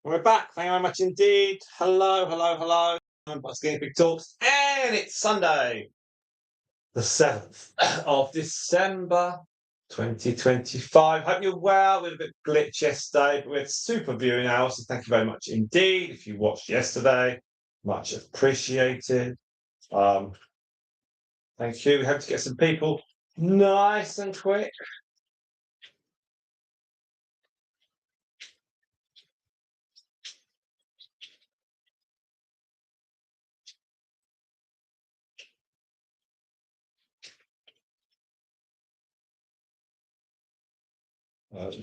We're back. Thank you very much indeed. Hello, hello, hello. I'm Guinea Big Talks, and it's Sunday, the 7th of December, 2025. Hope you're well. We had a bit of glitch yesterday, but we had super viewing hours, so thank you very much indeed. If you watched yesterday, much appreciated. Thank you. We hope to get some people nice and quick.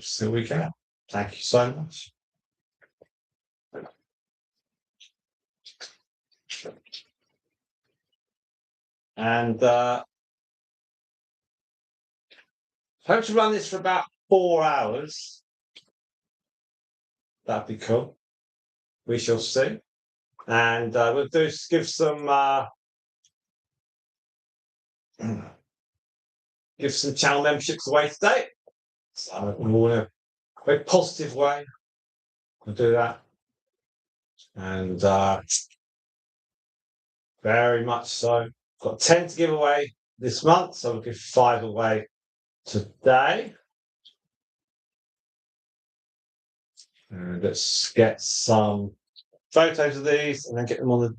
See what we can. Thank you so much. And hope to run this for about 4 hours. That'd be cool. We shall see. And we'll give some channel memberships away today. So in a very positive way, we'll do that. And very much so. Got 10 to give away this month, so we'll give 5 away today. And let's get some photos of these and then get them on the.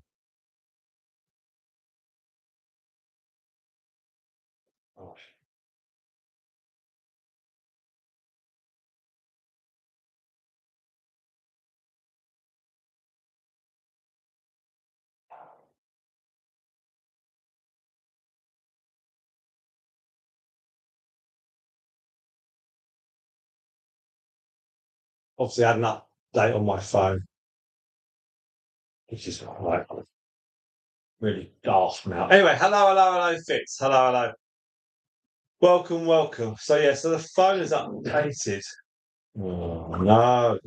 Oh. Obviously, I had an update on my phone, which is like really daft now. Anyway, hello, Fitz. Hello. Welcome. So the phone is updated. Oh, no,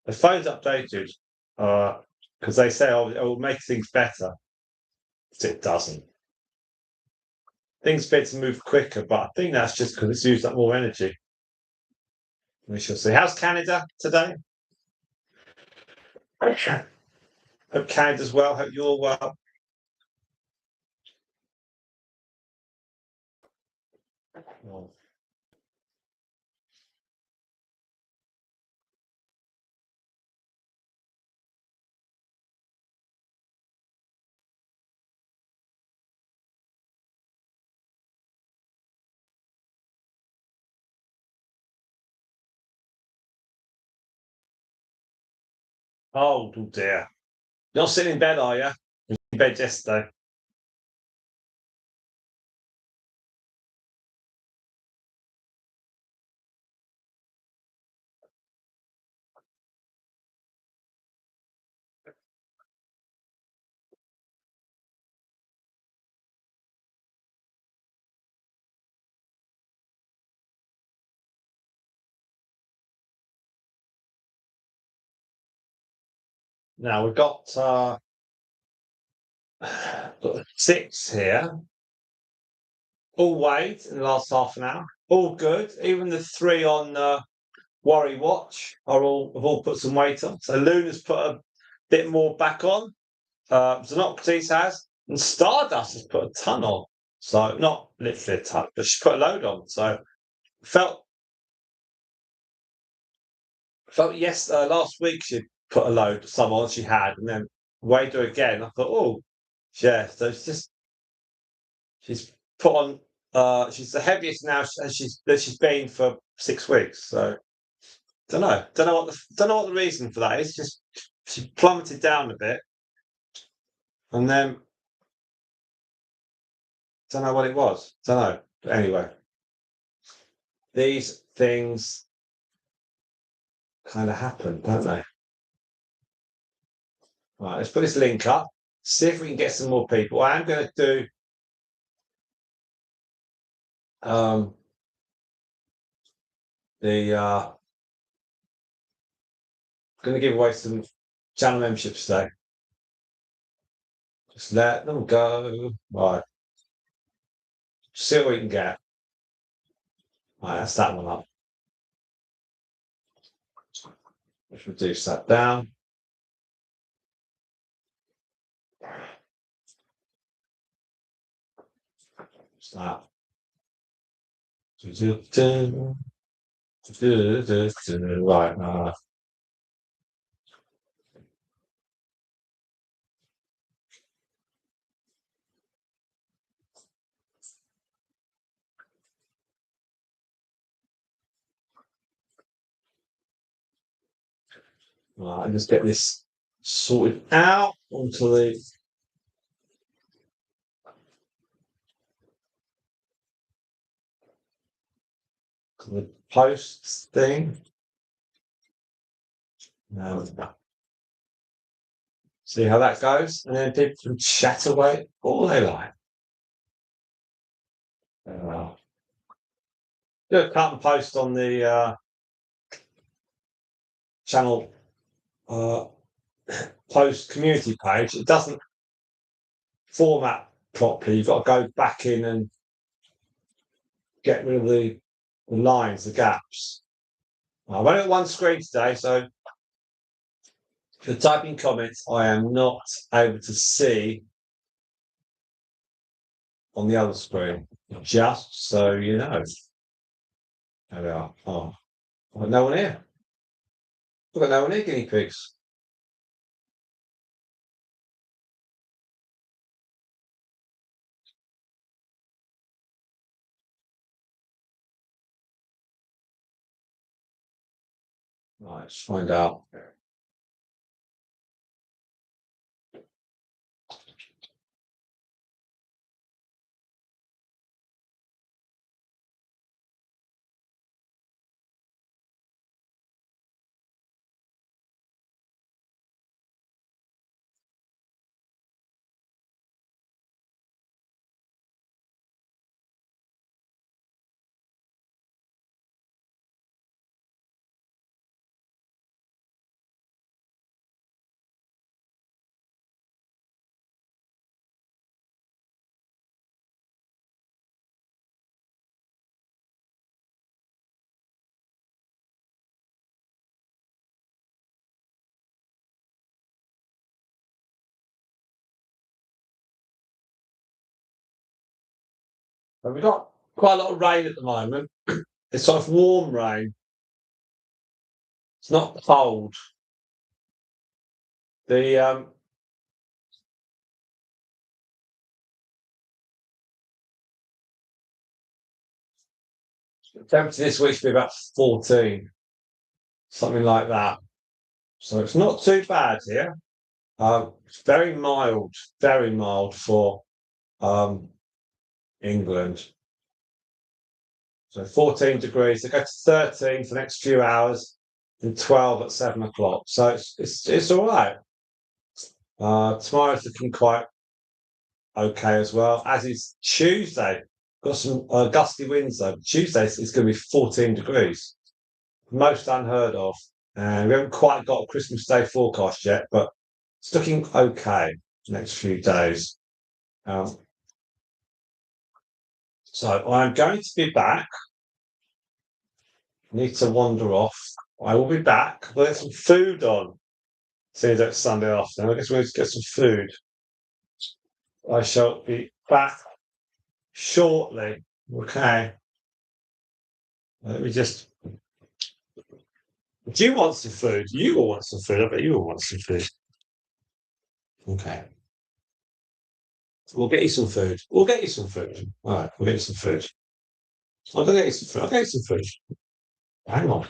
the phone's updated because they say it will make things better, but it doesn't. Things appear to move quicker, but I think that's just because it's used up more energy. We shall see. How's Canada today? Hope Canada's well. Hope you're well. Oh dear. You're sitting in bed, are you? In bed yesterday. Now we've got 6 here. All weighed in the last half an hour. All good. Even the 3 on Worry Watch have all put some weight on. So Luna's put a bit more back on. Xenocrates has, and Stardust has put a ton on. So not literally a ton, but she put a load on. So felt yes, last week she put a load, some on she had, and then weighed her again. I thought, oh, yeah. So it's just she's put on. She's the heaviest now she's been for 6 weeks. So don't know what the reason for that is. Just she plummeted down a bit, and then don't know what it was. Don't know. But anyway, these things kind of happen, don't they? Right, let's put this link up. See if we can get some more people. I am going to do the going to give away some channel memberships today. Just let them go. Right. See what we can get. Right, that's that one up. Let's reduce that down. What's that? Right. Right, and just get this sorted out onto the posts thing. See how that goes, and then people can chat away all they like. Do a cut and post on the channel post community page. It doesn't format properly. You've got to go back in and get rid of the lines, the gaps. I've only got one screen today, so if you're typing comments, I am not able to see on the other screen, just so you know. There we are. Oh, I've got no one here. I've got no one here, guinea pigs. Right, let's find out. We've got quite a lot of rain at the moment. It's sort of warm rain. It's not cold. The temperature this week should be about 14, something like that. So it's not too bad here. It's very mild for England. So 14 degrees. They go to 13 for the next few hours, and 12 at 7 o'clock. So it's all right. Tomorrow's looking quite okay as well, as is Tuesday. Got some gusty winds though. Tuesday is going to be 14 degrees, most unheard of. And we haven't quite got a Christmas Day forecast yet, but it's looking okay the next few days. So I'm going to be back. Need to wander off. I will be back. We'll get some food on. See that Sunday afternoon. I guess we'll get some food. I shall be back shortly. Okay. Let me just. Do you want some food? You will want some food. I bet you will want some food. Okay. We'll get you some food. We'll get you some food. All right. We'll get you some food. I'll go get you some food. I'll get you some food. Hang on.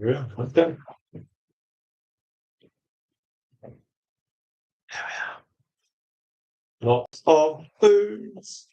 Yeah, okay. Lots of foods.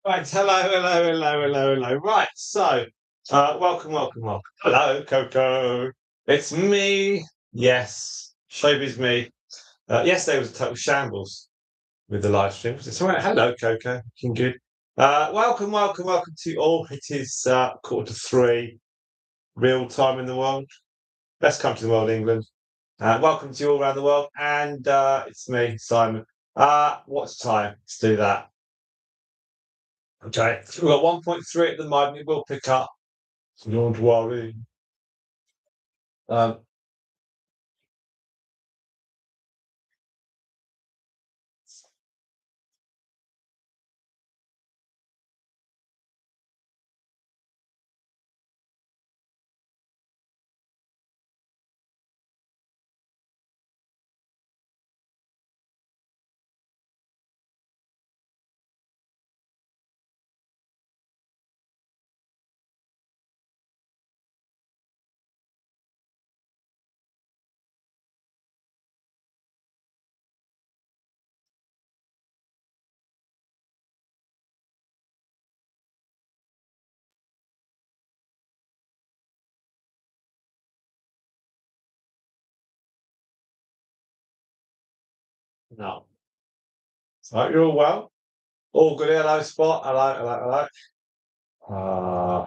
Right, hello. Right, so welcome. Hello, Coco. It's me. Yes, showbiz me. Yesterday was a total shambles with the live stream. It's all right. Hello, Coco. Looking good. Welcome to all. It is 2:45, real time in the world. Best country in the world, England. Welcome to you all around the world. And it's me, Simon. What's time? Let's do that. Okay, so we've got 1.3 at the moment. It will pick up. So don't worry. Um, no. So you're all well. All good. Hello, Spot. Hello. Uh,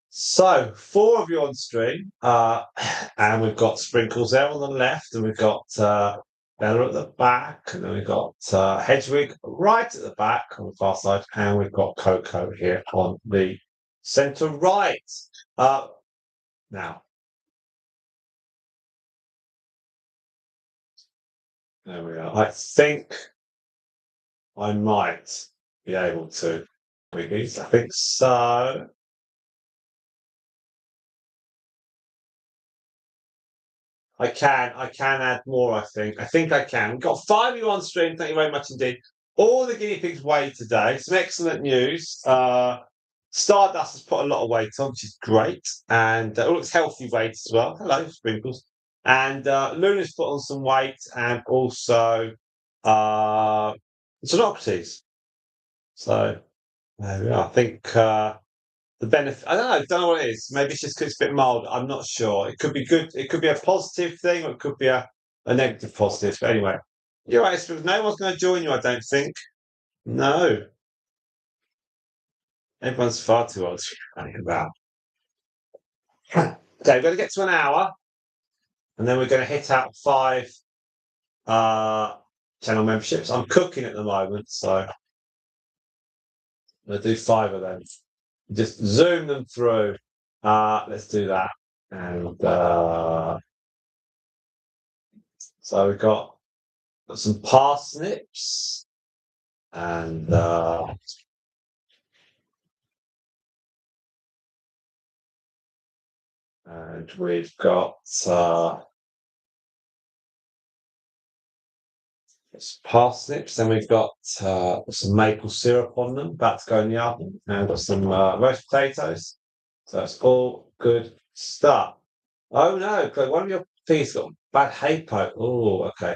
so four of you on stream, and we've got Sprinkles there on the left, and we've got Bella at the back, and then we've got Hedwig right at the back on the far side, and we've got Coco here on the centre right. Uh, now, there we are. I think I might be able to. Wiggies. I think so. I can add more, I think I can. We've got five of you on stream. Thank you very much indeed. All the guinea pigs weighed today. Some excellent news. Stardust has put a lot of weight on, which is great. And it looks healthy weight as well. Hello, Sprinkles. And Luna's put on some weight and also uh Sonocrates. So there we are. I think the benefit. I don't know what it is. Maybe it's just because it's a bit mild. I'm not sure. It could be good. It could be a positive thing, or it could be a negative positive. But anyway, you're right. No one's going to join you, I don't think. No, everyone's far too old to be running about. Okay, we're going to get to an hour, and then we're going to hit out five uh, channel memberships. I'm cooking at the moment, so I'm going to do five of them. Just zoom them through. Let's do that. And so we've got some parsnips and we've got parsnips. Then we've got some maple syrup on them, about to go in the oven, and we've got some roast potatoes. So it's all good stuff. Oh no, Chloe, one of your things got bad haypo. Oh, okay.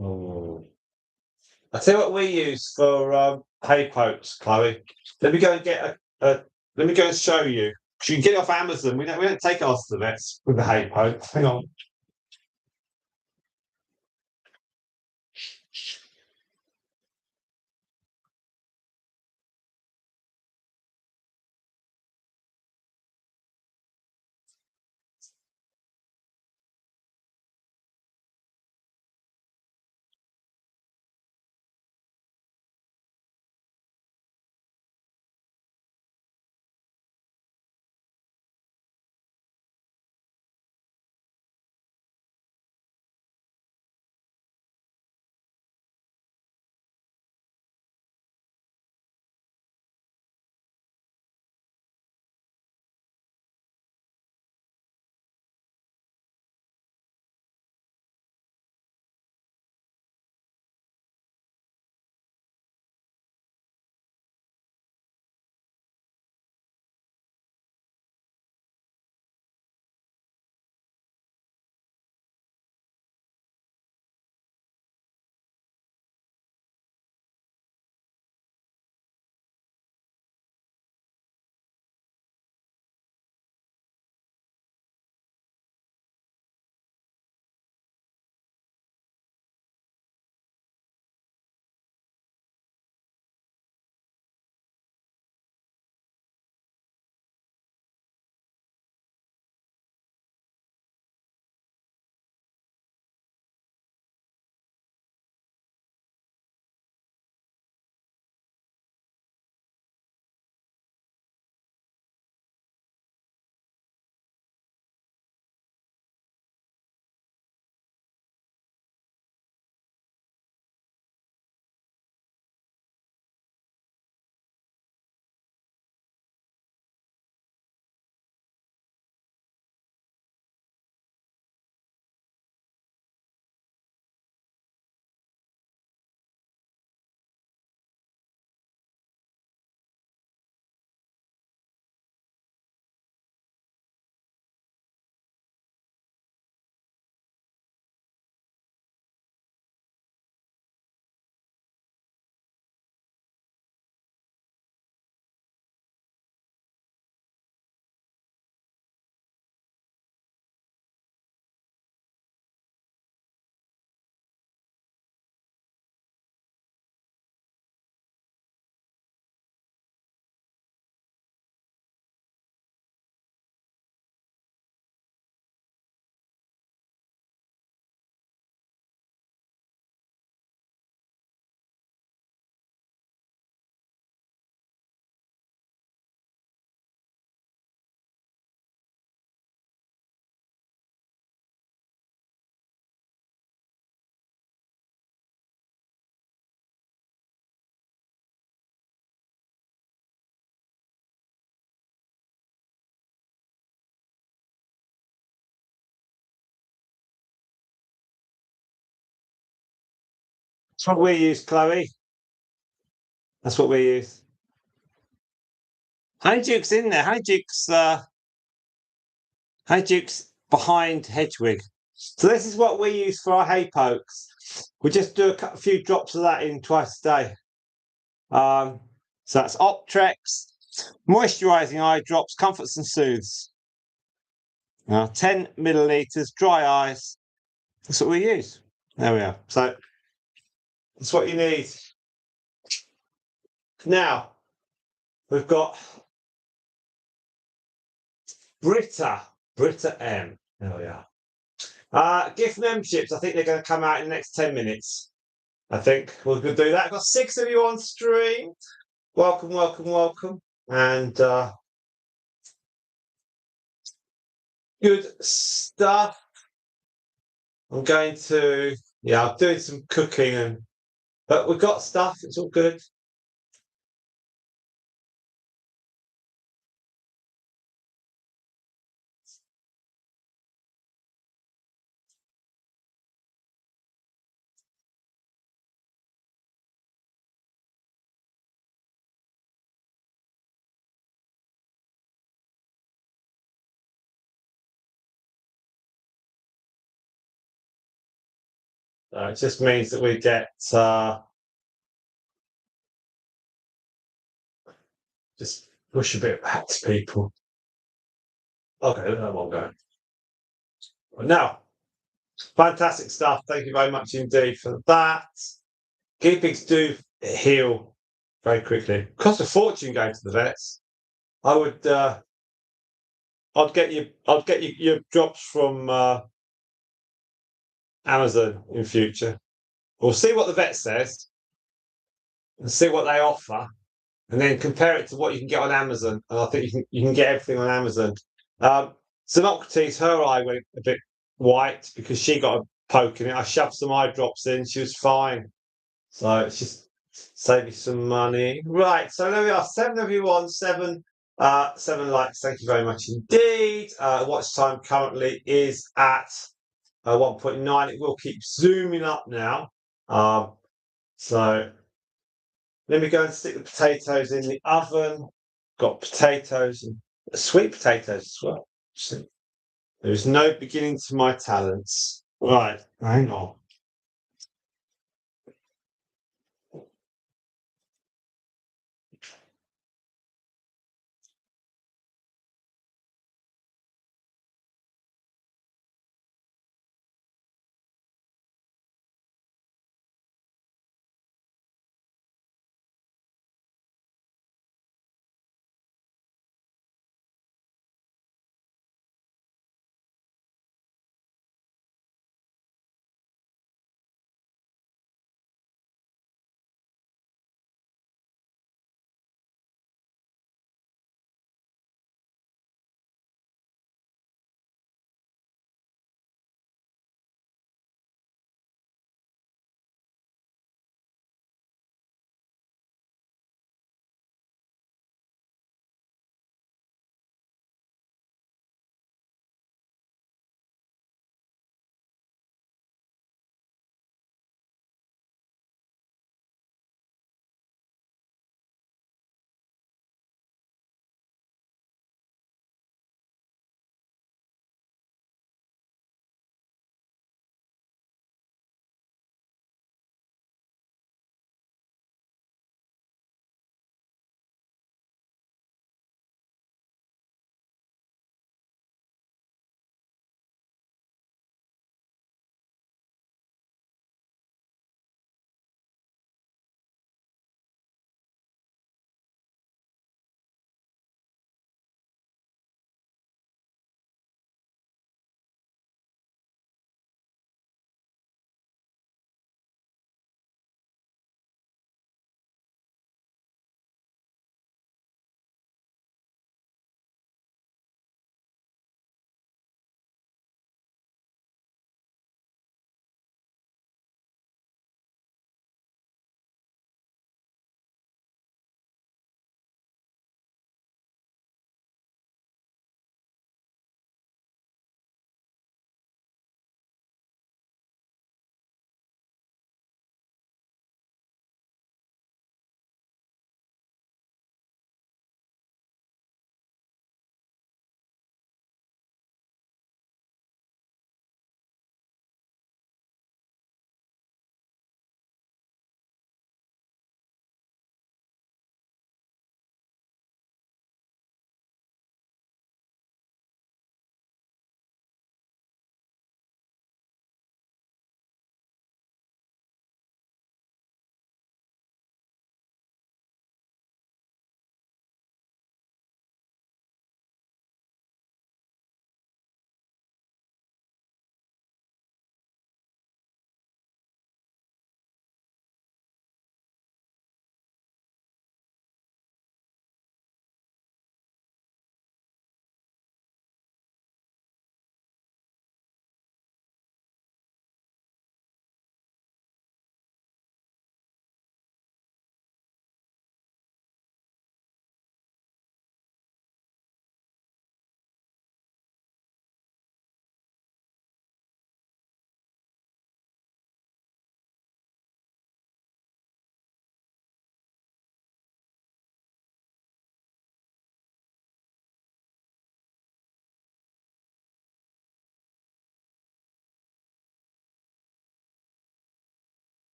Oh. I tell you what we use for hay pokes, Chloe. Let me go and get a let me go and show you. 'Cause you can get it off Amazon. We don't take ours to the vets with the hay poke. Hang on. That's what we use, Chloe. That's what we use. Honeyduke's in there. Honeyduke's behind Hedwig. So this is what we use for our hay pokes. We just do a few drops of that in twice a day. So that's Optrex, moisturising eye drops, comforts and soothes. 10 millilitres, dry eyes. That's what we use. There we are. So that's what you need. Now, we've got Britta M. There we are. Gift memberships. I think they're going to come out in the next 10 minutes. I think we'll do that. I've got 6 of you on stream. Welcome, welcome, welcome. And good stuff. I'm doing some cooking, but we've got stuff. It's all good. It just means that we get just push a bit back to people. Okay, that one going. Now, fantastic stuff. Thank you very much indeed for that. Guinea pigs do heal very quickly. Cost a fortune going to the vets. I'd get your drops from Amazon in future. We'll see what the vet says and see what they offer, and then compare it to what you can get on Amazon. And I think you can get everything on Amazon. Xenocrates, her eye went a bit white because she got a poke in it. I shoved some eye drops in. She was fine. So it's just save you some money. Right. So there we are. 7 of you on, 7 likes. Thank you very much indeed. Watch time currently is at 1.9. It will keep zooming up now. So let me go and stick the potatoes in the oven. Got potatoes and sweet potatoes as well. So there is no beginning to my talents. Right, hang on.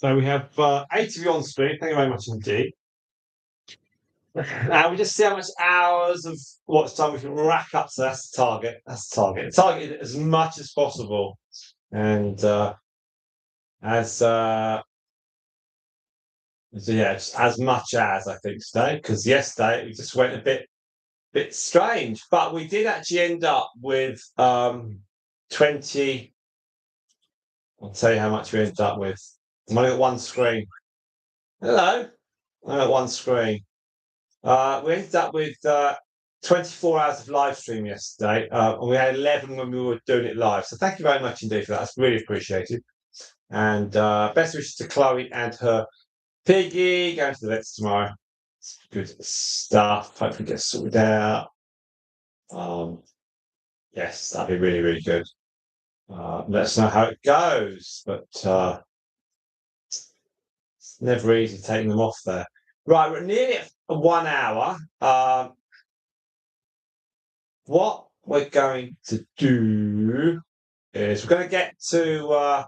So we have 8 of you on screen. Thank you very much indeed. And we just see how much hours of watch time we can rack up. So that's the target. That's the target. Target as much as possible. And as so yeah, just as much as I think today, because yesterday we just went a bit strange. But we did actually end up with 20. I'll tell you how much we ended up with. I'm only at one screen. Hello. I'm at one screen. We ended up with 24 hours of live stream yesterday, and we had 11 when we were doing it live. So thank you very much indeed for that. That's really appreciated. And best wishes to Chloe and her piggy. Going to the vets tomorrow. It's good stuff. Hopefully get sorted out. Yes, that'd be really, really good. Let us know how it goes. But it's never easy taking them off there. Right, we're nearly at 1 hour. What we're going to do is we're going to get to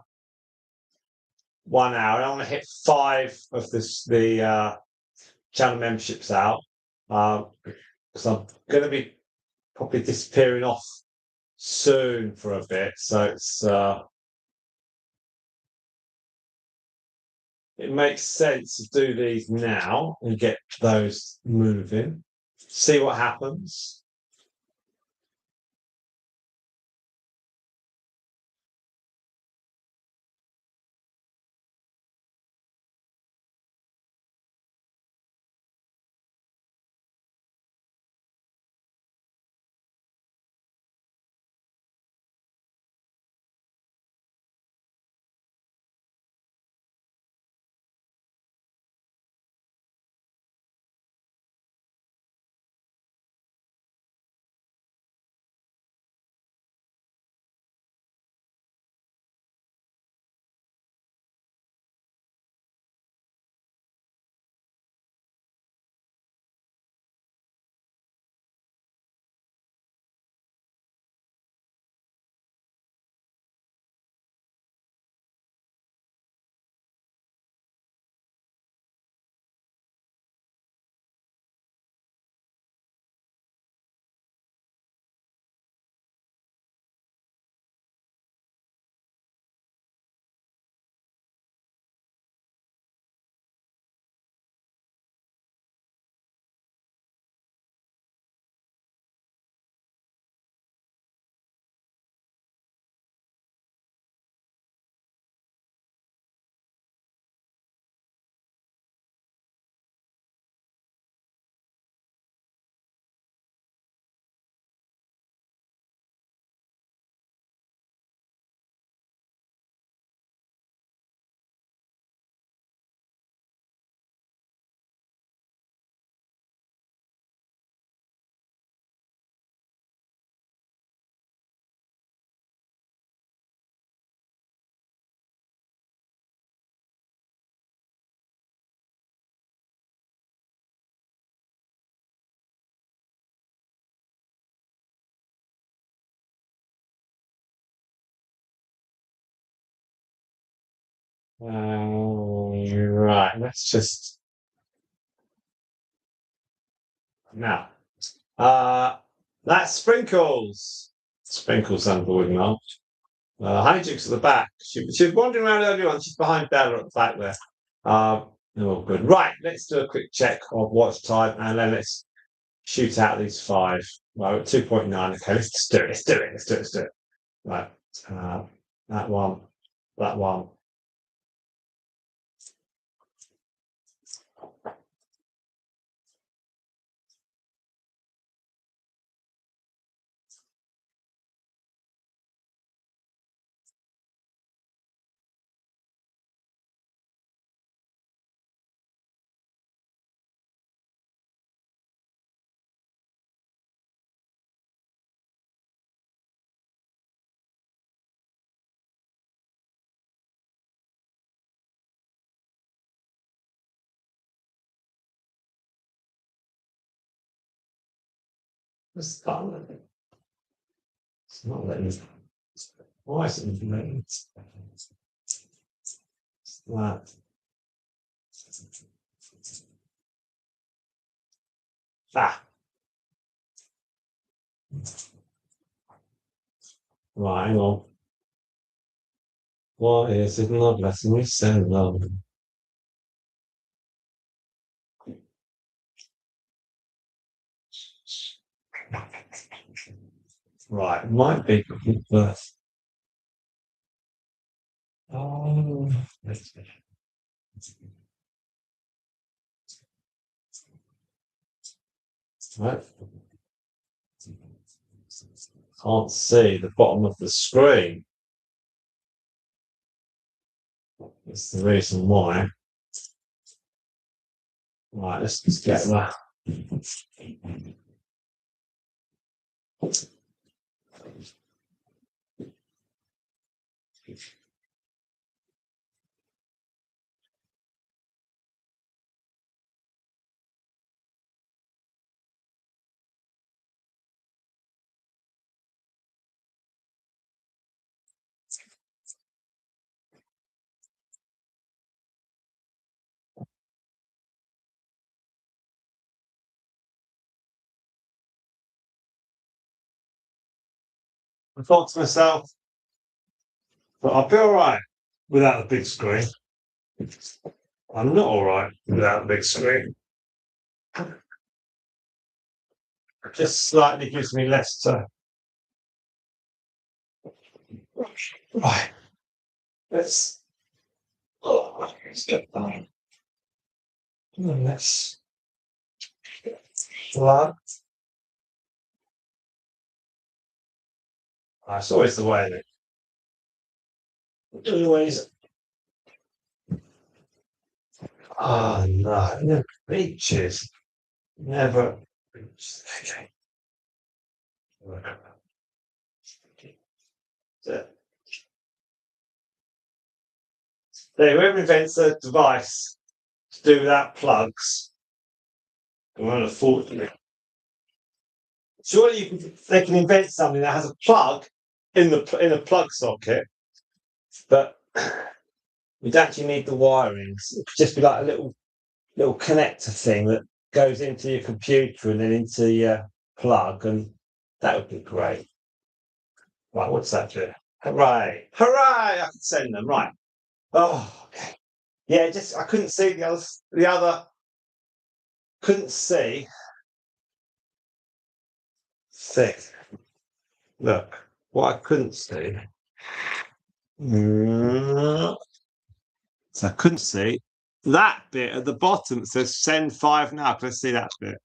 1 hour. And I want to hit 5 of the channel memberships out because I'm going to be probably disappearing off soon for a bit. So it makes sense to do these now and get those moving. See what happens. Right, let's just now. That's Sprinkles. Sprinkles under wood now. Honeyjuice at the back. She was wandering around earlier on. She's behind Bella at the back there. Oh, good. Right, let's do a quick check of watch time and then let's shoot out these 5. Well, at 2.9. Okay, let's just do it. Let's do it. Right. That one. That one. What's that? It's not letting me. Why is it letting me? That. Ah. Right, hang on. What is it not letting me send them? Right, might be birth. Oh, right. Can't see the bottom of the screen. That's the reason why. Right, let's just get that. I thought to myself, but I'll be all right without the big screen. I'm not all right without the big screen. It just slightly gives me less to. Right. Let's get that. And let's plug. That's always the way, isn't it? Always. Oh no, never beaches. Never beaches. Okay. So, whoever invents a device to do without plugs, well, unfortunately, surely they can invent something that has a plug in a plug socket, but you'd actually need the wirings. It could just be like a little connector thing that goes into your computer and then into your plug, and that would be great. Right, what's that do? Hooray! Hooray! I can send them. Right. Oh, okay. Yeah, just I couldn't see the other couldn't see thing. Look, what I couldn't see. So I couldn't see that bit at the bottom. It says send 5 now. Can I see that bit?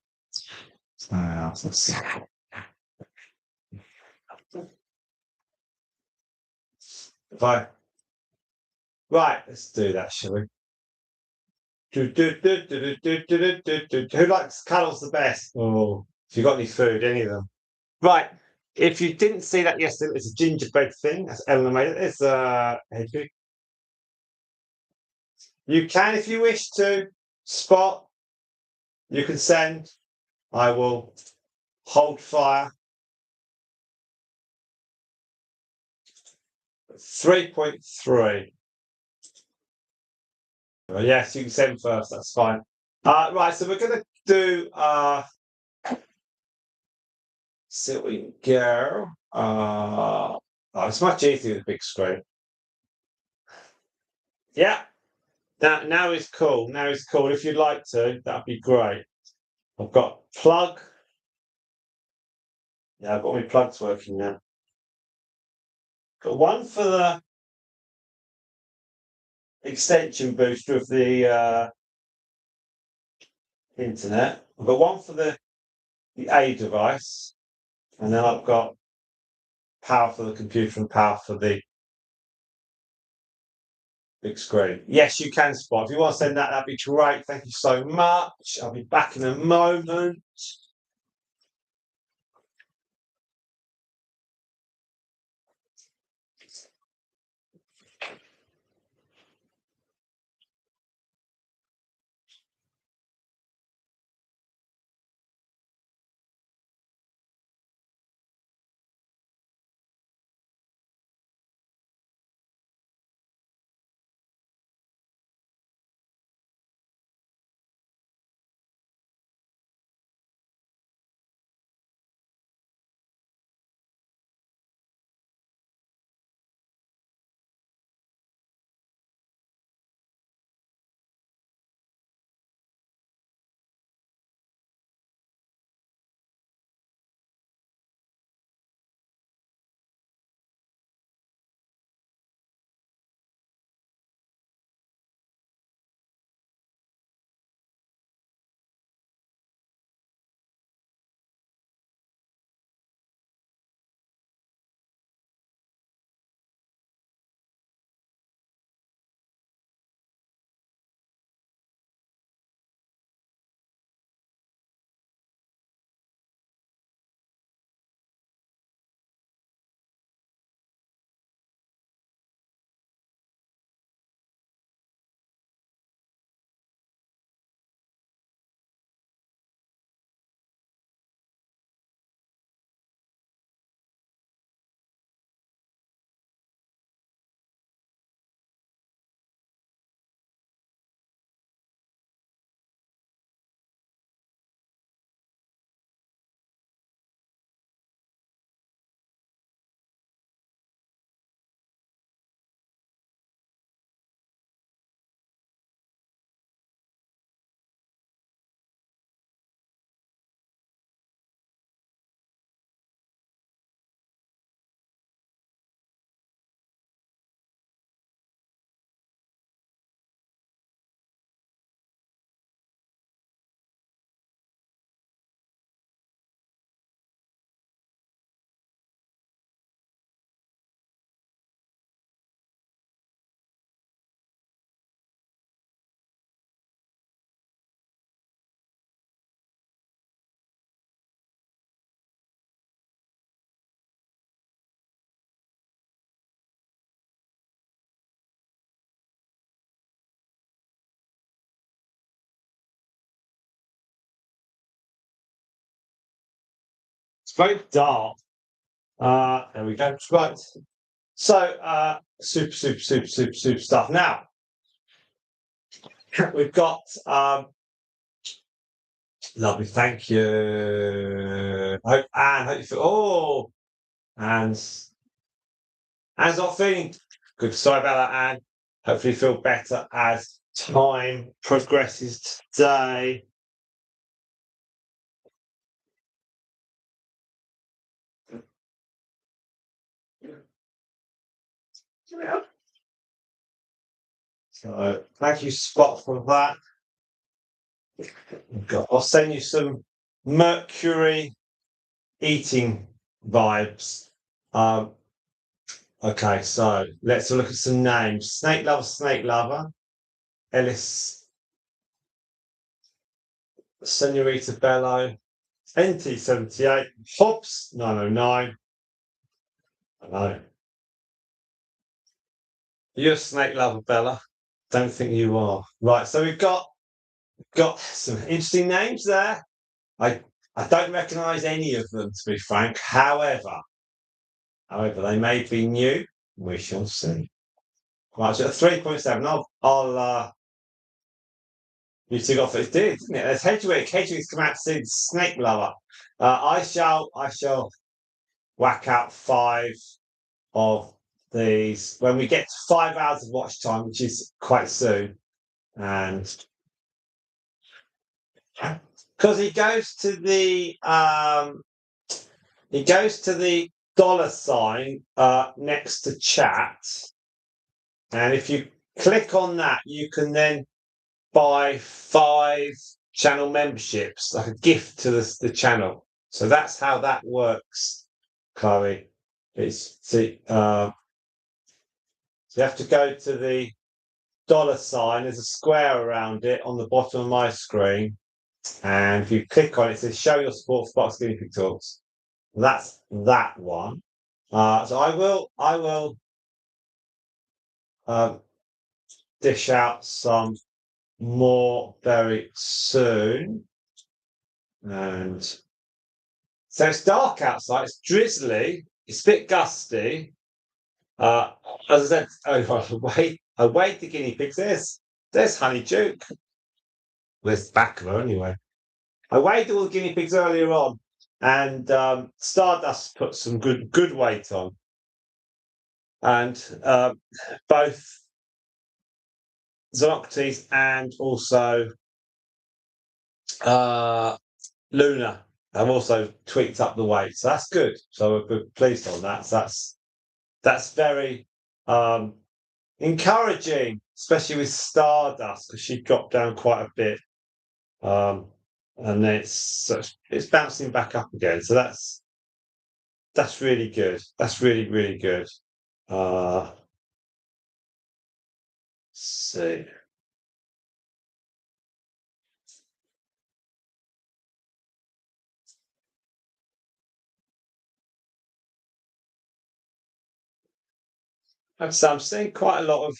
If I right, let's do that, shall we? Who likes cuddles the best? Oh, if you got any food, any of them. Right. If you didn't see that yesterday, it's a gingerbread thing. That's Eleanor made it. It's hedgehog. You can, if you wish to, spot. You can send. I will hold fire. 3.3. Yes, you can send first. That's fine. Right, so we're going to do. See what we can go. It's much easier with the big screen. Yeah. Now is cool. Now is cool. If you'd like to, that'd be great. I've got plug. Yeah, I've got my plugs working now. Got one for the extension booster of the internet. I've got one for the A device, and then I've got power for the computer and power for the big screen. Yes, you can spot. If you want to send that, that'd be great. Thank you so much. I'll be back in a moment. very dark. There we go. Right. So super stuff. Now we've got lovely. Thank you. Hope you feel. Anne's not feeling good. Sorry about that, Anne. Hopefully, you feel better as time progresses today. So, thank you, Spot, for that. I'll send you some Mercury eating vibes. Okay, so let's look at some names. Snake Lover, Ellis, Senorita Bello, NT78, Hobbs 909. Hello. You're a snake lover, Bella. Don't think you are. Right, so we've got some interesting names there. I don't recognise any of them, to be frank. However, they may be new. We shall see. Right, so 3.7. I'll you two got it, didn't it? There's Hedgewick. Hedgewick's come out to see the snake lover. I shall whack out 5 of these when we get to 5 hours of watch time, which is quite soon. And because he goes to the $sign next to chat, and if you click on that, you can then buy 5 channel memberships, like a gift to the channel. So that's how that works, Chloe. So you have to go to the $sign. There's a square around it on the bottom of my screen, and if you click on it, it says "Show your support for Box Guinea Pig Talks." That's that one. So I will dish out some more very soon. And so it's dark outside. It's drizzly. It's a bit gusty. As I said, I weighed the guinea pigs. There's Honey Duke. With back of her anyway. I weighed all the guinea pigs earlier on, and Stardust put some good weight on, and both Xenocrates and also Luna have also tweaked up the weight, so that's good. So we're pleased on that. So that's very encouraging, especially with Stardust, because she dropped down quite a bit, and then it's bouncing back up again. So that's really good. That's really good. Let's see. So I'm seeing quite a lot of.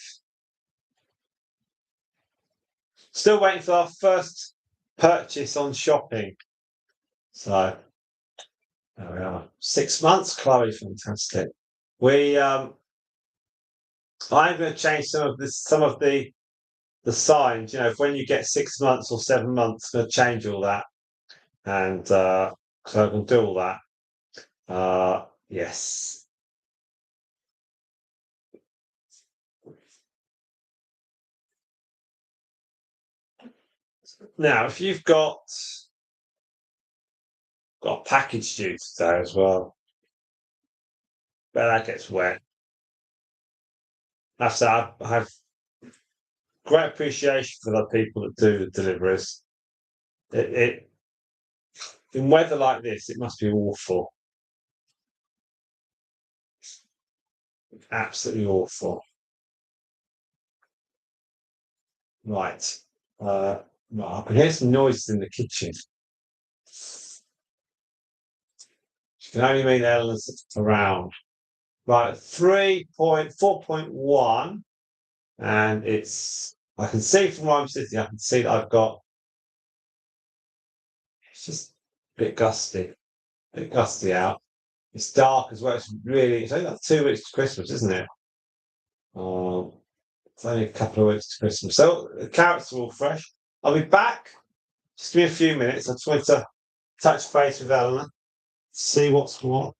Still waiting for our first purchase on shopping. So there we are. 6 months, Chloe. Fantastic. I'm going to change some of the signs. You know, if when you get 6 months or 7 months, I'm going to change all that, and so I can do all that. Yes. Now, if you've got package due today as well, but that gets wet. That's I have great appreciation for the people that do the deliveries. In weather like this, it must be awful. Absolutely awful. Right. Right. I can hear some noises in the kitchen. You can only mean Eleanor's around. Right, 4.1, and I can see from where I'm sitting, I can see that it's just a bit gusty. a bit gusty out. It's dark as well. It's only like 2 weeks to Christmas, isn't it? Um, it's only a couple of weeks to Christmas. So the carrots are all fresh. I'll be back. Just give me a few minutes. I just wanted to touch base with Eleanor, see what's what.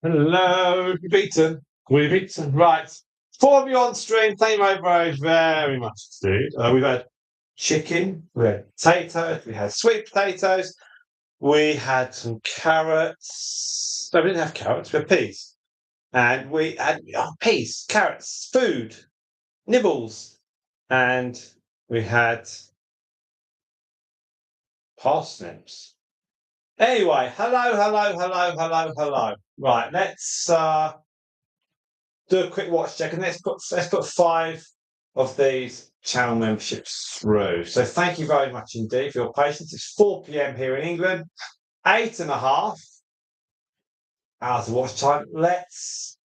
Hello, beaten. We're beaten. Right. Four of you on stream. Thank you very much, indeed. We've had chicken, we had potatoes, we had sweet potatoes, we had some carrots. No, we didn't have carrots, we had peas. And we had peas, carrots, food, nibbles. And we had parsnips. Anyway, hello. Right, let's do a quick watch check, and let's put 5 of these channel memberships through. So thank you very much indeed for your patience. It's 4 p.m. here in England, 8.5 hours of watch time. Let's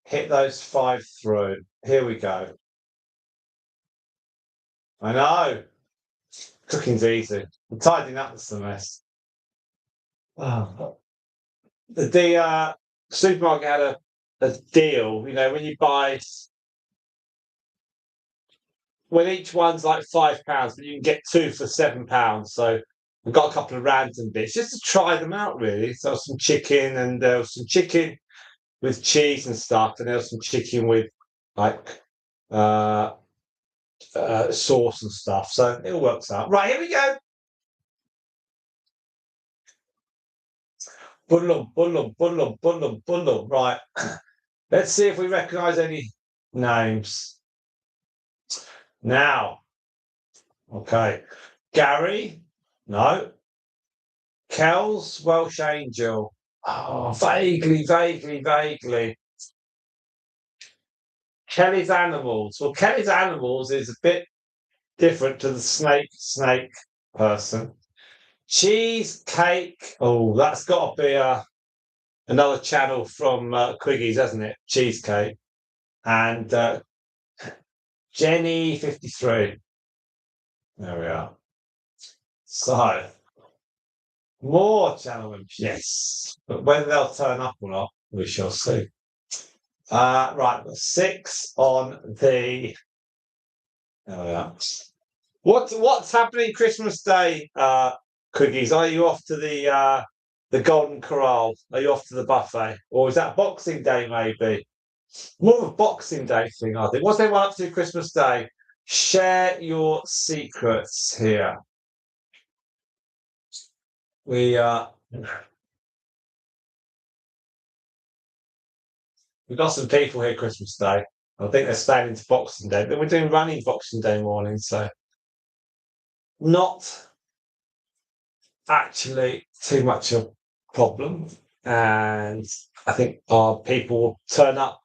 hit those 5 through. Here we go. I know. Cooking's easy. I'm tidying up that's the mess. Oh. The supermarket had a deal, when you buy when each one's like £5, but you can get 2 for £7. So I've got a couple of random bits just to try them out, really. So there was some chicken, and there was some chicken with cheese and stuff, and there was some chicken with like sauce and stuff. So it all works out. Right, here we go. Bundle, bundle, bundle, bundle, bundle. Right. Let's see if we recognise any names. Now, okay. Gary, no. Kel's Welsh Angel. Oh, vaguely, vaguely, vaguely. Kelly's Animals. Well, Kelly's Animals is a bit different to the snake person. Cheesecake. Oh, that's got to be another channel from Quiggy's, hasn't it? Cheesecake. And Jenny 53. There we are. So, more channel members. Yes. But whether they'll turn up or not, we shall see. Right, 6 on the. There we are. What's happening Christmas Day, Quiggies? Are you off to the Golden Corral? Are you off to the buffet? Or is that Boxing Day, maybe? More of a Boxing Day thing, I think. What's everyone up to Christmas Day? Share your secrets here. We've got some people here Christmas Day. I think they're staying into Boxing Day. But we're doing running Boxing Day morning, so not actually too much of a problem. And I think our people will turn up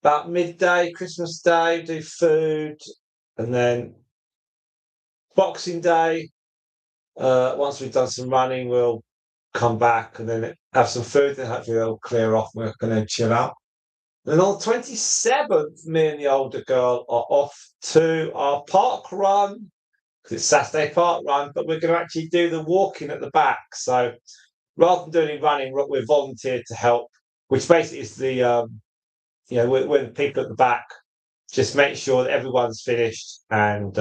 about midday, Christmas Day, do food, and then Boxing Day. Once we've done some running, we'll come back and then have some food, and hopefully they'll clear off and we can then chill out. Then on the 27th, me and the older girl are off to our park run because it's Saturday park run, but we're going to actually do the walking at the back. So rather than doing any running, we're volunteered to help, which basically is the we're the people at the back, just make sure that everyone's finished, and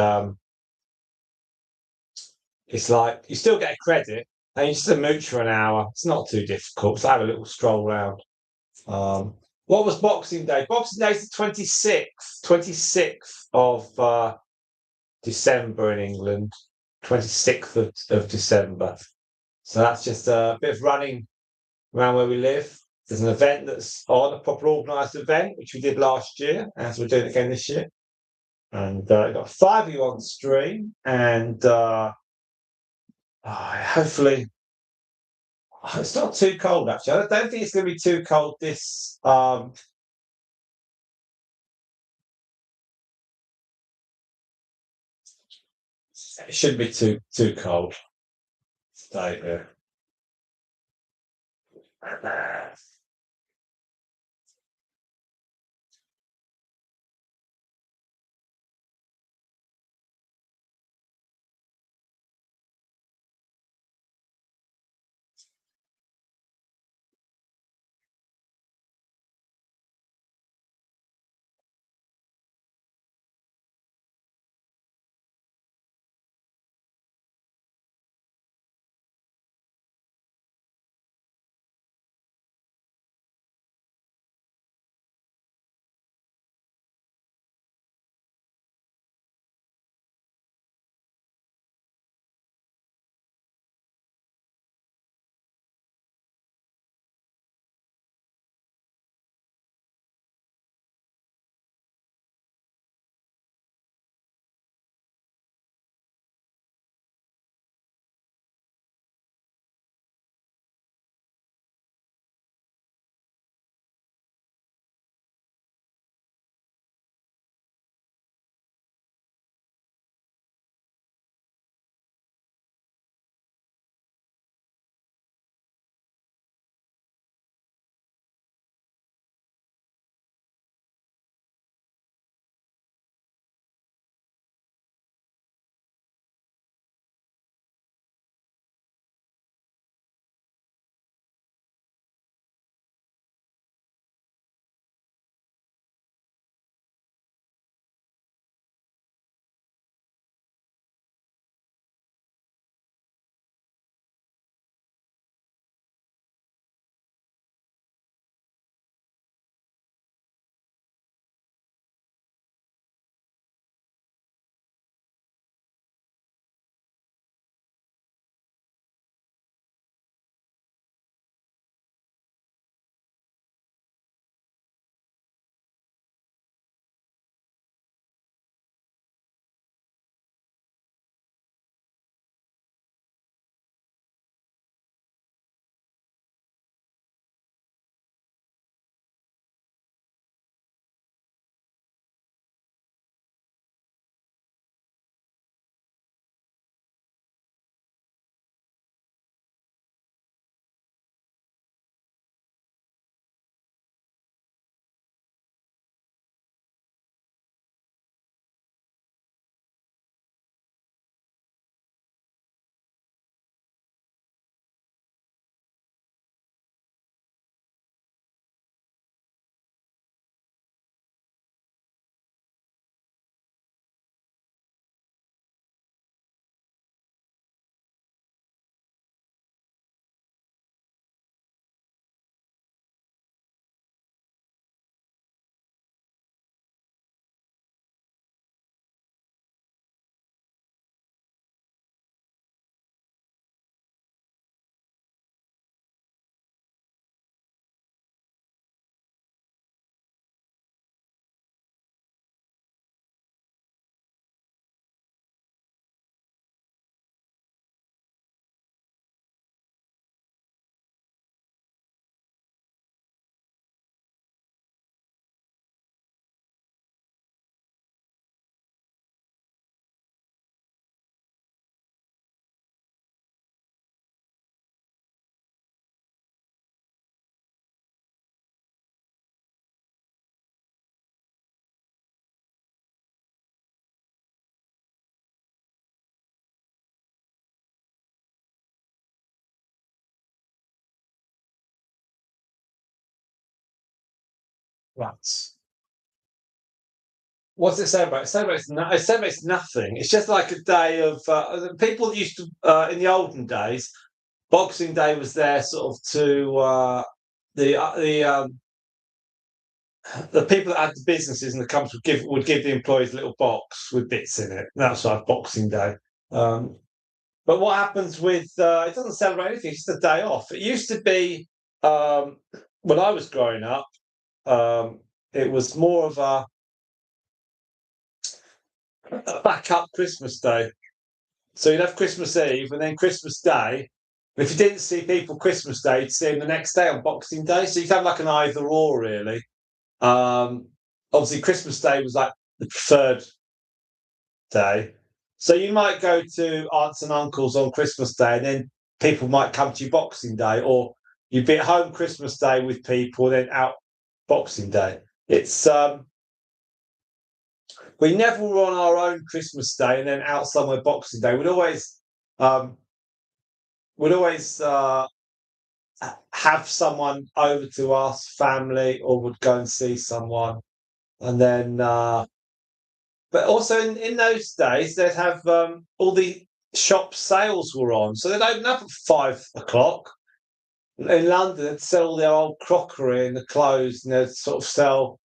it's like you still get a credit, and you just a mooch for an hour. It's not too difficult. So have a little stroll around. What was Boxing Day? Boxing Day is the 26th of December in England. 26th of December. So that's just a bit of running around where we live. There's an event that's on, a proper organised event, which we did last year, as we're doing it again this year. And got 5 of you on stream, and hopefully it's not too cold. Actually, I don't think it's going to be too cold this. It shouldn't be too cold. Stay here. Right. What's it celebrate? It celebrates nothing. It's just like a day of people used to in the olden days. Boxing Day was there sort of to the uh, the um, the people that had the businesses and the companies would give the employees a little box with bits in it. That's like Boxing Day. Um, but what happens with it doesn't celebrate anything. It's just a day off. It used to be um, when I was growing up. Um, it was more of a backup Christmas Day. So you'd have Christmas Eve and then Christmas Day. If you didn't see people Christmas Day, you'd see them the next day on Boxing Day. So you'd have like an either or, really. Um, Obviously, Christmas Day was like the preferred day. So you might go to aunts and uncles on Christmas Day, and then people might come to you Boxing Day, or you'd be at home Christmas Day with people, then out Boxing Day. It's We never were on our own Christmas Day and then out somewhere Boxing Day. Um, we'd always have someone over to us, family, or would go and see someone, and then. But also in those days, they'd have all the shop sales were on, so they'd open up at 5 o'clock in London. They'd sell all their old crockery and the clothes, and they'd sort of sell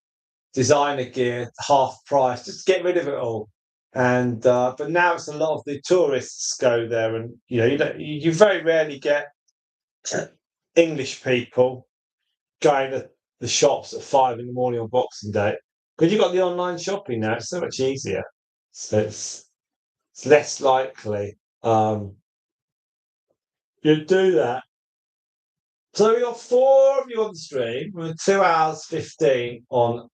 designer gear half price, just to get rid of it all. And but now it's a lot of the tourists go there, and you very rarely get English people going to the shops at 5 in the morning on Boxing Day because you've got the online shopping now. It's so much easier, so it's less likely you'd do that. So we got four of you on the stream. We're 2 hours 15 on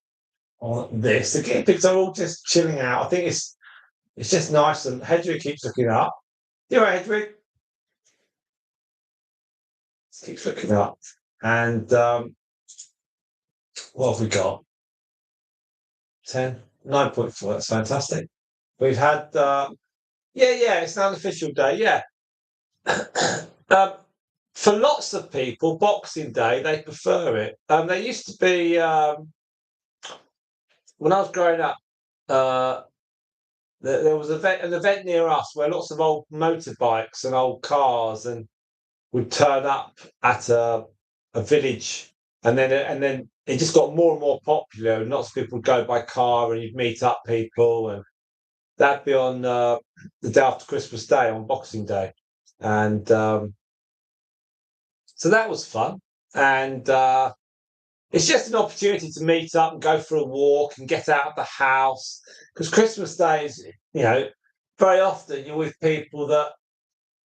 this. The guinea pigs are all just chilling out. I think it's just nice, and Hedwig keeps looking up. You know, Hedwig keeps looking up. And what have we got? 10, 9.4. That's fantastic. We've had yeah, it's an unofficial day. Yeah. um, for lots of people, Boxing Day they prefer it. There used to be when I was growing up. Uh, there was an event near us where lots of old motorbikes and old cars and would turn up at a village, and then it just got more and more popular, and lots of people would go by car, and you'd meet up people, and that'd be on the day after Christmas Day, on Boxing Day, and so that was fun, and it's just an opportunity to meet up and go for a walk and get out of the house, because Christmas Day is, very often you're with people that,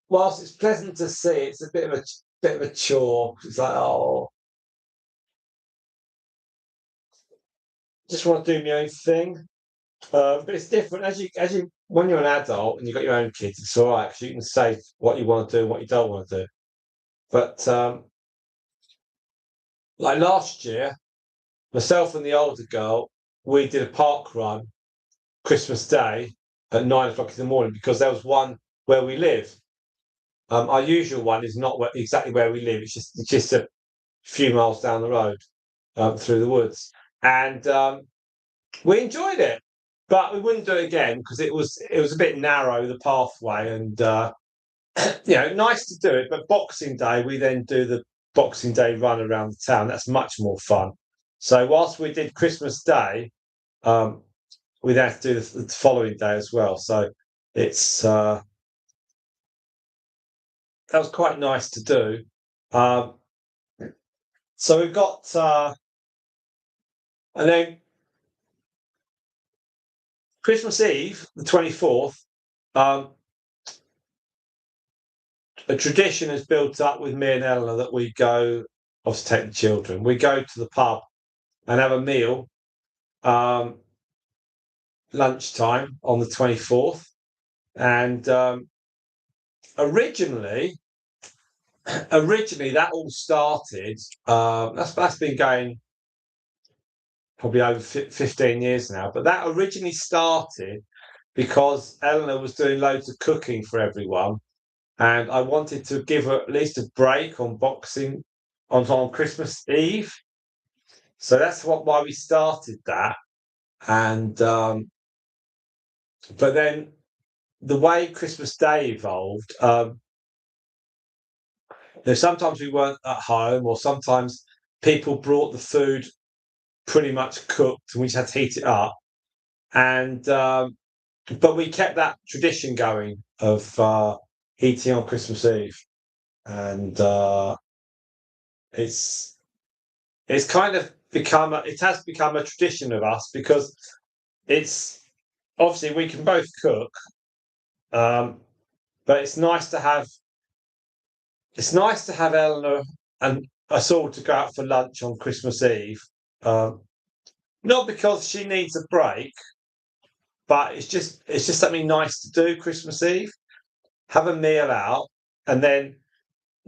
whilst it's pleasant to see, it's a bit of a chore. It's like, oh, just want to do my own thing. But it's different as you when you're an adult and you've got your own kids. It's all right because you can say what you want to do and what you don't want to do. But like last year, myself and the older girl, we did a park run Christmas Day at 9 o'clock in the morning because there was one where we live. Our usual one is not exactly where we live. It's just a few miles down the road through the woods, and we enjoyed it. But we wouldn't do it again because it was a bit narrow, the pathway, and nice to do it. But Boxing Day, we then do the Boxing Day run around the town. That's much more fun. So whilst we did Christmas Day, um, we then have to do the following day as well. So it's that was quite nice to do. Um, so we've got and then Christmas Eve, the 24th. Um, a tradition is built up with me and Eleanor that we go, obviously take the children, we go to the pub and have a meal um, lunchtime on the 24th. And originally, that all started, that's been going probably over 15 years now, but that originally started because Eleanor was doing loads of cooking for everyone. And I wanted to give her at least a break on Christmas Eve. So that's why we started that. And but then the way Christmas Day evolved, sometimes we weren't at home, or sometimes people brought the food pretty much cooked, and we just had to heat it up. And but we kept that tradition going of eating on Christmas Eve, and it's kind of it has become a tradition of us, because it's obviously we can both cook, um, but it's nice to have Eleanor and us all to go out for lunch on Christmas Eve. Um, Not because she needs a break, but it's just something nice to do Christmas Eve. Have a meal out, and then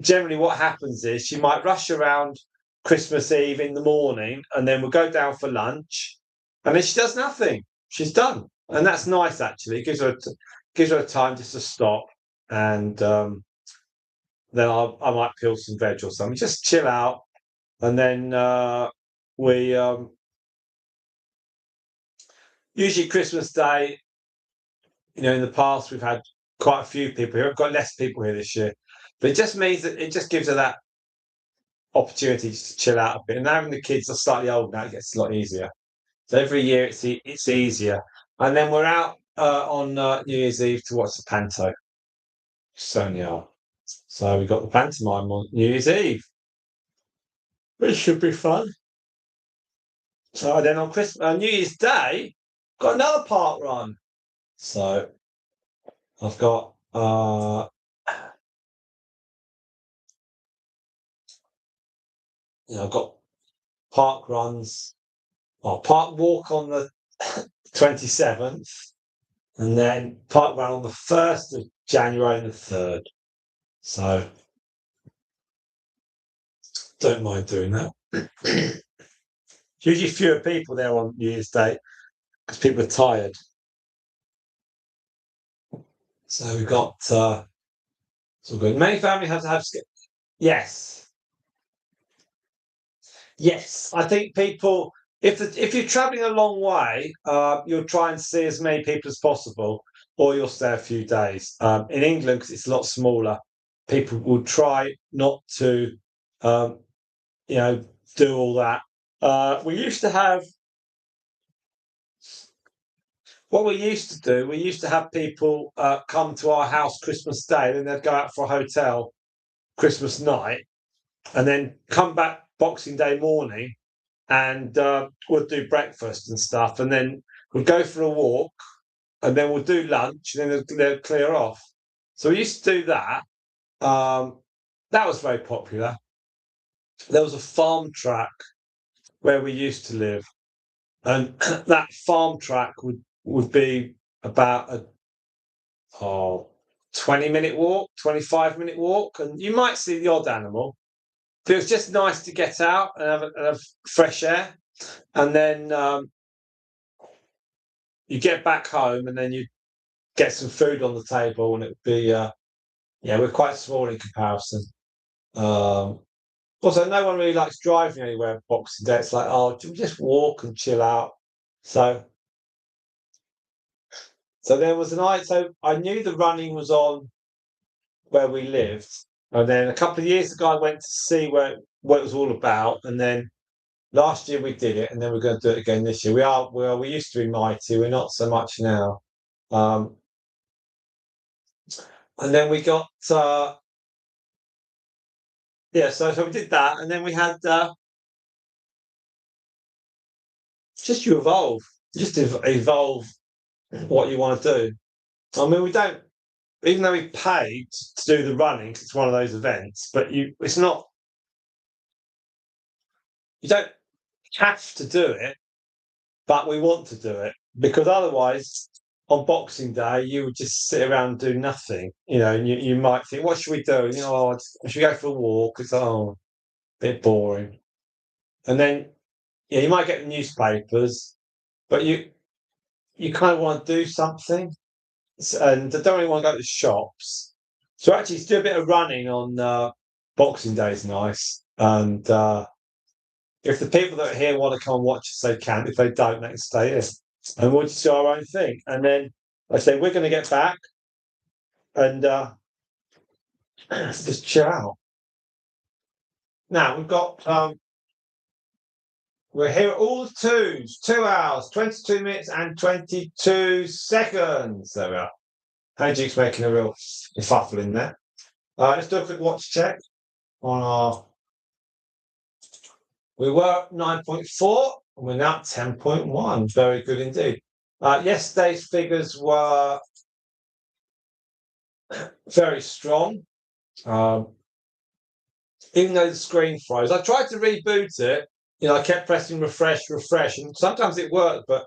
generally what happens is she might rush around Christmas Eve in the morning, and then we'll go down for lunch, and then she does nothing. She's done, and that's nice actually. It gives her time just to stop, and then I might peel some veg or something, just chill out, and then we usually Christmas Day. In the past we've had quite a few people here. I've got less people here this year, but it just means that it just gives her that opportunity to chill out a bit. And having the kids are slightly old now, it gets a lot easier. So every year it's easier. And then we're out on New Year's Eve to watch the panto. Sonia. So we got the pantomime on New Year's Eve, which should be fun. So then on New Year's Day, got another park run. So I've got I've got park runs, or park walk on the 27th, and then park run on the 1st of January and the 3rd. So don't mind doing that. Usually fewer people there on New Year's Day because people are tired. So we've got it's all good. Many families have yes. Yes, I think people, if you're traveling a long way, you'll try and see as many people as possible, or you'll stay a few days. In England, because it's a lot smaller, people will try not to, um, do all that. We used to have what we used to do. We used to have people come to our house Christmas Day, then they'd go out for a hotel Christmas night, and then come back Boxing Day morning, and we'll do breakfast and stuff, and then we'll go for a walk, and then we'll do lunch, and then they'll clear off. So we used to do that. That was very popular. There was a farm track where we used to live, and that farm track would be about a 20-minute walk, 25-minute walk, and you might see the odd animal. But it was just nice to get out and have fresh air, and then you get back home, and then you get some food on the table, and it would be we're quite small in comparison. Also, no one really likes driving anywhere Boxing Day. It's like, oh, just walk and chill out. So there was a night. So I knew the running was on where we lived, and then a couple of years ago I went to see what it was all about, and then last year we did it, and then we're going to do it again this year. We used to be mighty. We're not so much now. Um, and then we got so we did that, and then we had just evolve what you want to do. I mean, we don't, even though we paid to do the running, 'cause it's one of those events, but it's not, you don't have to do it, but we want to do it, because otherwise on Boxing Day you would just sit around and do nothing, and you might think, what should we do? Should we go for a walk? It's a bit boring. And then you might get the newspapers, but you kind of want to do something, and I don't really want to go to the shops. So actually, to do a bit of running on Boxing Day is nice, and If the people that are here want to come and watch us, they can. If they don't, they can stay in. And we'll just do our own thing. And then I say we're going to get back and just chill out. Now we've got we're here at all the twos, 2 hours, 22 minutes and 22 seconds. There we are. Hajduk's making a real fuffle in there. Let's do a quick watch check on our. We were at 9.4 and we're now at 10.1. Very good indeed. Yesterday's figures were very strong. Even though the screen froze, I tried to reboot it. I kept pressing refresh, and sometimes it worked, but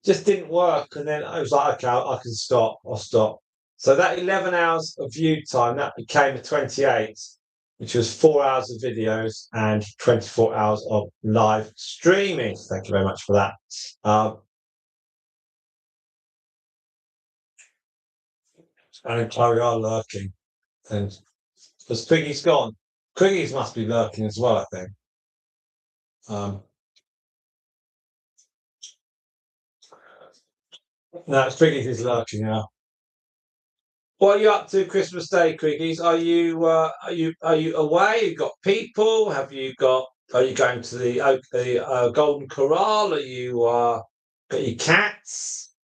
just didn't work. And then I was like, okay, I can stop. I'll stop. So that 11 hours of view time, that became a 28, which was 4 hours of videos and 24 hours of live streaming. Thank you very much for that. And Chloe are lurking. And because Quiggy's gone, Quiggy's must be lurking as well, I think. No, Quiggy's is lurking now. What are you up to Christmas Day, Quiggies? Are you away? You got people? Are you going to the Golden Corral? Are you got your cats?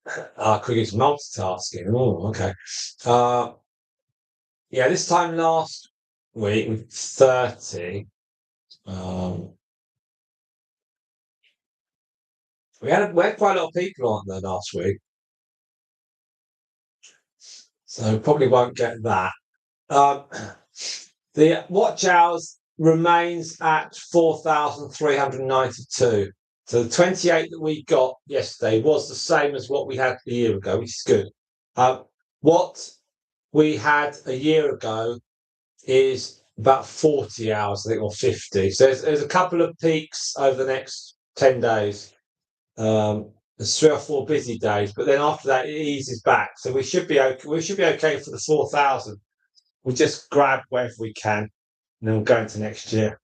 Quiggy's multitasking. Oh, okay. Yeah, this time last week with 30. We had quite a lot of people on there last week, so probably won't get that. The watch hours remains at 4,392. So the 28 that we got yesterday was the same as what we had a year ago, which is good. What we had a year ago is about 40 hours, I think, or 50. So there's a couple of peaks over the next 10 days. There's 3 or 4 busy days, but then after that it eases back. So we should be okay. We should be okay for the 4,000. We'll just grab wherever we can, and then we'll go into next year.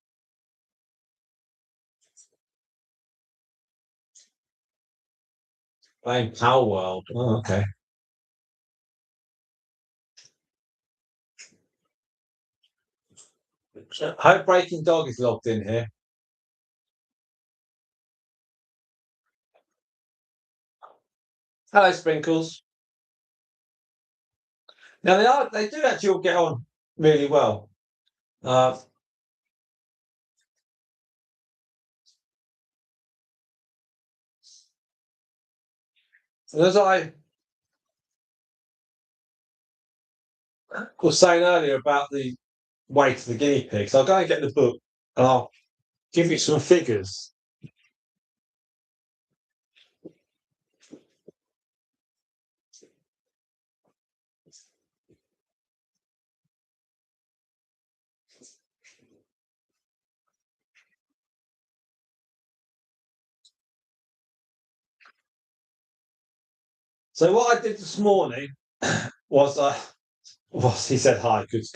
Playing Power World. Oh, okay. I hope Breaking Dog is logged in here. Hello, Sprinkles. Now they do actually all get on really well. As I was saying earlier about the weight of the guinea pigs, I'll go and get the book and I'll give you some figures. So what I did this morning was he said hi, good.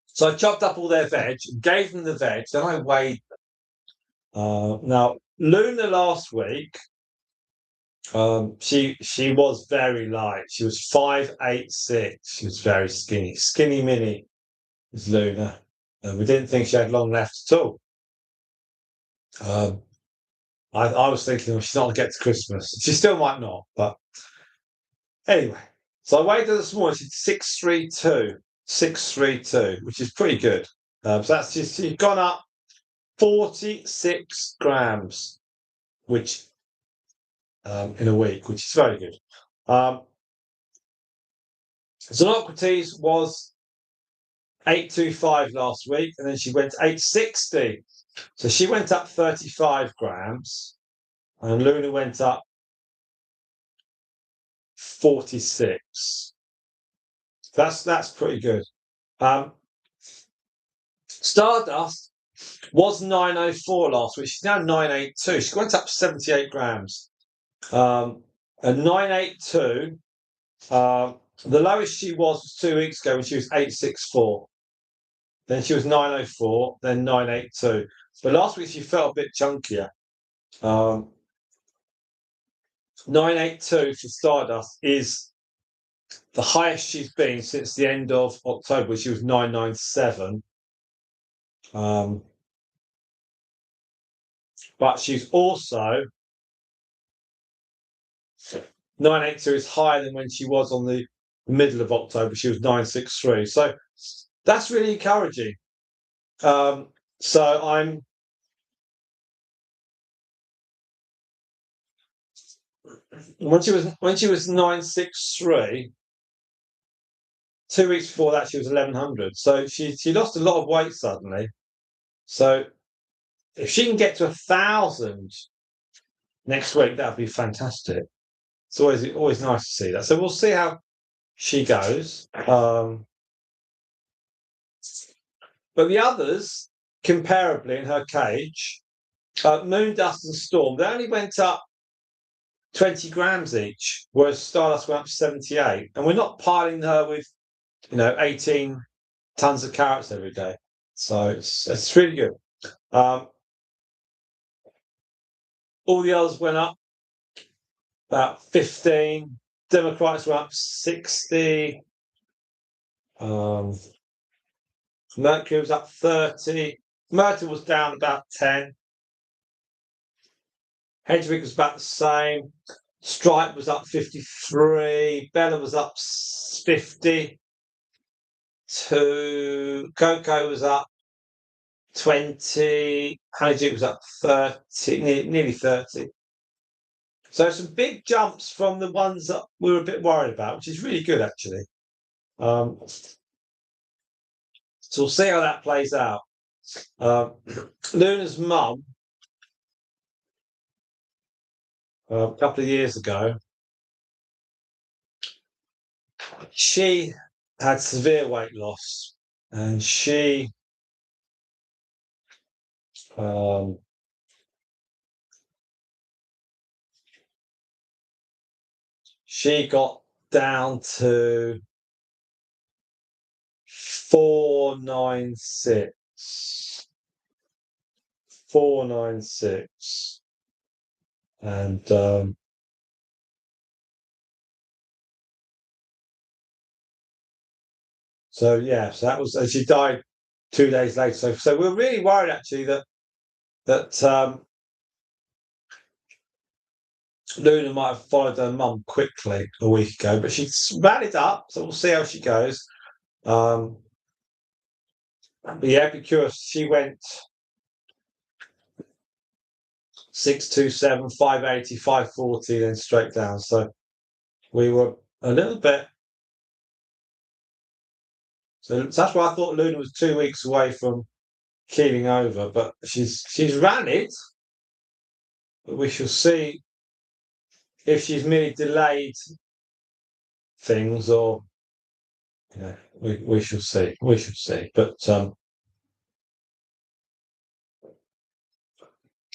So I chopped up all their veg, gave them the veg, then I weighed them. Now Luna last week, she was very light. She was 5'8'6". She was very skinny mini is Luna. We didn't think she had long left at all. I was thinking, well, she's not going to get to Christmas. She still might not, but anyway. So I weighed her this morning. She's 632, which is pretty good. So that's just she's gone up 46 grams, which in a week, which is very good. Xenocrates was 825 last week, and then she went to 860. So she went up 35 grams, and Luna went up 46. That's pretty good. Stardust was 904 last week. She's now 982. She went up 78 grams. And 982 The lowest she was 2 weeks ago when she was 864. Then she was 904, then 982. But last week she felt a bit chunkier. 982 for Stardust is the highest she's been since the end of October. She was 997. But she's also 982 is higher than when she was on the middle of October. She was 963. So that's really encouraging. So I'm when she was 963, 2 weeks before that she was 1100. So she lost a lot of weight suddenly. So if she can get to 1,000 next week, that'd be fantastic. It's always nice to see that. So we'll see how she goes. But the others, comparably in her cage, Moon, Dust, and Storm, they only went up 20 grams each, whereas Stardust went up 78. And we're not piling her with, 18 tons of carrots every day. So it's really good. All the others went up about 15. Democrats were up 60. Mercury was up 30. Myrtle was down about 10. Hedwig was about the same. Stripe was up 53. Bella was up 50. Coco was up 20. Honeydew was up 30, nearly 30. So some big jumps from the ones that we were a bit worried about, which is really good, actually. So we'll see how that plays out. Luna's mum, a couple of years ago, she had severe weight loss, and she got down to 496. 496. And so that was, and she died 2 days later. So we're really worried actually that Luna might have followed her mum quickly a week ago, but she's rallied up, so we'll see how she goes. But yeah, Epicurus, she went 627, 580, 540, then straight down. So we were a little bit. So that's why I thought Luna was 2 weeks away from keeling over, but she's rallied. But we shall see if she's merely delayed things or we shall see. We shall see. But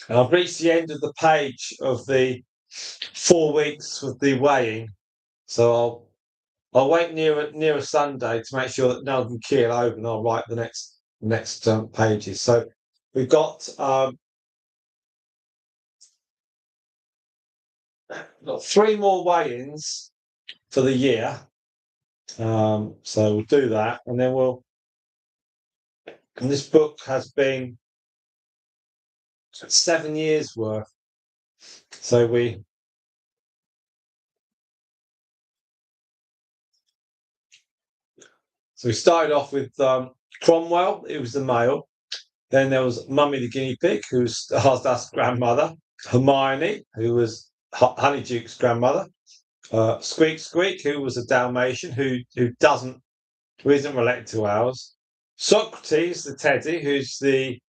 I've reached the end of the page of the 4 weeks with the weighing, so I'll wait near a Sunday to make sure that no one can keel over, and I'll write the next pages. So we've got 3 more weigh-ins for the year. So we'll do that, and then and this book has been 7 years worth. So we started off with Cromwell. It was the male. Then there was Mummy the guinea pig, who's Stardust's grandmother. Hermione, who was Honeyduke's grandmother. Squeak Squeak, who was a Dalmatian, who isn't related to ours. Socrates the teddy, who's the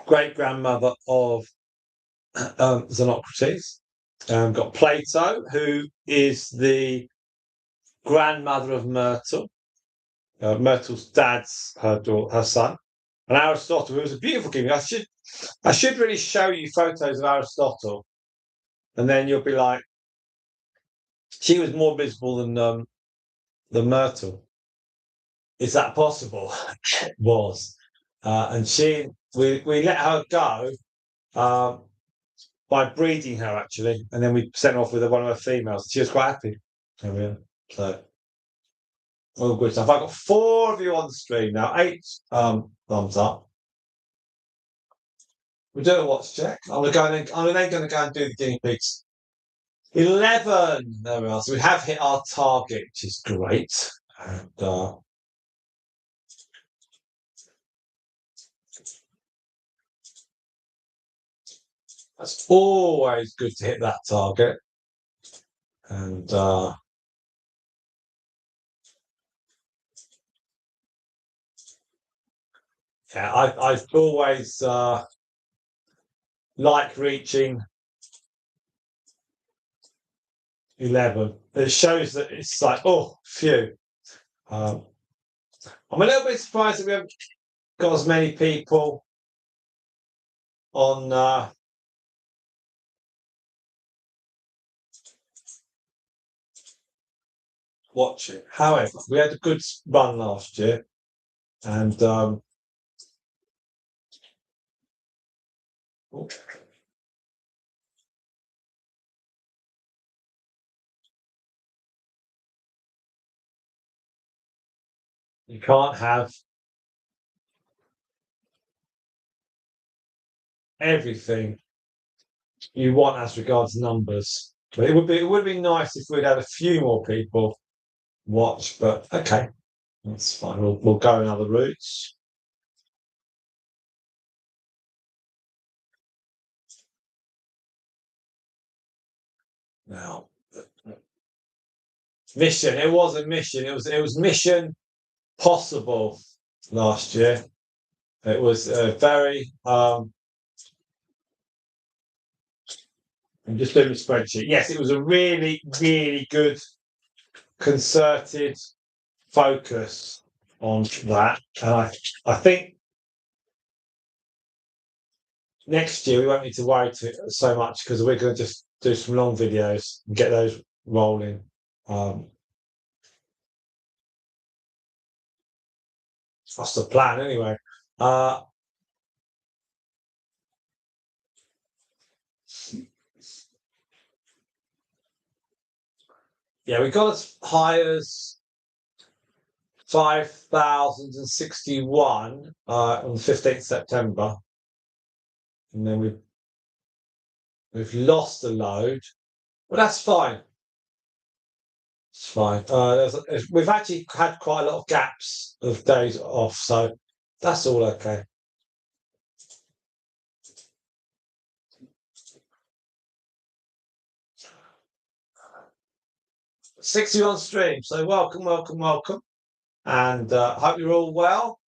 great grandmother of Xenocrates. Got Plato, who is the grandmother of Myrtle. Myrtle's dad's her son. And Aristotle, who was a beautiful king. I should really show you photos of Aristotle, and then you'll be like, She was more miserable than Myrtle. Is that possible? It was. And we let her go by breeding her, actually. And then we sent her off with one of her females. She was quite happy. There we are. So, all good stuff. I've got 4 of you on the stream now. 8 thumbs up. We're doing a watch check. I'm then going to go and do the guinea pigs. 11. There we are. So we have hit our target, which is great. And that's always good to hit that target. And yeah, I've always like reaching 11. It shows that it's like, oh, phew. I'm a little bit surprised that we haven't got as many people on watching. However, we had a good run last year, and you can't have everything you want as regards numbers. But it would be nice if we'd had a few more people watch. But okay, that's fine. We'll go in other routes. Now, mission. It was a mission. It was mission possible last year. It was very. I'm just doing the spreadsheet. Yes, it was a really, really good concerted focus on that. And I think next year we won't need to worry so much because we're going to just do some long videos and get those rolling. That's the plan anyway. Yeah, we got as high as 5,061 on the 15th September. And then we've lost a load. Well, that's fine. It's fine. We've actually had quite a lot of gaps of days off, so that's all okay. 60 on stream, so welcome, welcome, welcome. And hope you're all well.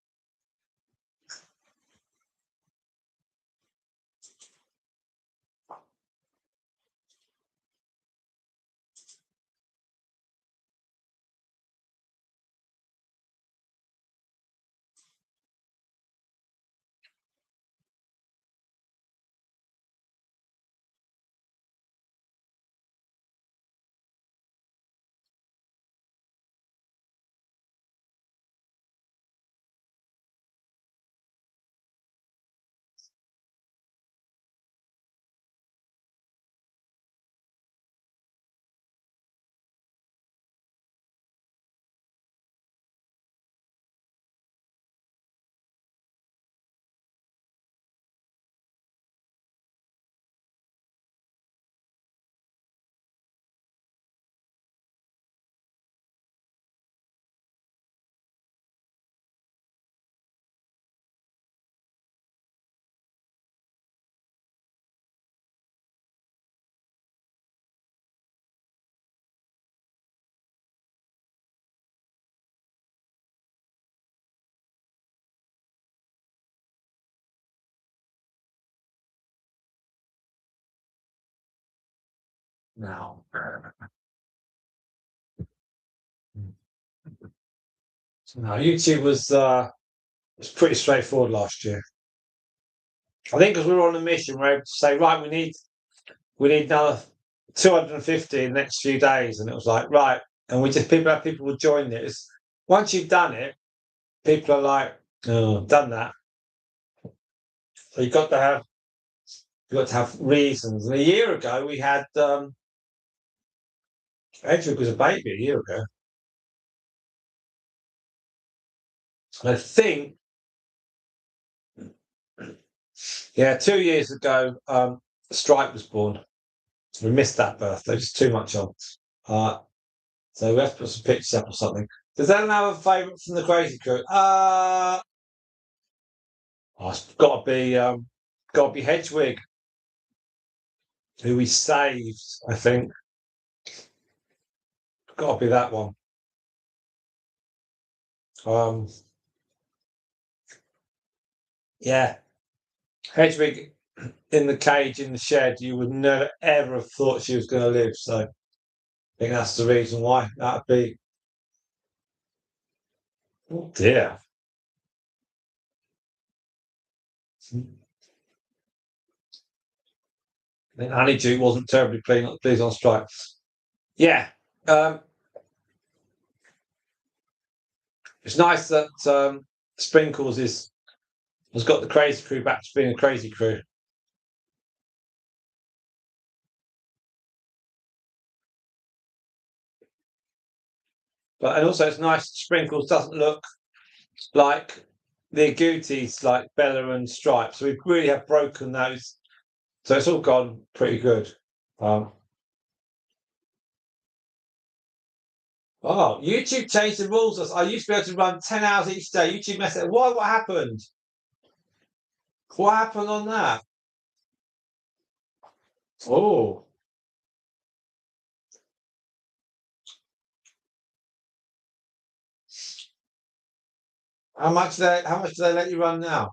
Now, YouTube was pretty straightforward last year. I think because we were on a mission, we were able to say, right, we need another 250 in the next few days, and it was like, right, and people would join this. Once you've done it, people are like, oh, I've done that. So you've got to have reasons. And a year ago, we had Edric was a baby a year ago. And I think, yeah, 2 years ago, Stripe was born. We missed that birthday. There's too much on. So we have to put some pictures up or something. Does anyone have a favourite from the Crazy Crew? It's got to be Hedgewig, who we saved. I think got to be that one. Yeah, Hedgewig in the cage in the shed. You would never ever have thought she was going to live. So I think that's the reason why. That'd be. Oh dear. I think Honeydew wasn't terribly pleased on strike. Yeah. It's nice that Sprinkles has got the Crazy Crew back to being a Crazy Crew. And also it's nice Sprinkles doesn't look like the agoutis like Bella and Stripe. So we really have broken those. So it's all gone pretty good. YouTube changed the rules. I used to be able to run 10 hours each day. YouTube messed it. What happened? What happened on that? Oh. How much do they let you run now?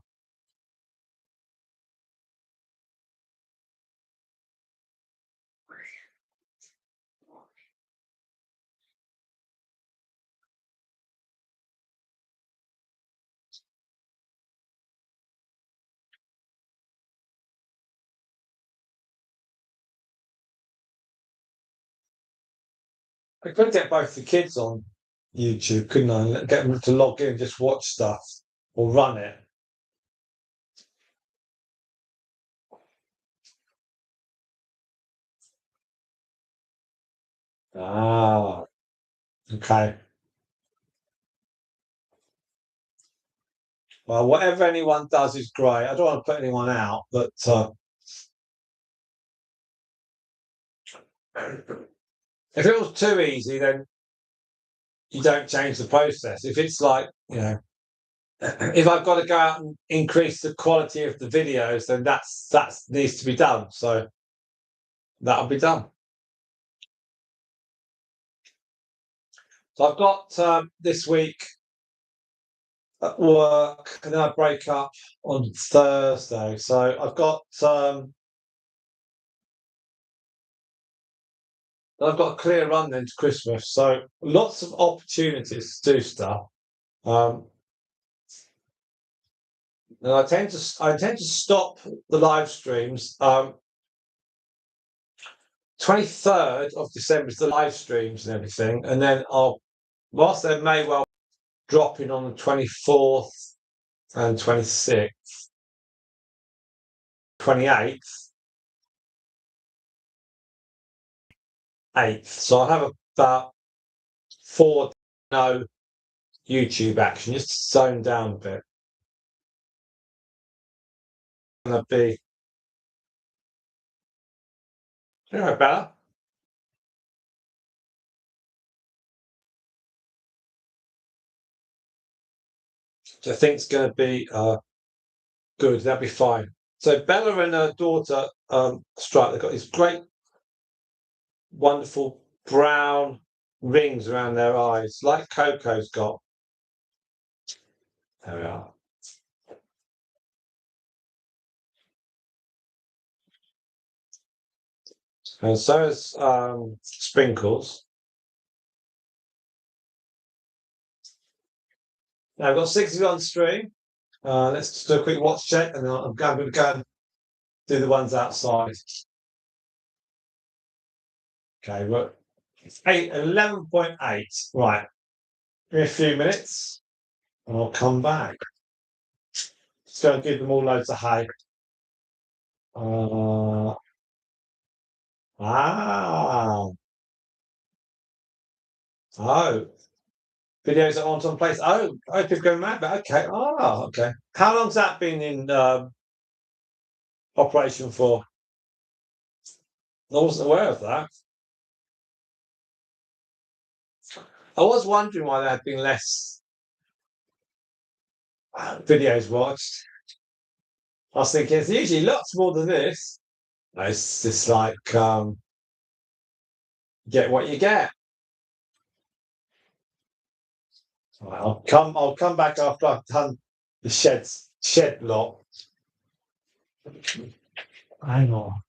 I could get both the kids on YouTube, couldn't I? And get them to log in and just watch stuff or run it. Ah, okay. Well, whatever anyone does is great. I don't want to put anyone out, but if it was too easy, then you don't change the process. If it's like, if I've got to go out and increase the quality of the videos, then that needs to be done. So that'll be done. So I've got this week at work, and then I break up on Thursday. So I've got a clear run then to Christmas. So lots of opportunities to do stuff. And I tend to stop the live streams. 23rd of December is the live streams and everything, and then whilst they may well drop in on the 24th and 26th, 28th, 8th. So I'll have about 4 no YouTube action, just to zone down a bit. Gonna be better. So I think it's going to be good. That'll be fine. So Bella and her daughter, Stripe, they've got these great, wonderful brown rings around their eyes, like Coco's got. There we are. And so is Sprinkles. Now I've got 60 on stream. Let's just do a quick watch check, and then I'm going to go and do the ones outside. Okay, but it's 11.8. Right. Give me a few minutes and I'll come back. Just go and give them all loads of hay. Uh, ah. Oh. Videos at on place. Oh, people going mad, but okay. Oh, okay. How long's that been in operation for? I wasn't aware of that. I was wondering why there had been less videos watched. I was thinking it's usually lots more than this. No, it's just like get what you get. Right, I'll come back after I've done the shed lot. Hang on.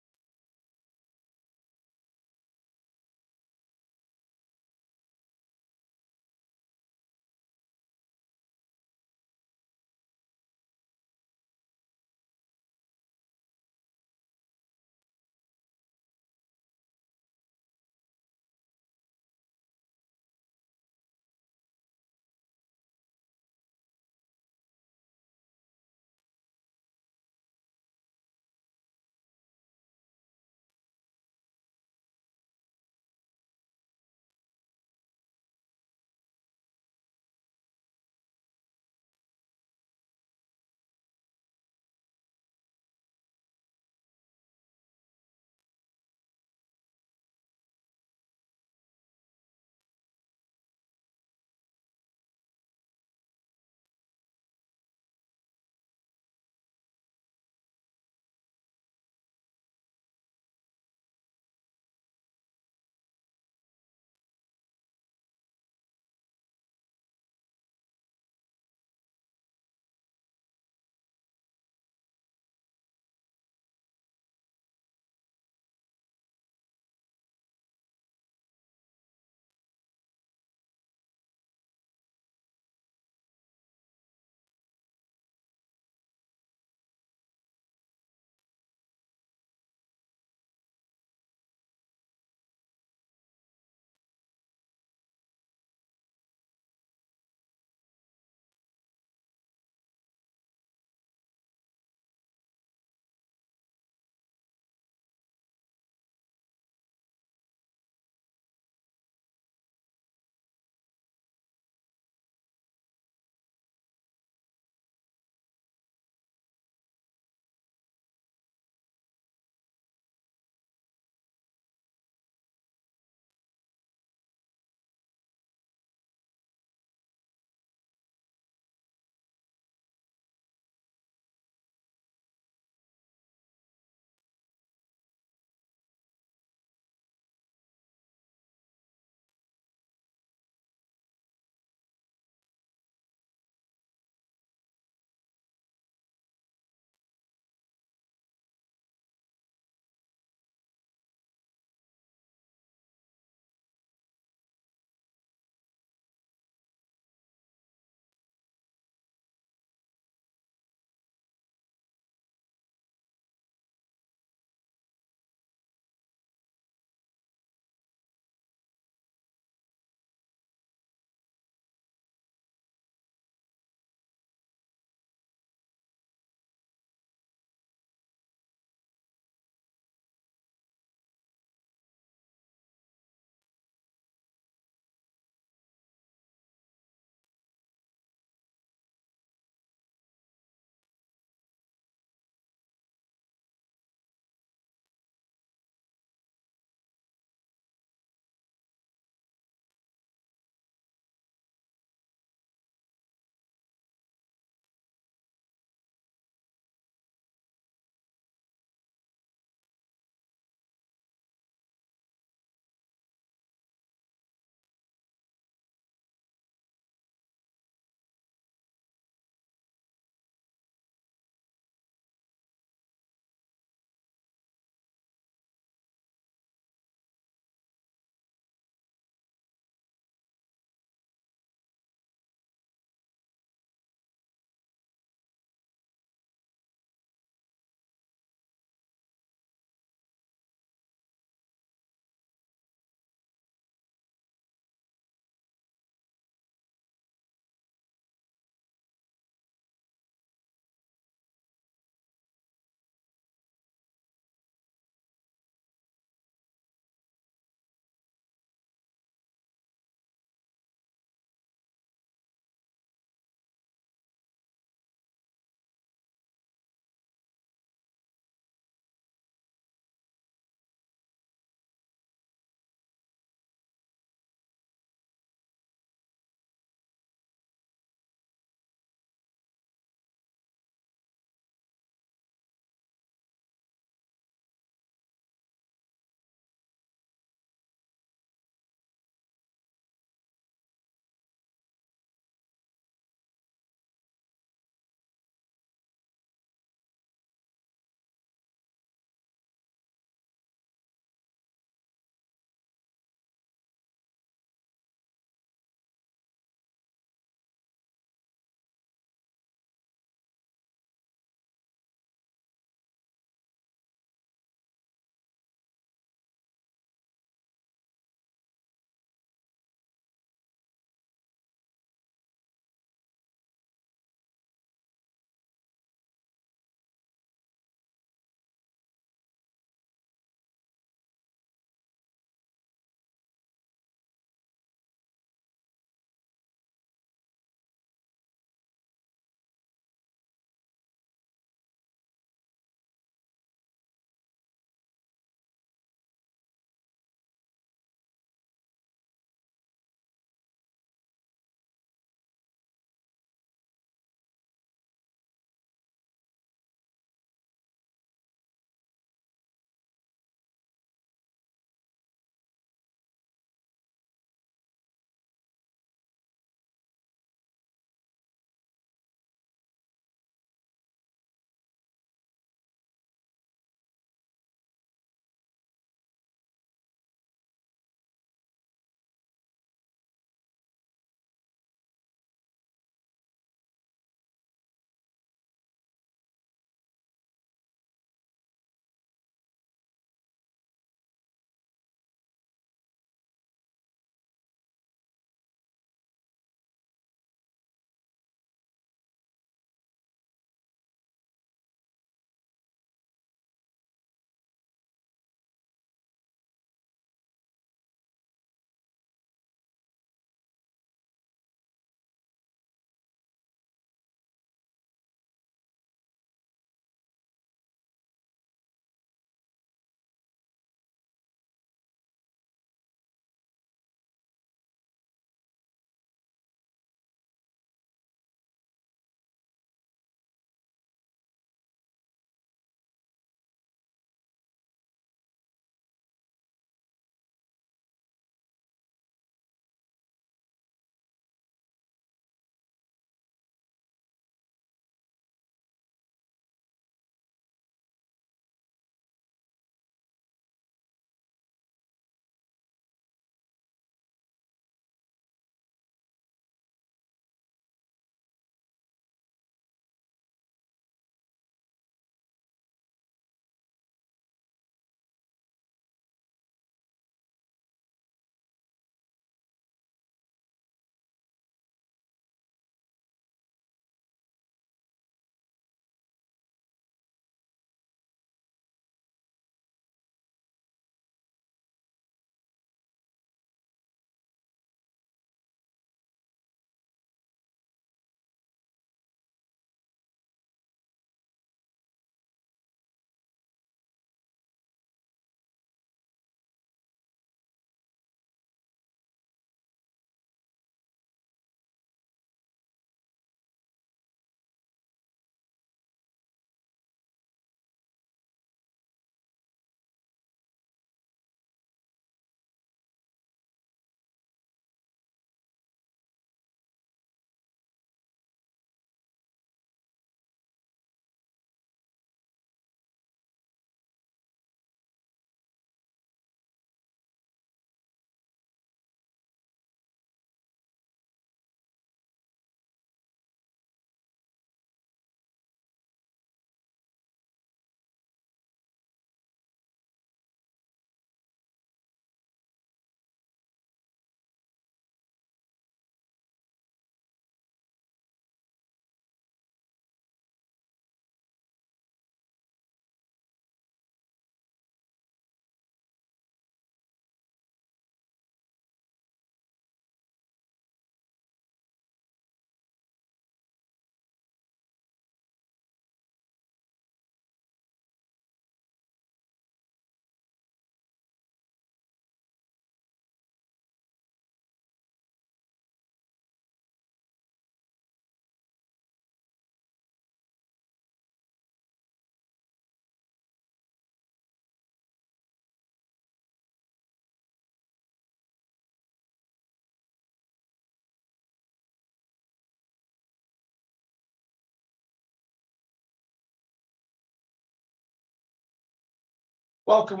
Welcome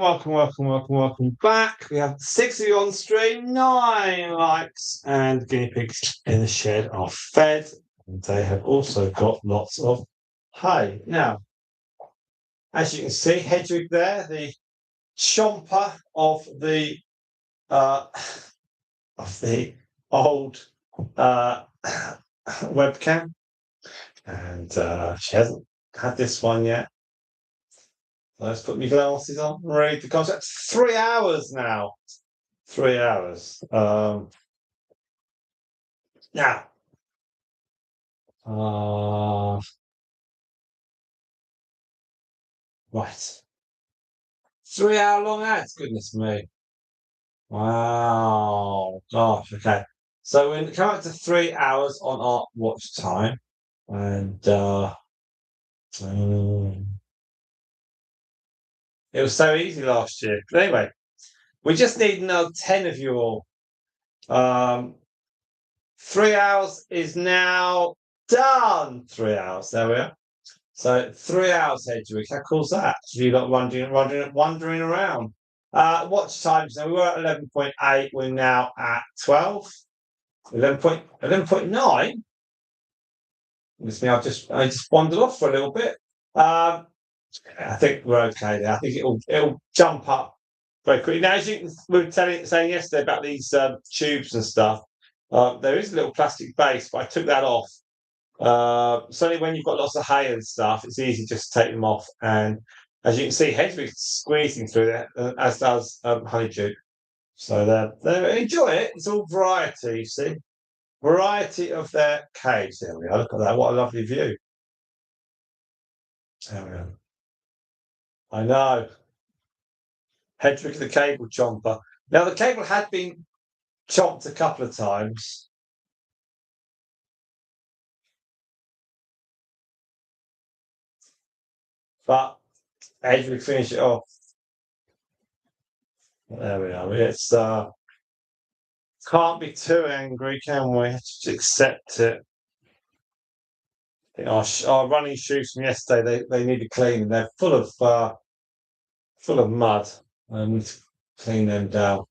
back. We have 6 of you on stream, 9 likes, and guinea pigs in the shed are fed. And they have also got lots of hay. Now, as you can see, Hedwig there, the chomper uh, of the old webcam, and she hasn't had this one yet. Let's put my glasses on and read the contract. 3 hours now. 3 hours. Now, right. 3 hour long ads. Goodness me. Wow. Gosh. Okay. So we're coming up to 3 hours on our watch time, and it was so easy last year. But anyway, we just need another 10 of you all. 3 hours is now done. 3 hours. There we are. So 3 hours, Hedwig. How cool's that? You got wandering around. Watch times. Now we were at 11.8. We're now at 12. 11.9. Listen, I just wandered off for a little bit. I think we're okay there. I think it'll jump up very quickly. Now, as we were saying yesterday about these tubes and stuff, there is a little plastic base, but I took that off. Certainly when you've got lots of hay and stuff, it's easy just to take them off. And as you can see, Hedwig's squeezing through there, as does Honeydew. So they enjoy it. It's all variety, you see. Variety of their cage. There we are. Look at that. What a lovely view. There we are. I know. Hedwig the cable chomper. Now, the cable had been chopped a couple of times. But Hedwig finished it off. There we are. It's can't be too angry, can we? Just accept it. Our running shoes from yesterday, they need to clean. They're full of mud. I need to clean them down.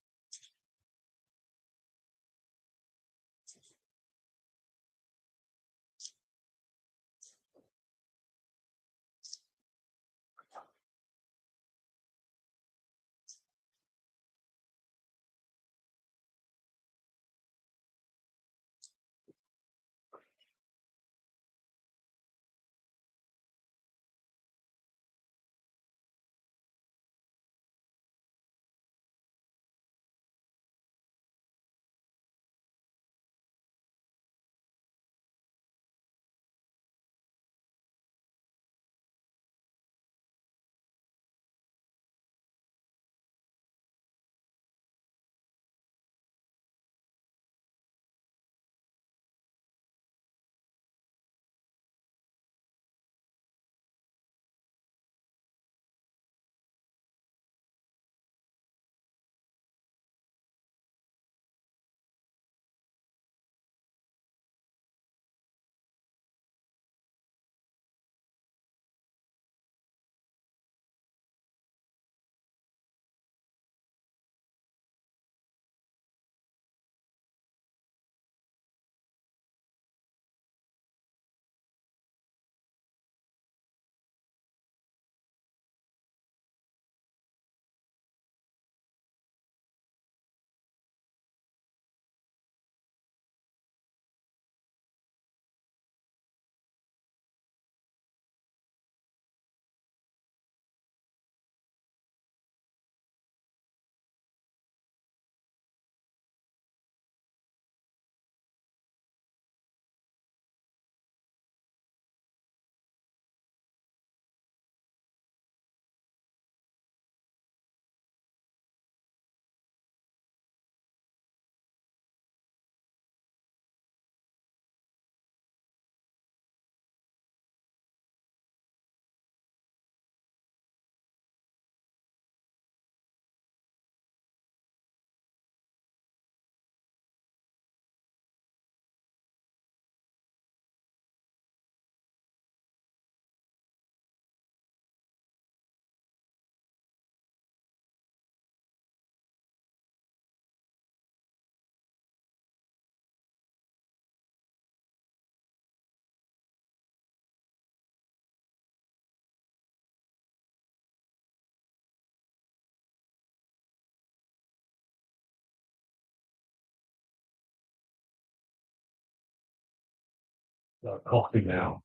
Coffee now.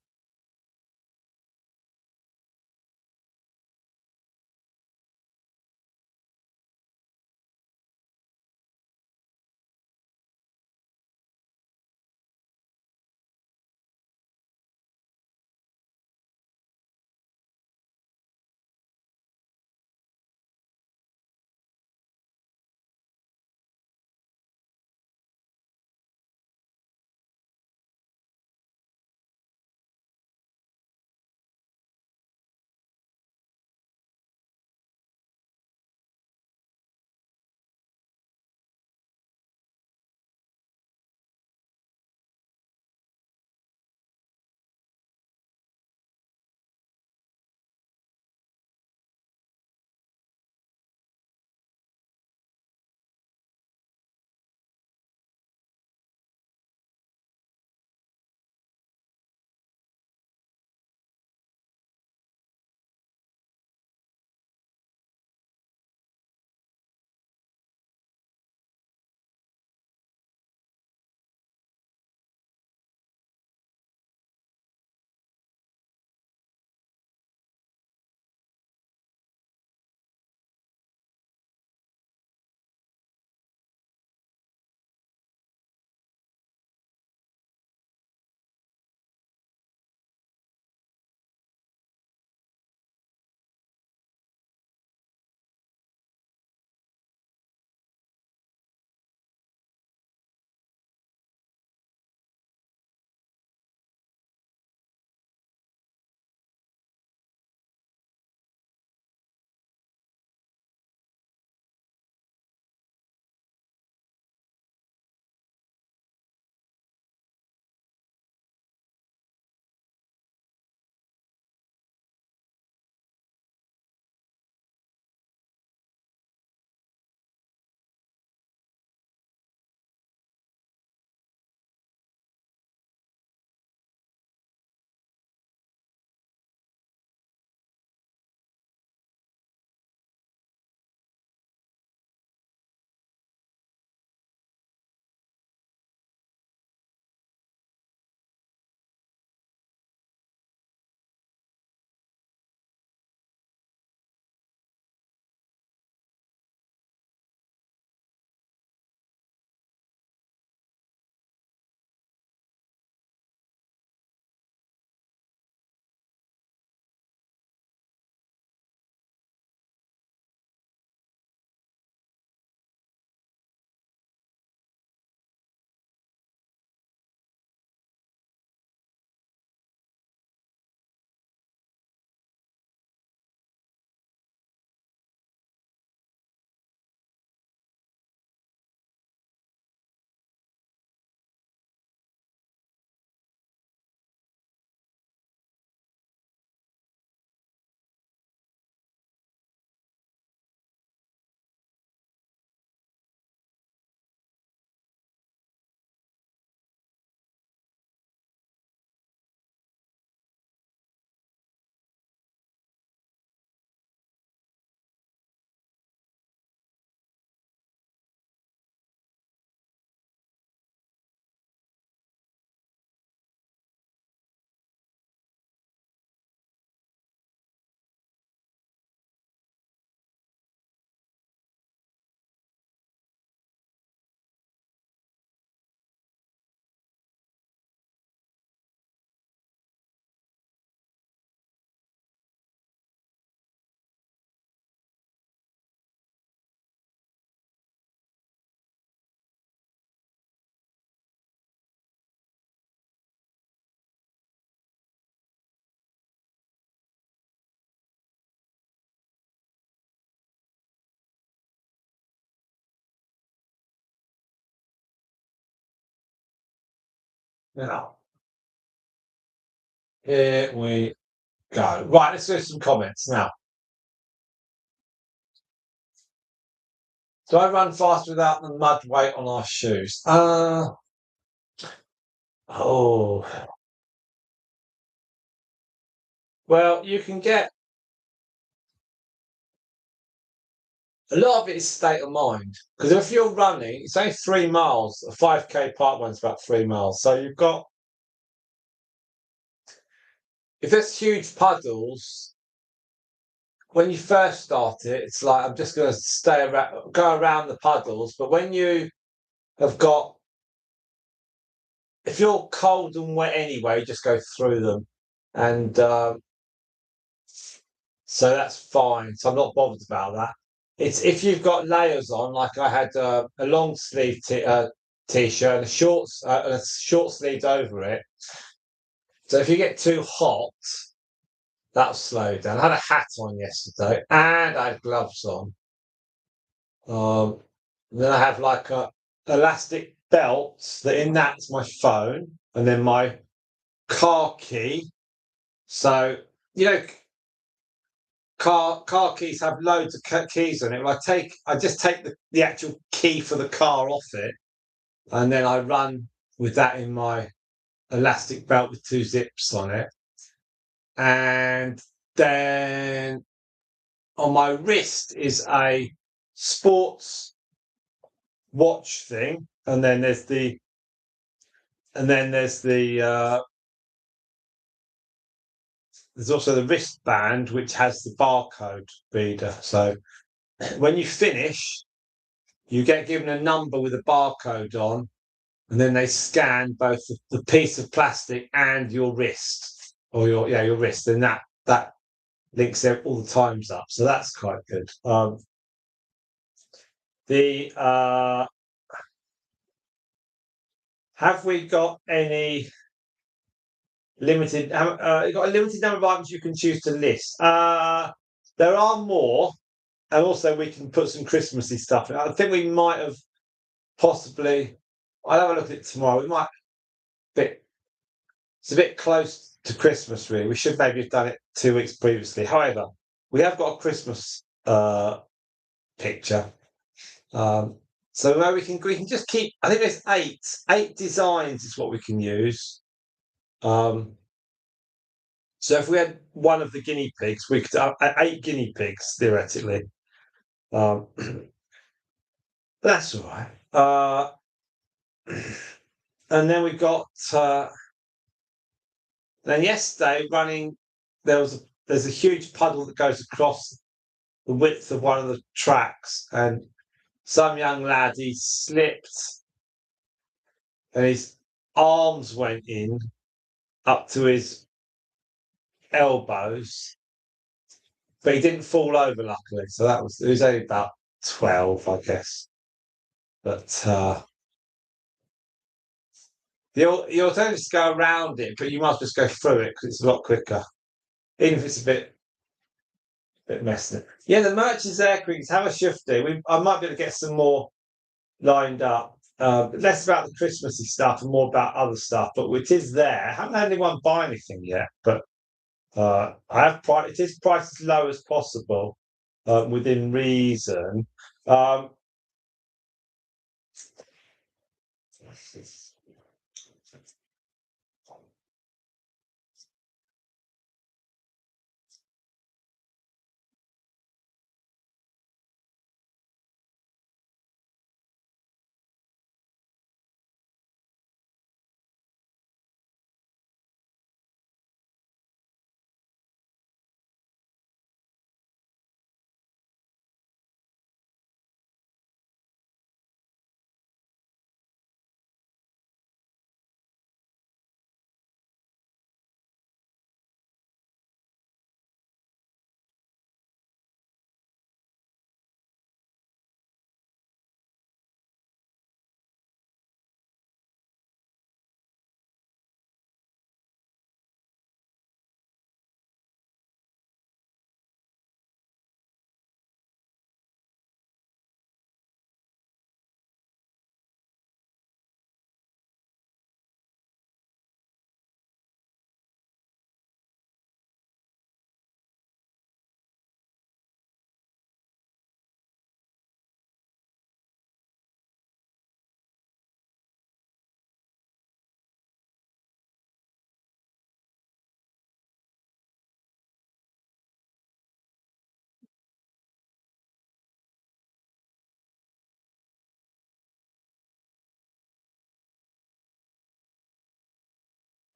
Now, here we go. Right, let's do some comments now. Do I run fast without the mud weight on our shoes? Oh. Well, you can get a lot of it is state of mind. Because if you're running, it's only 3 miles. A 5K park runs about 3 miles. So you've got if there's huge puddles, when you first start it, it's like I'm just going to go around the puddles. But when you have got, if you're cold and wet anyway, just go through them, and so that's fine. So I'm not bothered about that. It's if you've got layers on, like I had a long sleeve t-shirt and a short sleeve over it. So if you get too hot, that'll slow down. I had a hat on yesterday and I had gloves on. Then I have like a elastic belt that in that's my phone and then my car key. So you know, car keys have loads of keys on it. Well, I just take the actual key for the car off it, and then I run with that in my elastic belt with two zips on it, and then on my wrist is a sports watch thing, and then there's also the wristband which has the barcode reader. So when you finish, you get given a number with a barcode on, and then they scan both the piece of plastic and your wrist, or your wrist, and that links all the times up. So that's quite good. The Have we got any limited? You got a limited number of items you can choose to list. There are more, and also we can put some Christmassy stuff in. I think we might have possibly. I'll have a look at it tomorrow. We might bit. It's a bit close to Christmas, really. We should maybe have done it 2 weeks previously. However, we have got a Christmas picture. So where we can just keep. I think there's eight designs is what we can use. So if we had one of the guinea pigs, we could have 8 guinea pigs theoretically. That's all right. And then we got. Then yesterday, there's a huge puddle that goes across the width of one of the tracks, and some young lad he slipped, and his arms went in up to his elbows, but he didn't fall over luckily. So it was only about 12, I guess. But the alternative is to go around it, but you must just go through it because it's a lot quicker, even if it's a bit messy. Yeah, the merch is there, Creeks. Have a shifty. I might be able to get some more lined up. Less about the Christmassy stuff and more about other stuff, but it is there. I haven't had anyone buy anything yet, but it is priced as low as possible within reason. Um,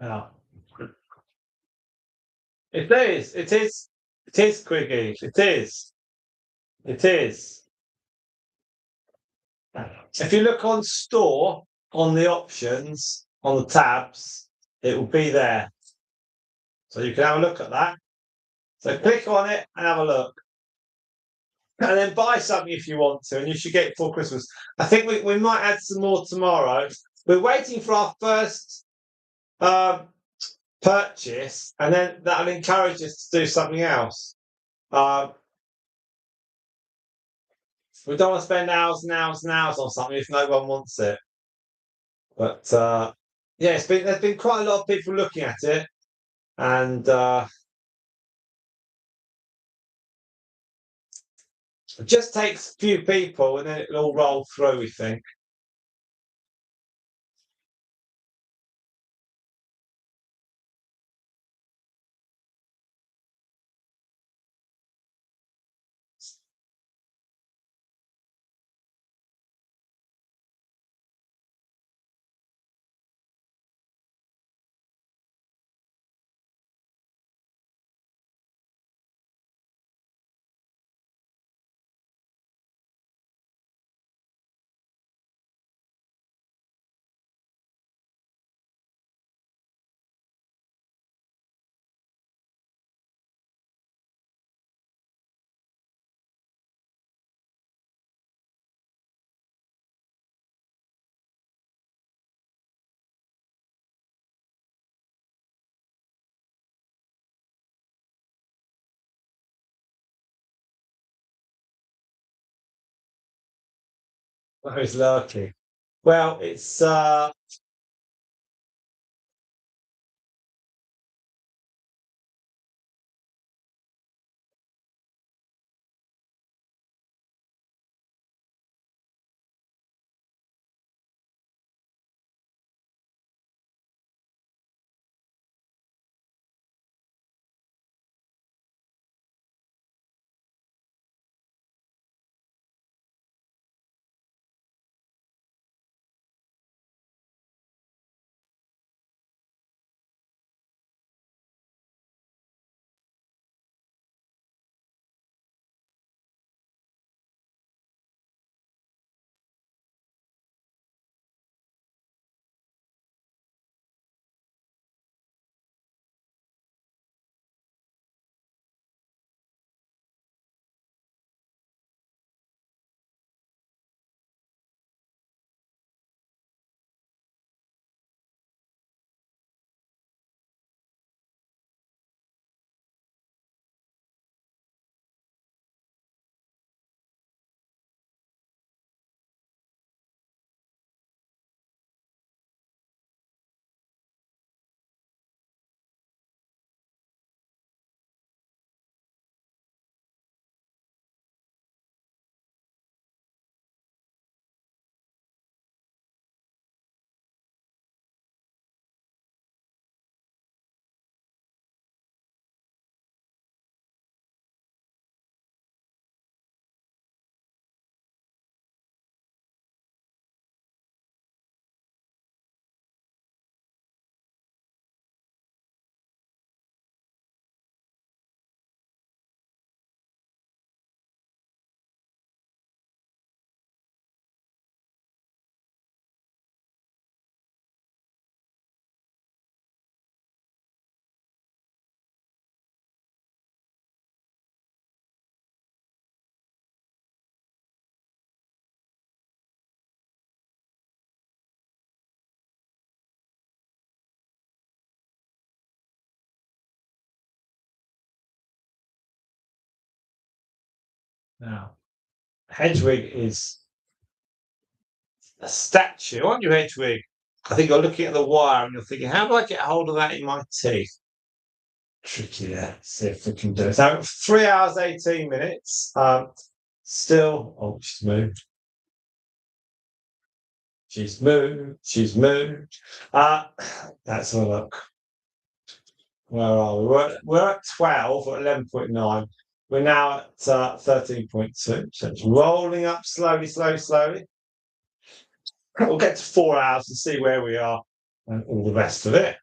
yeah. It is. It is. It is, Quiggy. It is. It is. If you look on store on the options on the tabs, it will be there. So you can have a look at that. So click on it and have a look. And then buy something if you want to, and you should get it for Christmas. I think we might add some more tomorrow. We're waiting for our first um, purchase, and then that'll encourage us to do something else. Um, we don't want to spend hours and hours and hours on something if no one wants it. But yeah, there's been quite a lot of people looking at it, and it just takes a few people, and then it'll all roll through. We think. Who's lucky? Well, it's now Hedwig is a statue, aren't you, Hedwig? I think you're looking at the wire and you're thinking, how do I get hold of that in my teeth? Tricky there. See if we can do it. So 3 hours, 18 minutes. Still, oh, she's moved. She's moved. She's moved. Let's have a look. Where are we? We're at 12 or 11.9. We're now at 13.2. So it's rolling up slowly, slowly, slowly. We'll get to 4 hours and see where we are and all the rest of it.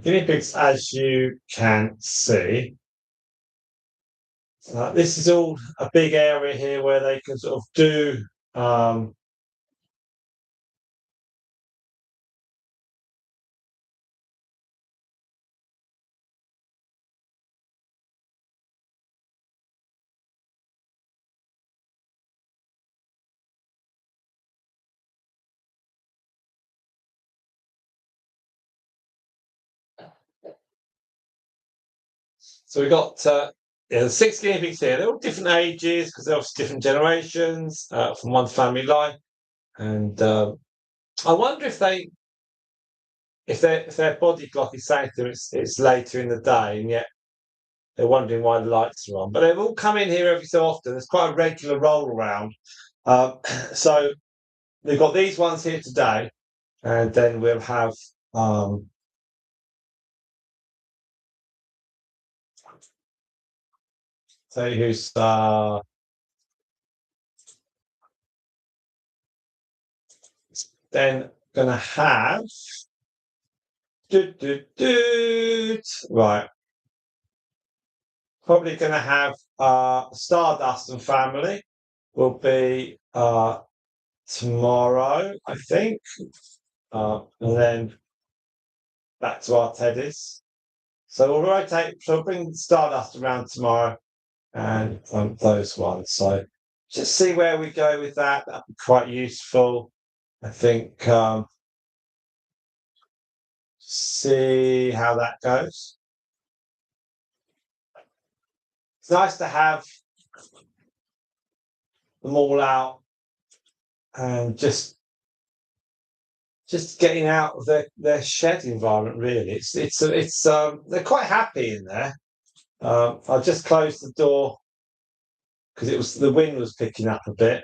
Guinea pigs, as you can see, this is all a big area here where they can sort of do. Um, so we've got yeah, 6 guinea pigs here. They're all different ages because they're obviously different generations from one family line. And I wonder if their body clock is saying to them it's later in the day, and yet they're wondering why the lights are on. But they've all come in here every so often. There's quite a regular roll around. Um, so we've got these ones here today, and then we'll have tell you who's then gonna have right. Probably gonna have Stardust and Family will be tomorrow, I think. And then back to our teddies. So we'll rotate, so we'll bring Stardust around tomorrow and those ones. So just see where we go with that. That'd be quite useful. I think see how that goes. It's nice to have them all out and just getting out of their shed environment. Really, it's they're quite happy in there. I just closed the door because it was the wind was picking up a bit.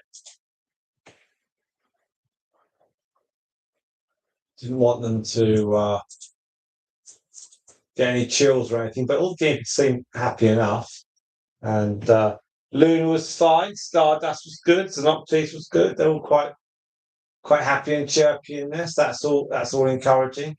Didn't want them to get any chills or anything, but all the kids seemed happy enough. And Luna was fine. Stardust was good. Synopsis was good. They're all quite happy and chirpy in this. That's all. That's all encouraging.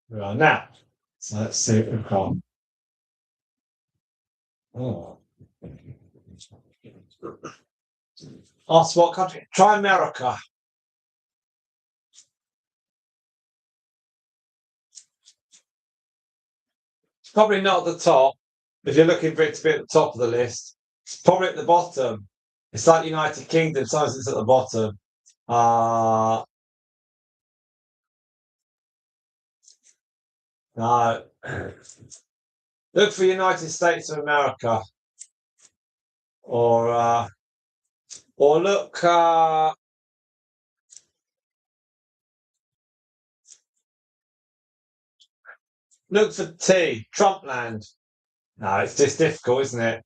Right now, so let's see what we've got. Oh. Ask what country? Try America. It's probably not at the top. If you're looking for it to be at the top of the list, it's probably at the bottom. It's like United Kingdom, sometimes it's at the bottom. Uh no. Look for United States of America. Or look for T, Trumpland. No, it's just difficult, isn't it?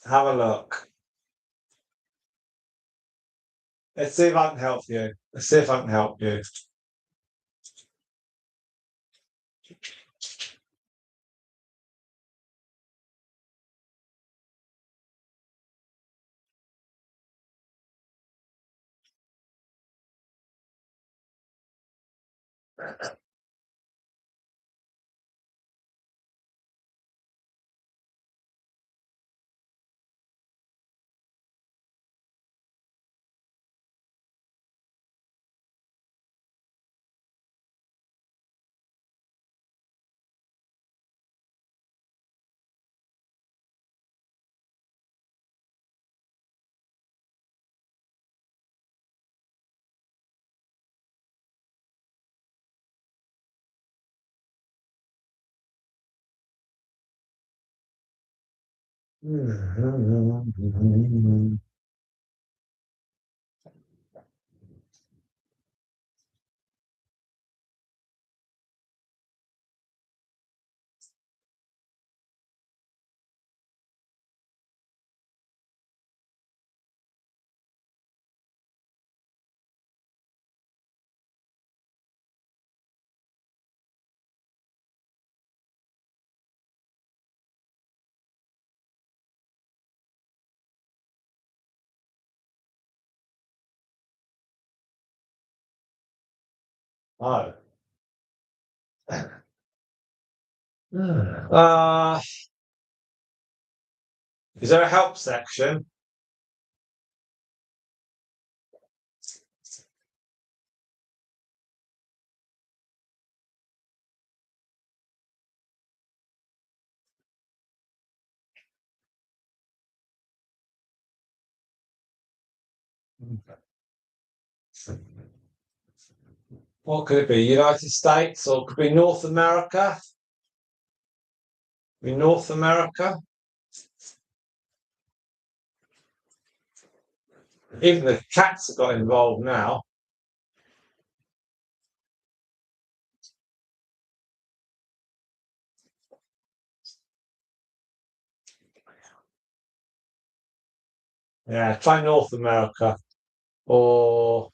Have a look. Let's see if I can help you. Let's see if I can help you. Oh. Uh, is there a help section? What could it be? United States or could be North America? Be North America? Even the cats have got involved now. Yeah, try North America or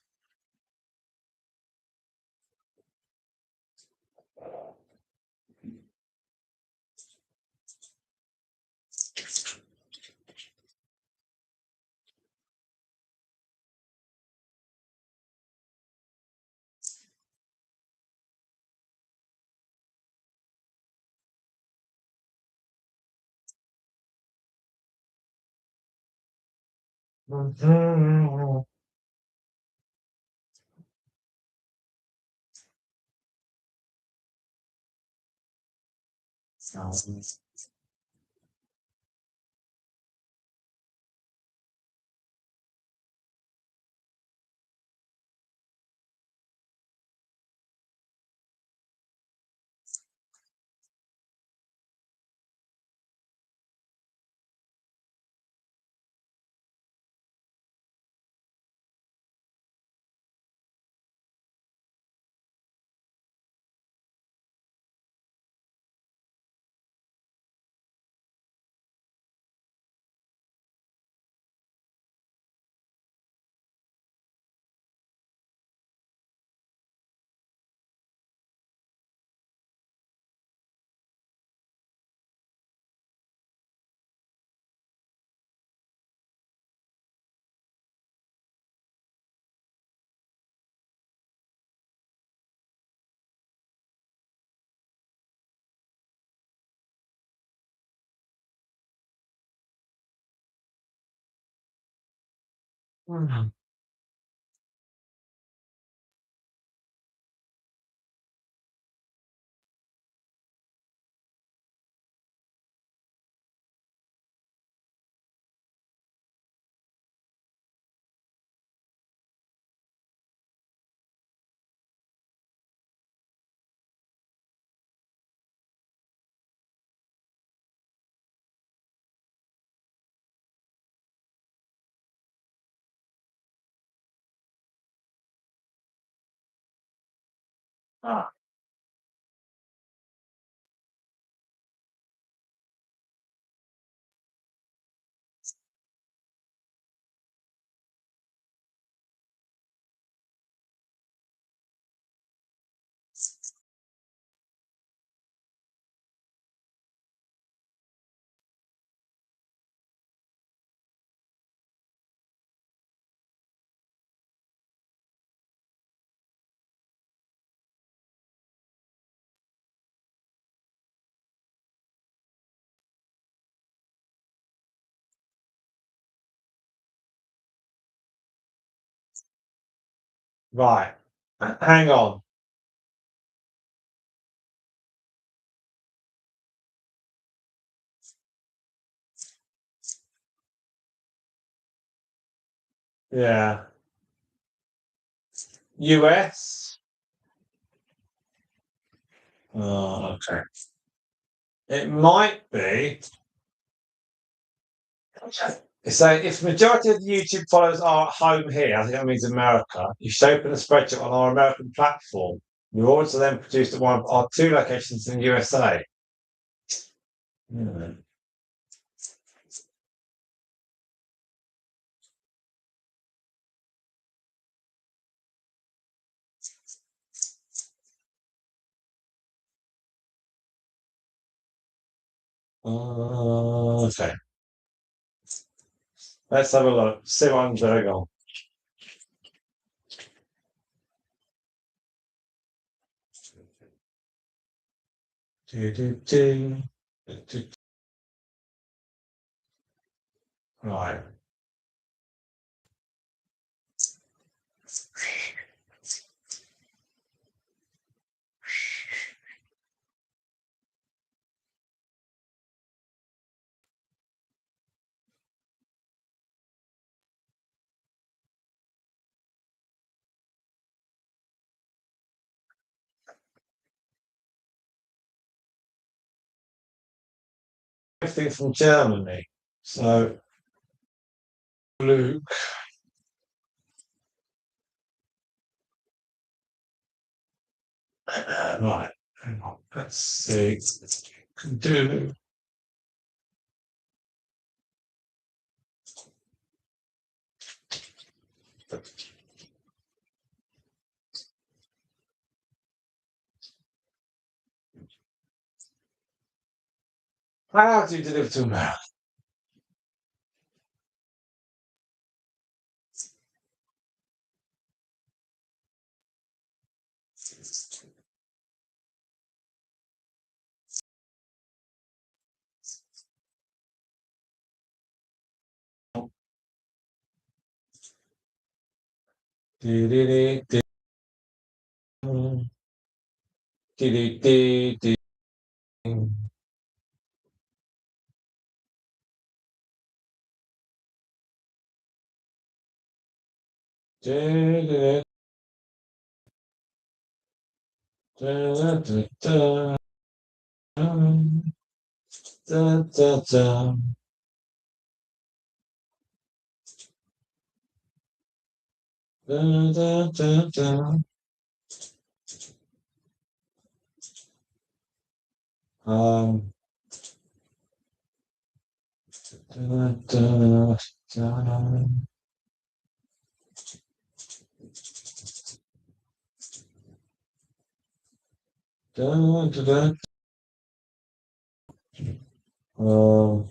Right. Hang on. Yeah. US. Oh, okay. It might be. So if majority of the YouTube followers are at home here, I think that means America, you should open a spreadsheet on our American platform. Your orders are then produced at one of our 2 locations in the USA. Hmm. Okay. Let's have a look. See what I'm doing on. Do. Right. Everything from Germany. So Luke. Right. Hang on. Let's see. Do. How do you deliver to America? Do. Do. Do. Da, da, da, da. Da, da, da, da. Um, da, da, da, da, da, da. Um,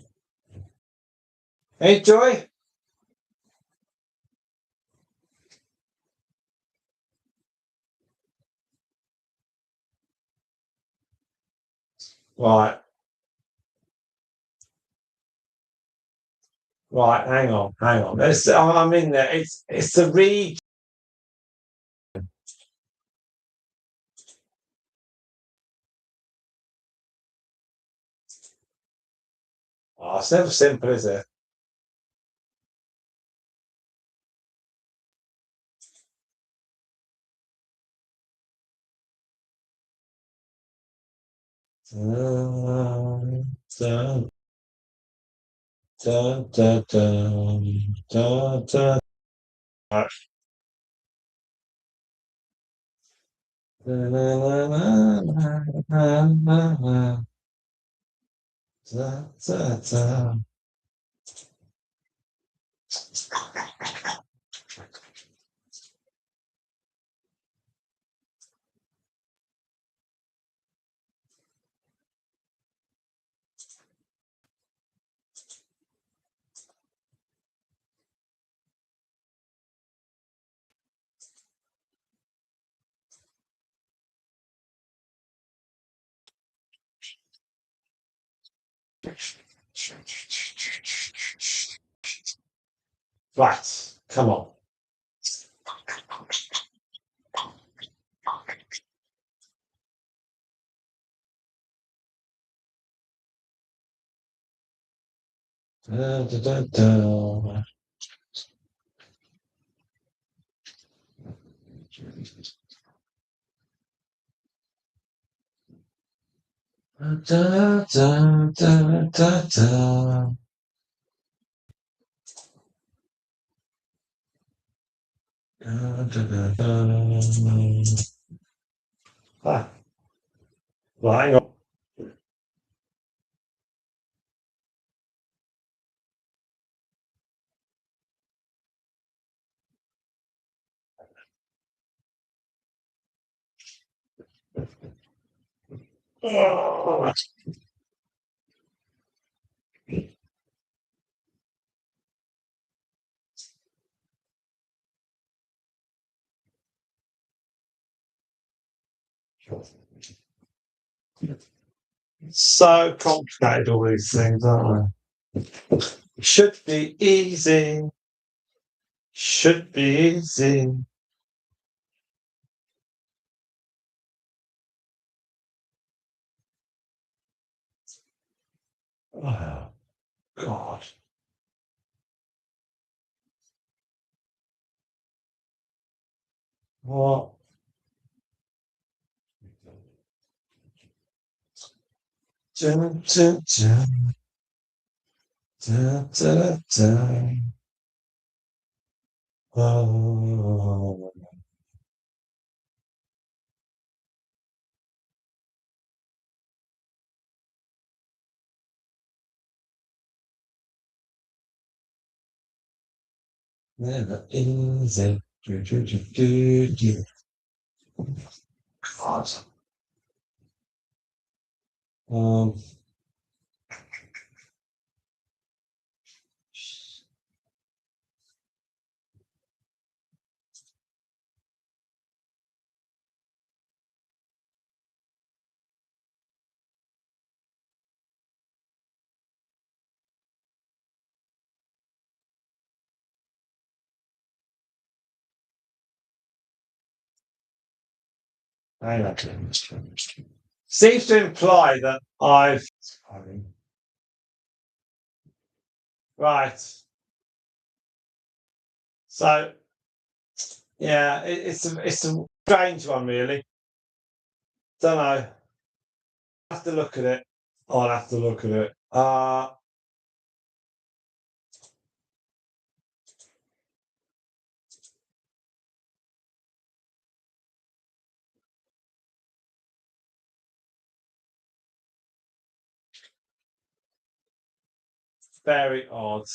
hey, Joy. Right, right. Hang on. I'm in there. It's the read. Oh, it's never simple, is it? Da, da, da, da, da, da. Right. Da, na, na, na, na, na, na, da, da, da. Right, come on. Da, da, da, da. Da, da, da, da, da. Da, da, da, da. Ah, right, hang on. Oh, so complicated, all these things, aren't they? Should be easy. Should be easy. Oh, God. What? Dun, dun, dun, dun, dun, dun. Oh, never easy. Do, do, do, do, do. God. Um, hang on. Seems to imply that I've. Right. So, yeah, it's a strange one, really. Don't know. Have to look at it. I'll have to look at it. Very odd.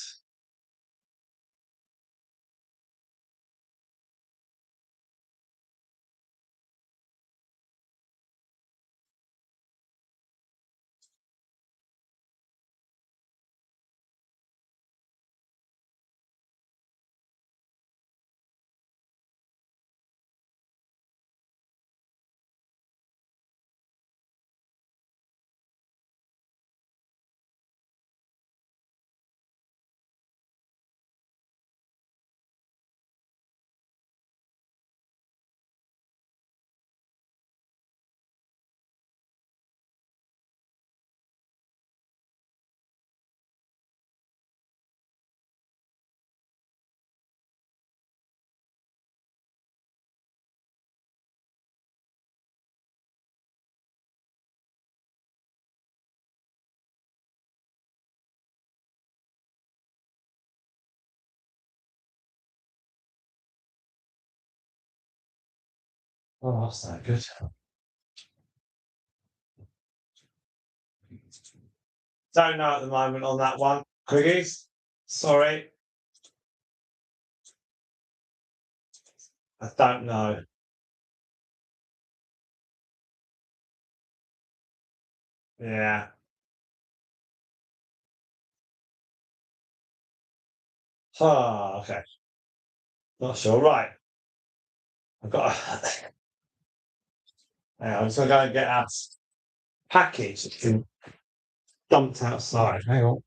Oh, that's not good. Don't know at the moment on that one. Quickies? Sorry, I don't know. Yeah. Oh, okay. Not sure. Right. I've got. Hang on, I'm just gonna go and get our package that's been dumped outside. Hang on.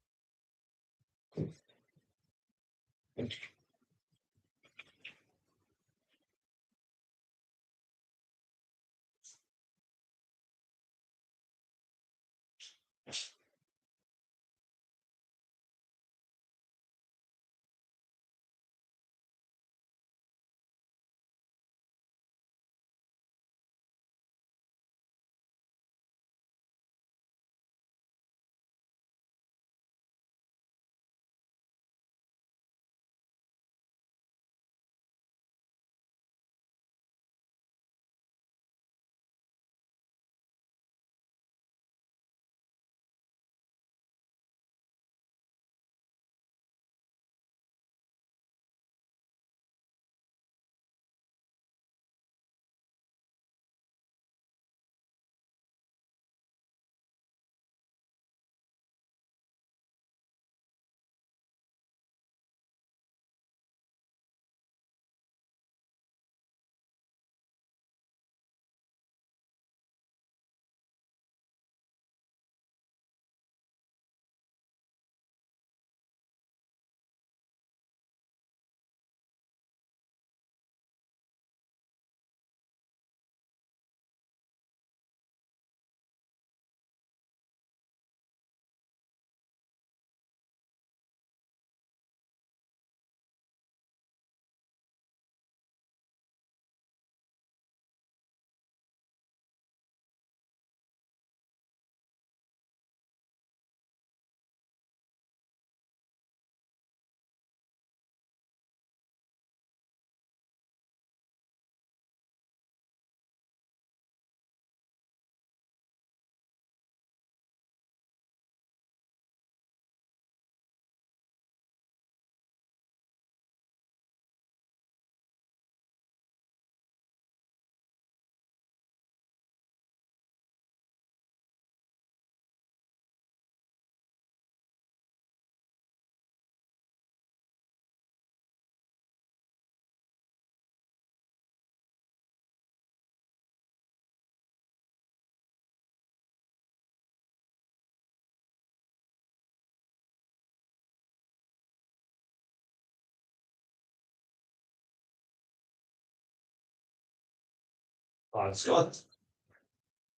It's got to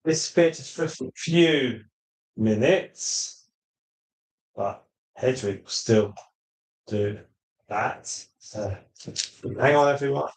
disappear just for a few minutes, but Hedwig will still do that. So hang on, everyone.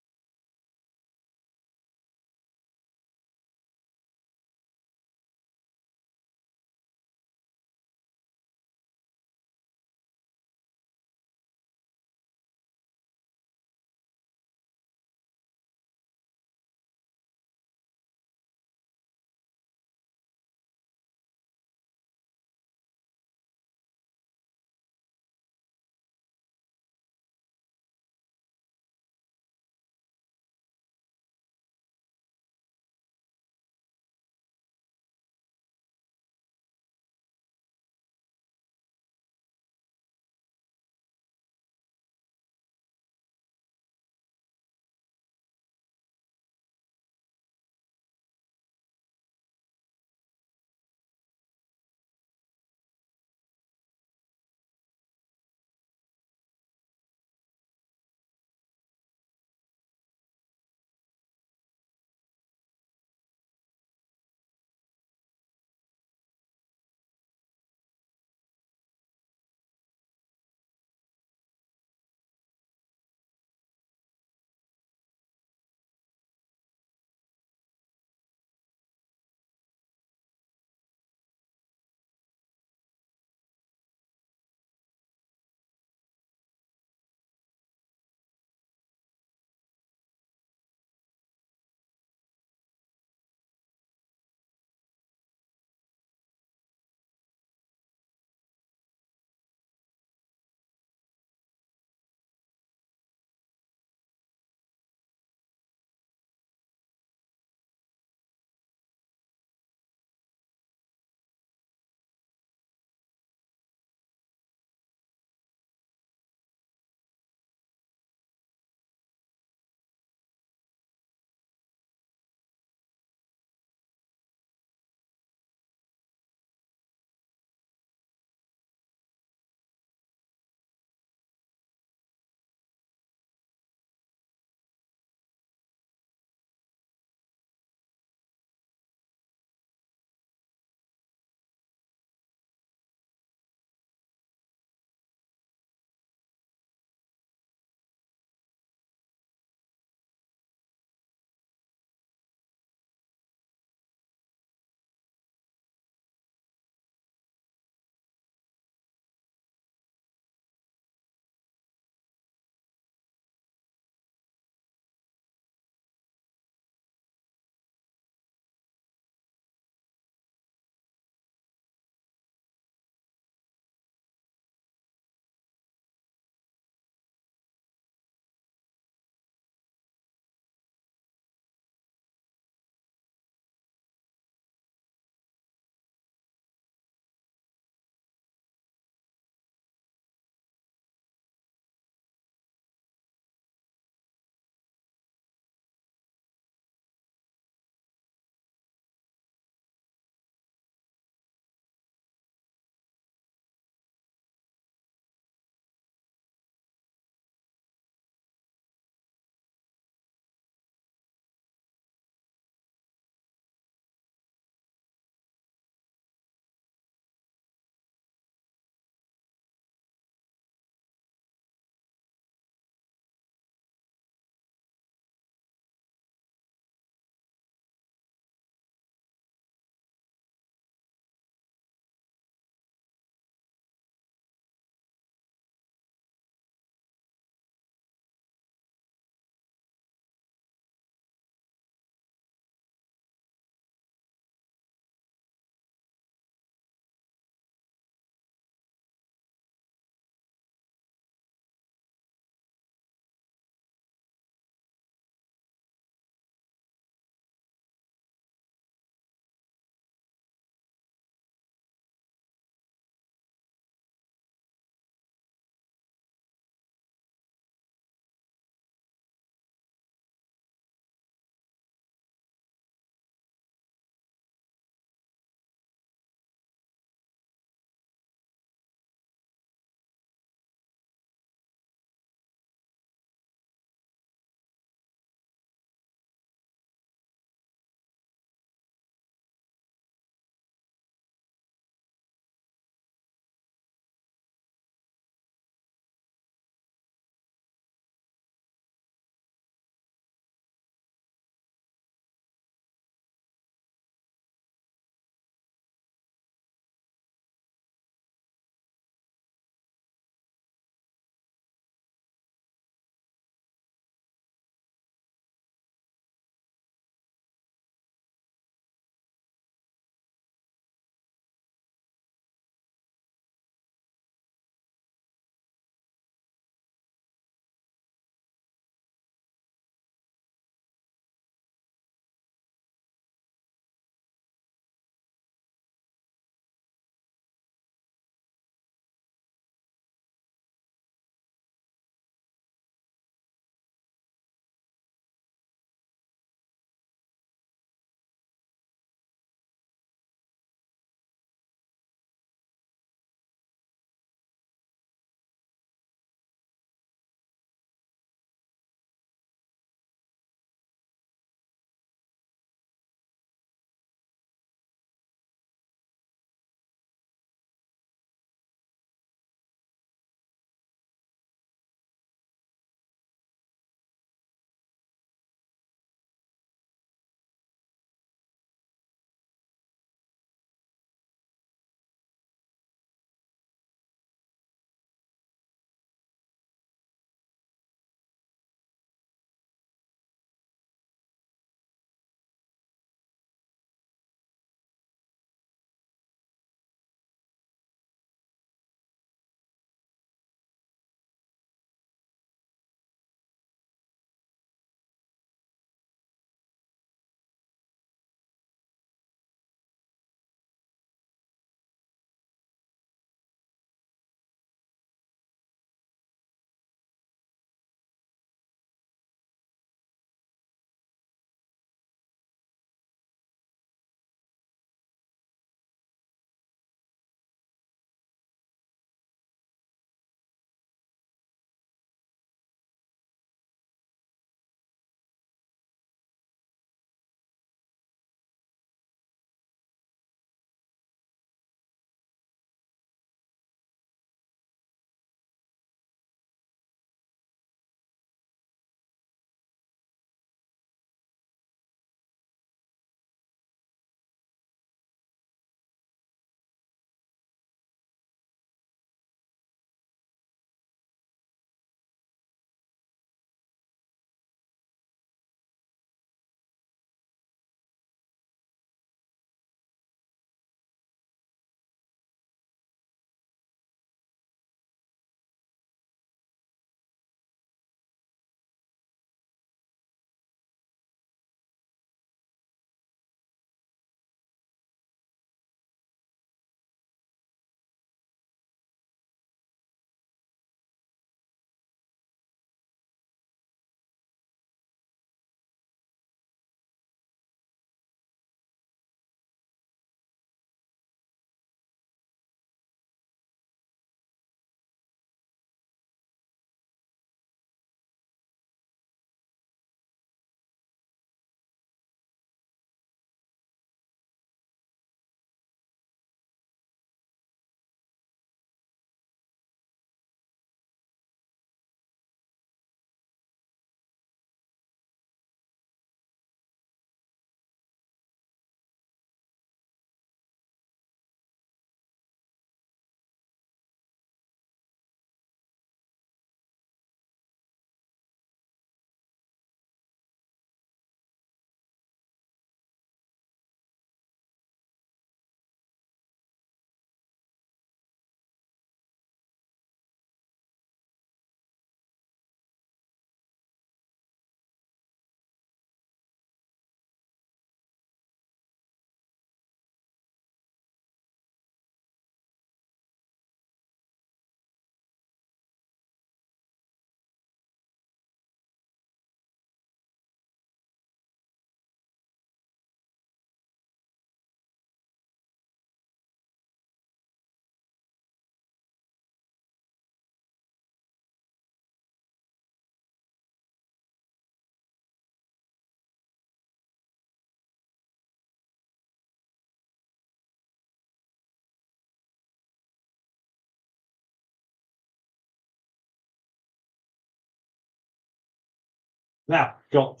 Now, got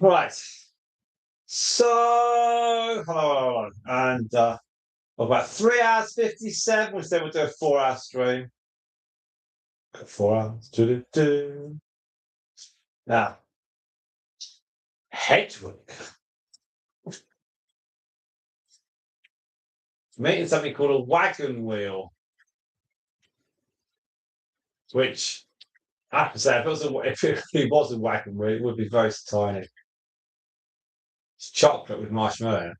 right. So, hello. And about 3 hours 57, we said we'll do a 4-hour stream. 4 hours. Do. Now, Hedgewick. Making something called a wagon wheel, which I have to say, if it really was a wagon wheel, it would be very tiny. It's chocolate with marshmallow.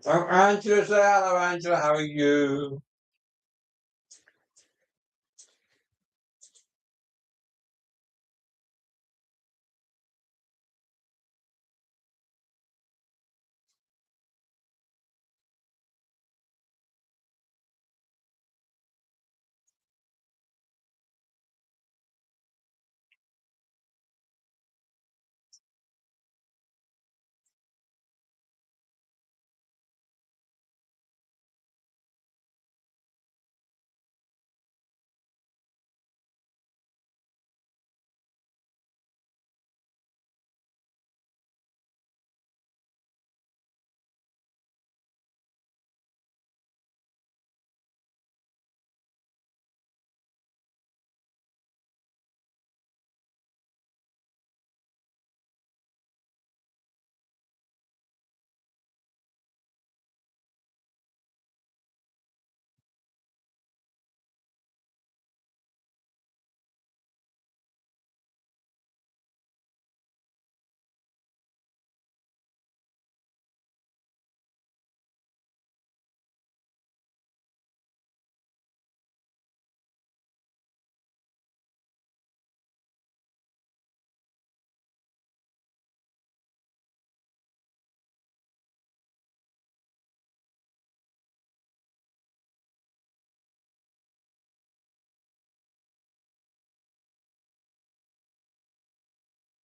Oh, Angela's there. Hello, Angela. How are you?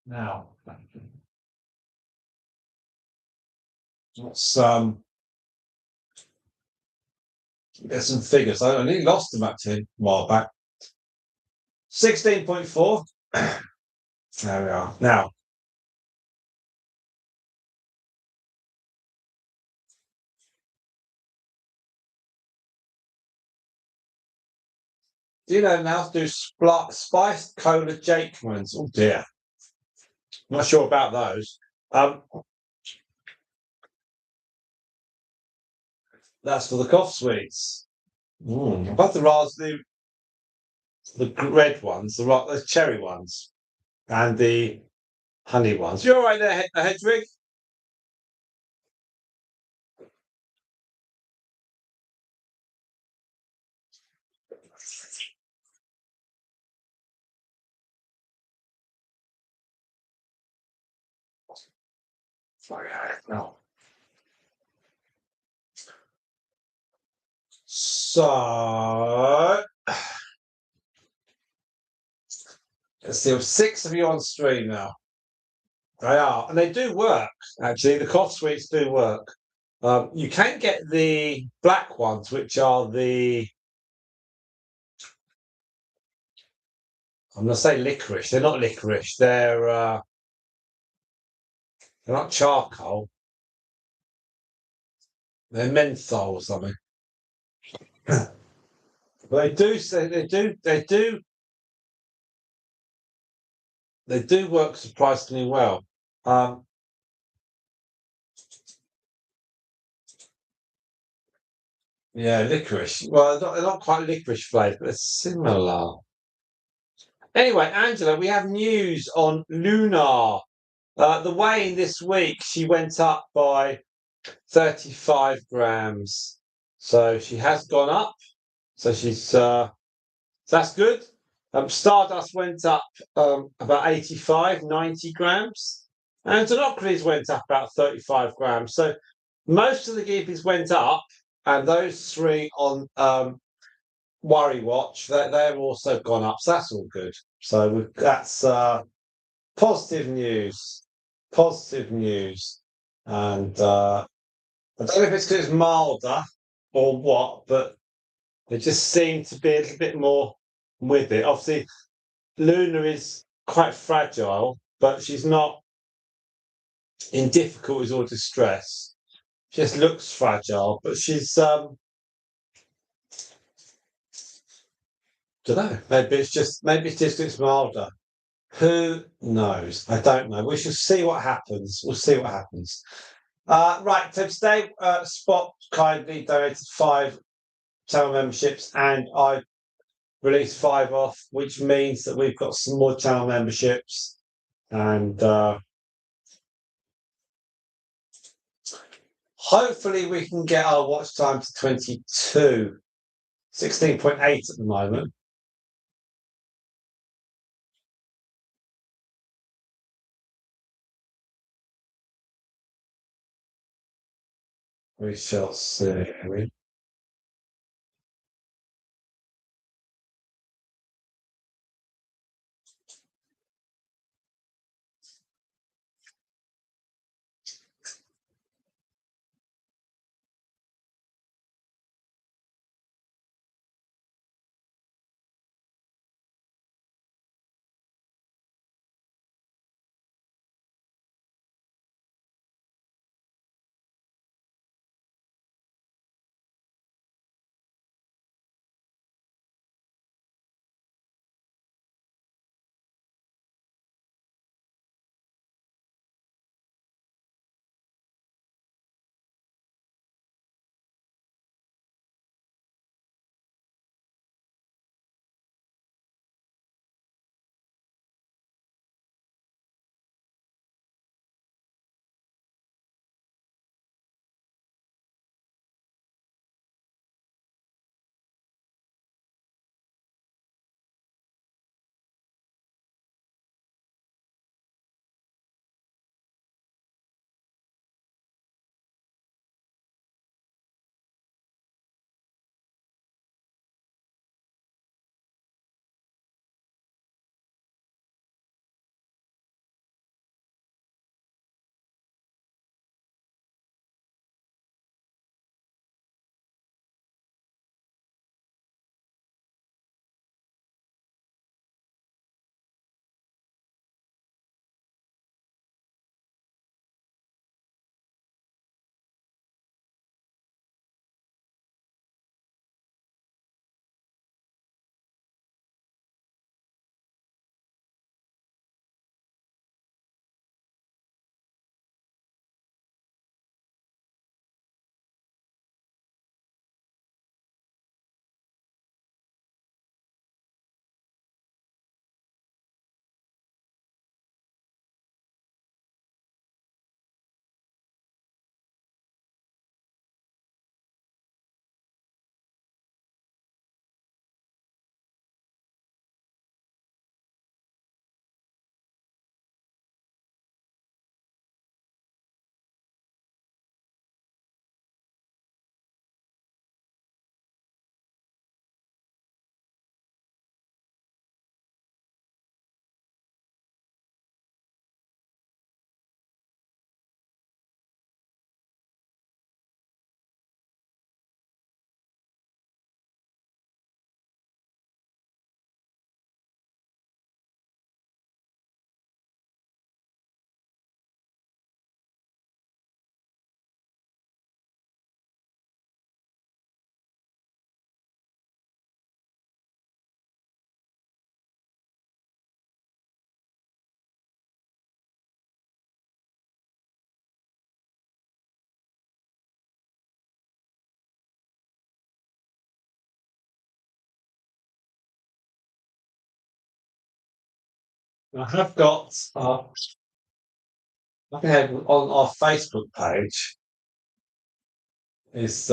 Now, let's get some figures. I only lost them actually a while back. 16.4. There we are. Now, do you know now to do spiced cola Jakemans? Oh dear. Not sure about those. That's for the cough sweets. But the raspberry, the red ones, the cherry ones, and the honey ones. You're all right there, Hedwig? Sorry, no. So let's see, 6 of you on stream now. They are, and they do work. Actually, the cough sweets do work. You can get the black ones, which are the I'm going to say licorice. They're not licorice. They're not charcoal. They're menthol or something. But they do say they do work surprisingly well. Yeah, licorice. Well, they're not quite licorice flavour, but they're similar. Anyway, Angela, we have news on Lunar. The weigh-in this week, she went up by 35 grams. So she has gone up. So that's good. Stardust went up about 85, 90 grams. And Denocrates went up about 35 grams. So most of the guineas went up. and those 3 on Worry Watch, they're also gone up, so that's all good. So that's positive news. Positive news. And I don't know if it's 'cause it's milder or what, but they just seem to be a little bit more with it. Obviously, Luna is quite fragile, but she's not in difficulties or distress. She just looks fragile, but she's don't know. Maybe it's just it's milder. Who knows? I don't know. We shall see what happens. We'll see what happens. Right. So today, Spot kindly donated 5 channel memberships, and I released 5 off, which means that we've got some more channel memberships, and hopefully we can get our watch time to 22. 16.8 at the moment. We shall see. I have got, I think on our Facebook page is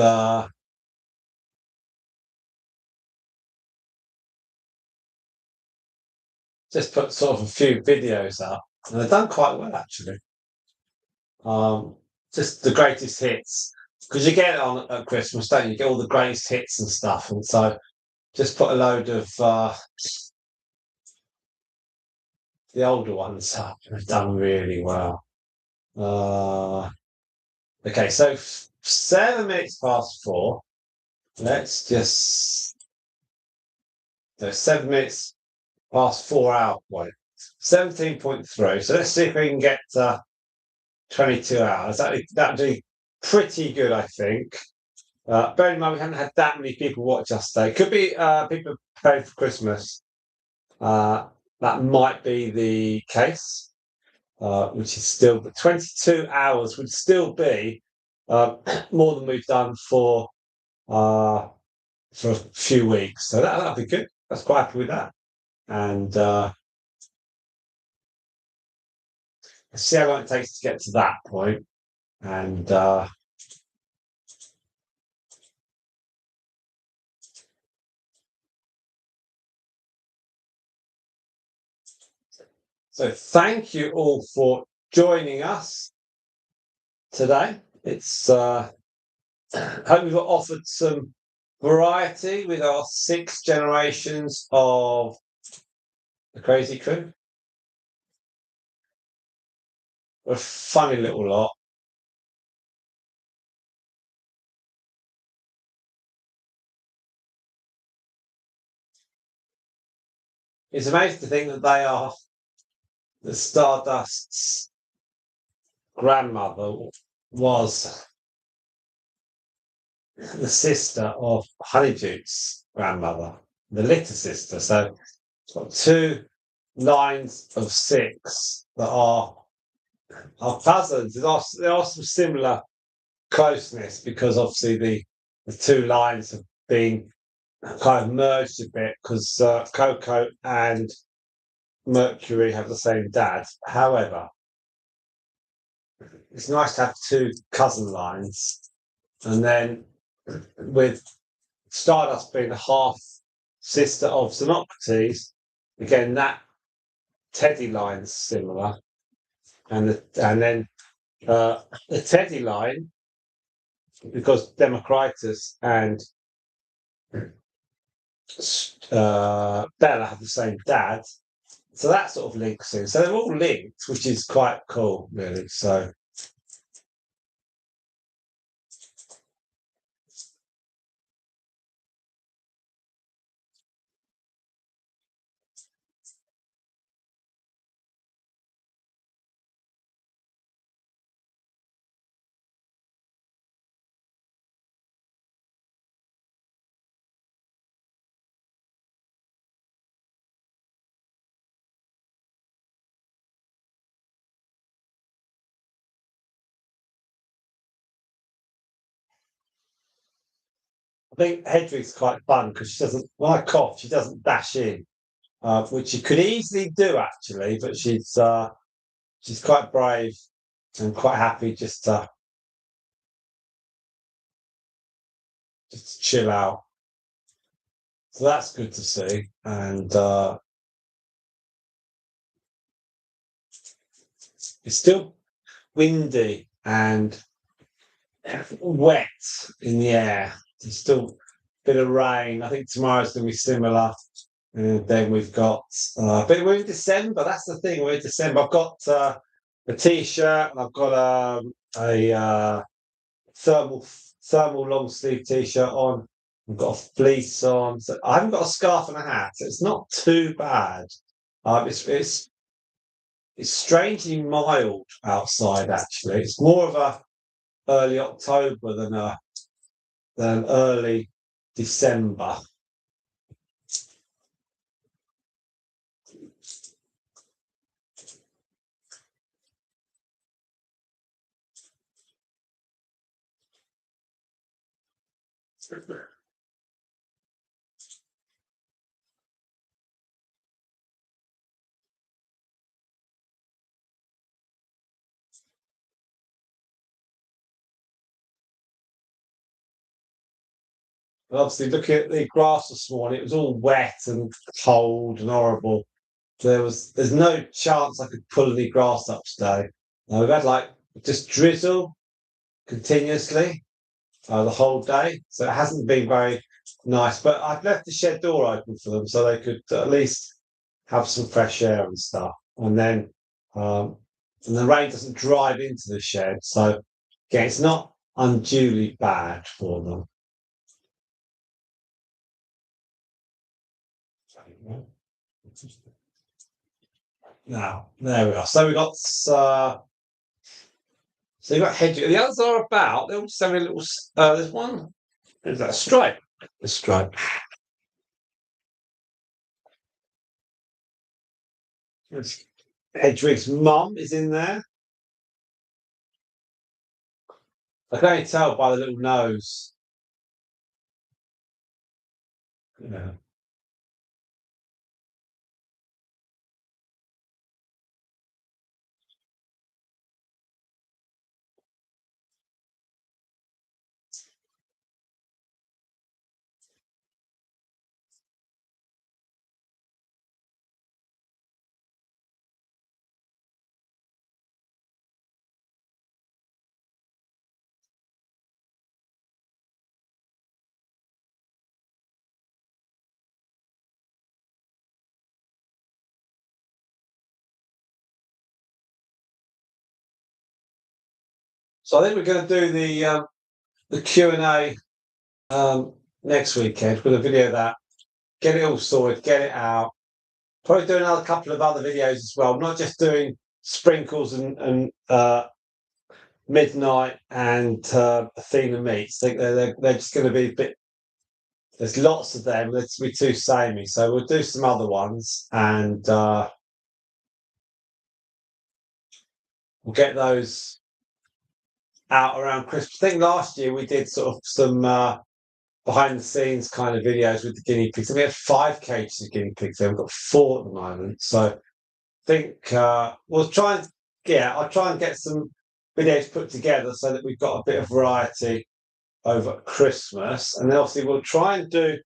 just put sort of a few videos up, and they've done quite well actually. Um, just the greatest hits. because you get it on at Christmas, don't you? You get all the greatest hits and stuff, and so just put a load of the older ones up. They've done really well. Okay, so 7 minutes past 4. Let's just 7 minutes past 4 hour point. 17.3. So let's see if we can get 22 hours. That'd be pretty good, I think. Bear in mind, we haven't had that many people watch us today. Could be people preparing for Christmas. That might be the case, which is still, but 22 hours would still be more than we've done for a few weeks. So that'll be good. That's quite happy with that. And let's see how long it takes to get to that point. And so thank you all for joining us today. It's hope we've offered some variety with our 6 generations of the Crazy Crew. We're a funny little lot. It's amazing to think that they are the Stardust's grandmother was the sister of Honeyduke's grandmother, the litter sister. So it's got 2 lines of 6 that are cousins. There are some similar closeness because obviously the 2 lines have been kind of merged a bit because Coco and Mercury have the same dad. However, it's nice to have 2 cousin lines, and then with Stardust being the half sister of Xenocrates, again that Teddy line's similar, and then the Teddy line, because Democritus and Bella have the same dad, so that sort of links in. So they're all linked, which is quite cool, really. So I think Hedwig's quite fun because she doesn't, when I cough, she doesn't dash in, which she could easily do actually, but she's quite brave and quite happy just to chill out. So that's good to see. And it's still windy and wet in the air. There's still a bit of rain. I think tomorrow's going to be similar. And then we've got, but we're in December. That's the thing. We're in December. I've got a t-shirt. And I've got a thermal long sleeve t-shirt on. I've got a fleece on. So I haven't got a scarf and a hat. So it's not too bad. It's strangely mild outside. Actually, it's more of a early October than early December. And obviously, looking at the grass this morning, it was all wet and cold and horrible. There's no chance I could pull any grass up today. We've had like just drizzle continuously. the whole day, so it hasn't been very nice. But I've left the shed door open for them so they could at least have some fresh air and stuff. Um, and the rain doesn't drive into the shed, so again, it's not unduly bad for them. Now, there we are. So we got so you've got hedge. The others are about. They're all just having a little. There's one. Is that a stripe? A stripe. Yes. Hedwig's mum is in there. I can only tell by the little nose. Yeah. So I think we're going to do the Q&A next weekend with a video of that. Get it all sorted, get it out. Probably do another couple of other videos as well. I'm not just doing sprinkles and midnight and Athena meats. I think they're just going to be a bit. There's lots of them. Let's be too samey. So we'll do some other ones and we'll get those out around Christmas. I think last year we did sort of some behind the scenes kind of videos with the guinea pigs. And we had 5 cages of guinea pigs there. We've got 4 at the moment. So I think we'll try and I'll try and get some videos put together so that we've got a bit of variety over Christmas. And then obviously we'll try and do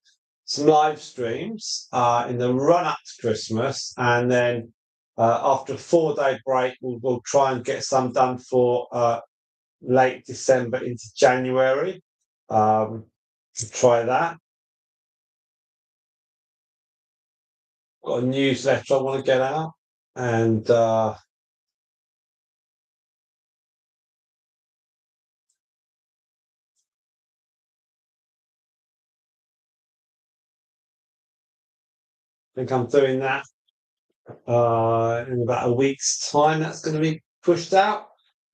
some live streams in the run up to Christmas. And then after a 4-day break, we'll try and get some done for late December into January. Try that. Got a newsletter I want to get out, and I think I'm doing that in about a week's time. That's going to be pushed out.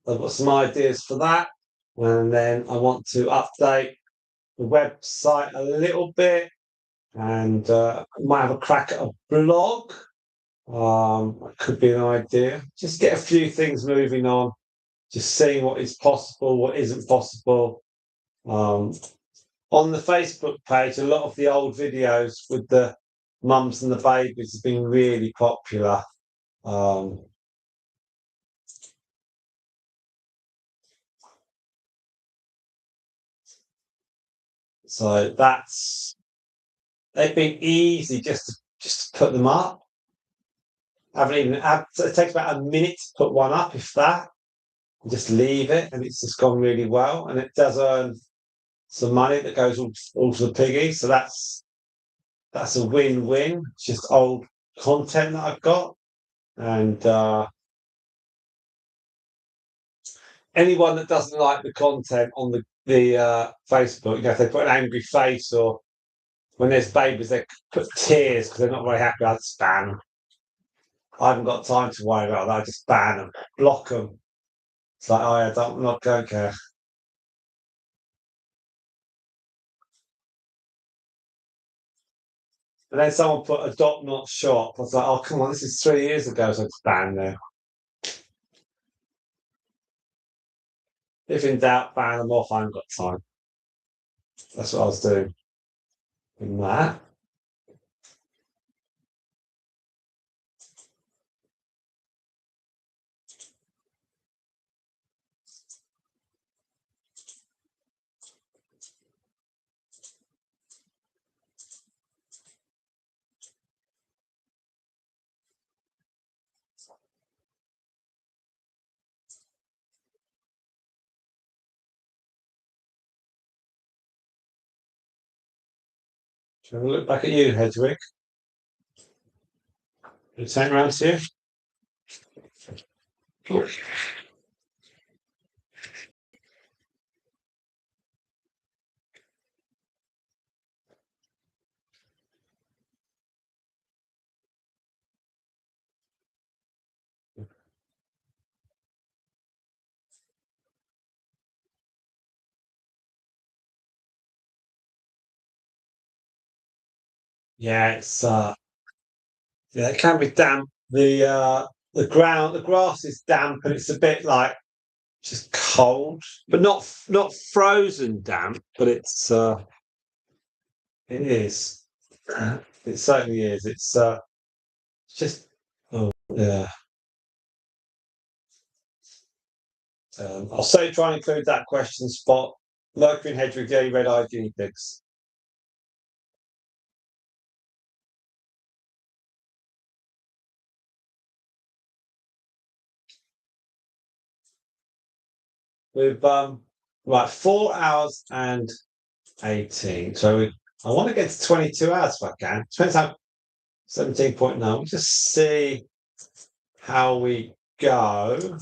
I've got some ideas for that, and then I want to update the website a little bit, and might have a crack at a blog. That could be an idea. Just get a few things moving on, just seeing what is possible, what isn't possible. Um, on the Facebook page, a lot of the old videos with the mums and the babies have been really popular. Um, so they've been easy just to put them up. Haven't even so it takes about a minute to put one up, if that. Just leave it, and it's just gone really well, and it does earn some money that goes all to the piggy. So that's a win-win. It's just old content that I've got, and anyone that doesn't like the content on the Facebook, if they put an angry face or when there's babies, they put tears because they're not very happy. I just ban them. I haven't got time to worry about that. I just ban them, block them. It's like, oh, yeah, I'm not going to care. And then someone put a dot not shop. I was like, oh, come on, this is 3 years ago, so it's banned now. If in doubt, ban them off. I haven't got time. That's what I was doing in that. Shall we look back at you, Hedwig? Turn around to you. Yeah, it can be damp. The grass is damp, and it's a bit like just cold, but not frozen damp. But it is. It certainly is. It's just oh yeah. I'll say try and include that question spot. Lurker and Hedwig, the only red-eyed guinea pigs. With right 4 hours and 18. I want to get to 22 hours if I can. Depends how 17.9. We'll just see how we go.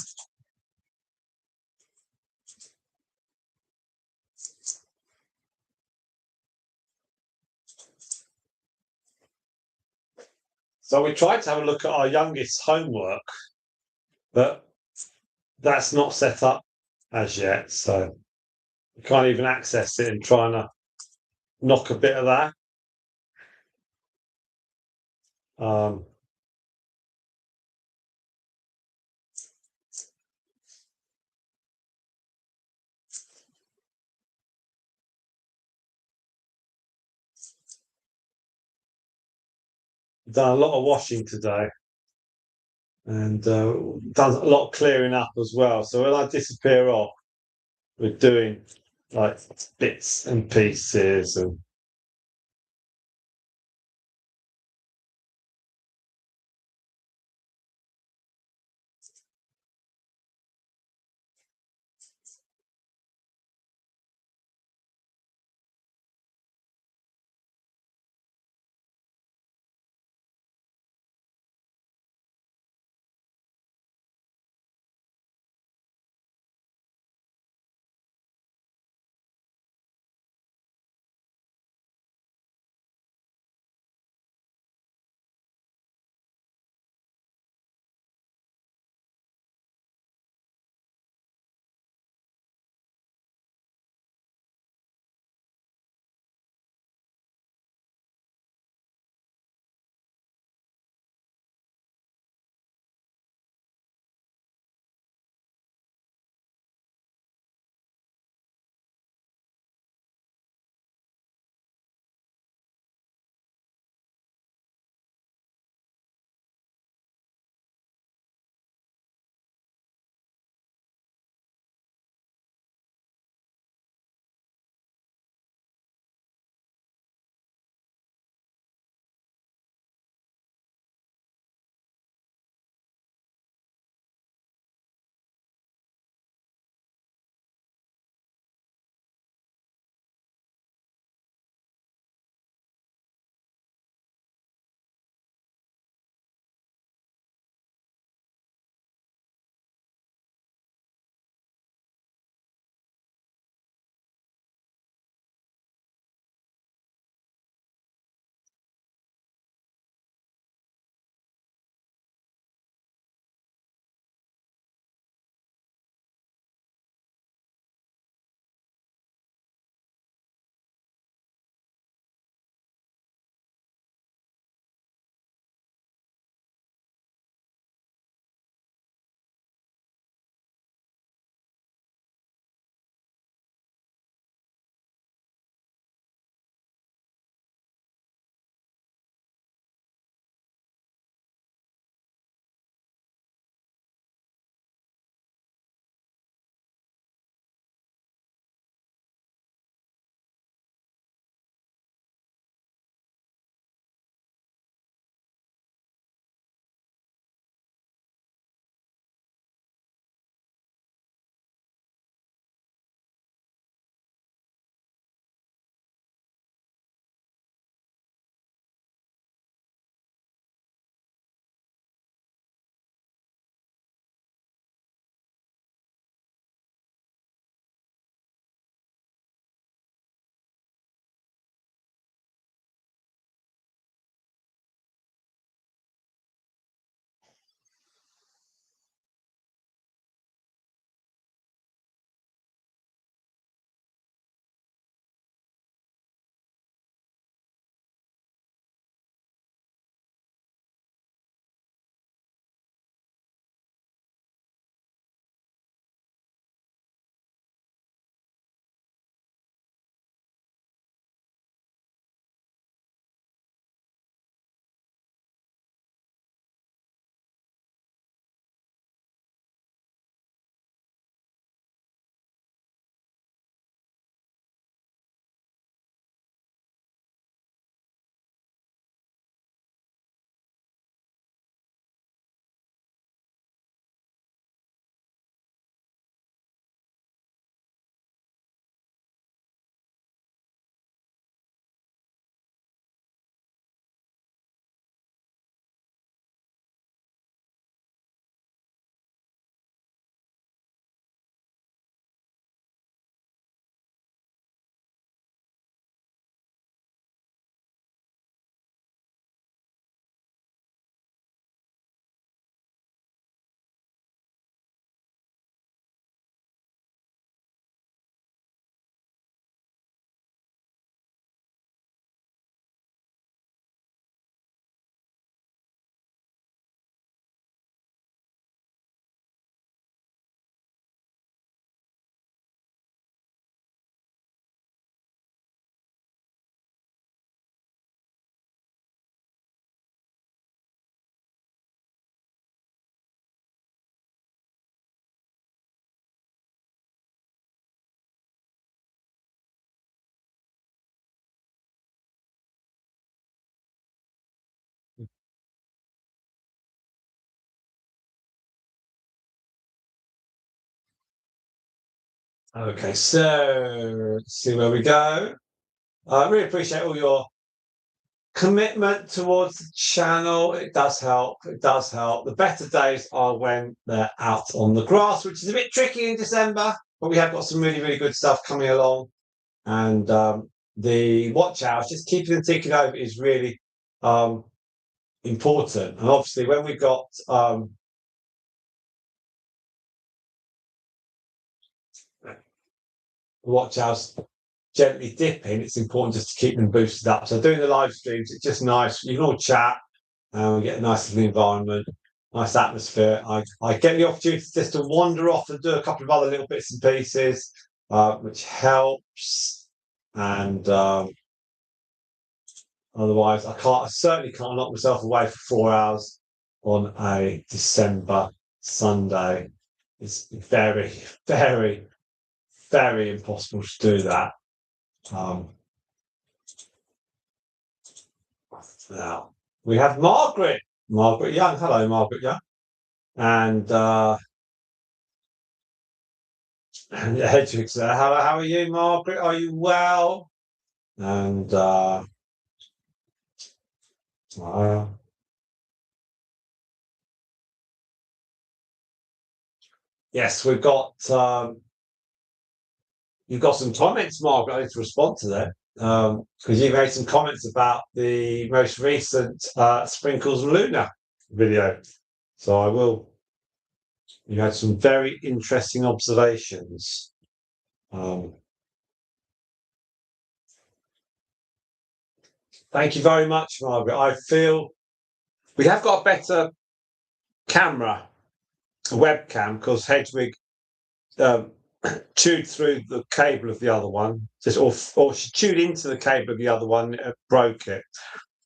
So we tried to have a look at our youngest homework, but that's not set up as yet. So we can't even access it and trying to knock a bit of that. Um, done a lot of washing today and done a lot of clearing up as well. So when I disappear off, we're doing like bits and pieces and Okay, so let's see where we go. I really appreciate all your commitment towards the channel. It does help. It does help. The better days are when they're out on the grass, which is a bit tricky in December, but we have got some really, really good stuff coming along. And the watch hours, just keeping them ticking over is really important. And obviously, when we've got watch hours gently dipping, it's important just to keep them boosted up. So doing the live streams, it's just nice. You can all chat and we get a nice little environment, nice atmosphere. I get the opportunity just to wander off and do a couple of other little bits and pieces, which helps. And otherwise, I certainly can't lock myself away for 4 hours on a December Sunday. It's very, very, very impossible to do that. Now we have Margaret Young. Hello, Margaret Young, and Hedgwick's there. Hello, how are you, Margaret? Are you well? And uh, yes, we've got you've got some comments, Margaret. I need to respond to that because you made some comments about the most recent Sprinkles and Luna video. So I will. You had some very interesting observations. Thank you very much, Margaret. I feel we have got a better camera, a webcam, because Hedwig um, chewed through the cable of the other one, or she chewed into the cable of the other one, broke it.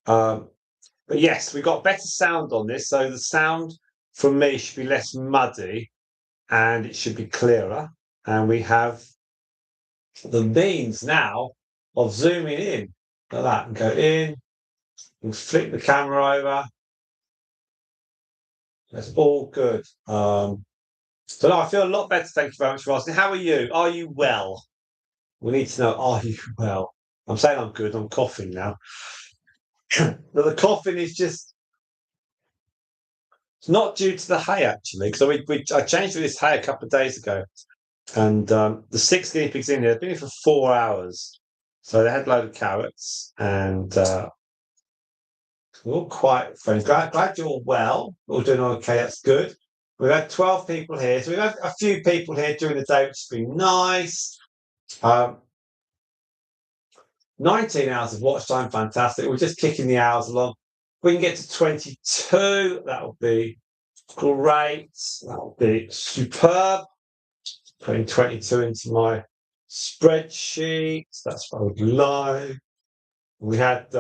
But yes, we got better sound on this, so the sound from me should be less muddy, and it should be clearer. And we have the means now of zooming in like that, and go in, and flick the camera over. That's all good. So no, I feel a lot better. Thank you very much for asking. How are you? Are you well? We need to know, are you well? I'm saying I'm good. I'm coughing now. But the coughing is just, it's not due to the hay, actually, because I changed this hay a couple of days ago. And the 6 guinea pigs in here, they've been here for 4 hours. So they had a load of carrots and we're all quite friendly. Glad you're all well. We're all doing okay. That's good. We've had 12 people here. So we've had a few people here during the day, which has been nice. 19 hours of watch time, fantastic. We're just kicking the hours along. We can get to 22. That would be great. That would be superb. Putting 22 into my spreadsheet. That's what I would like. We had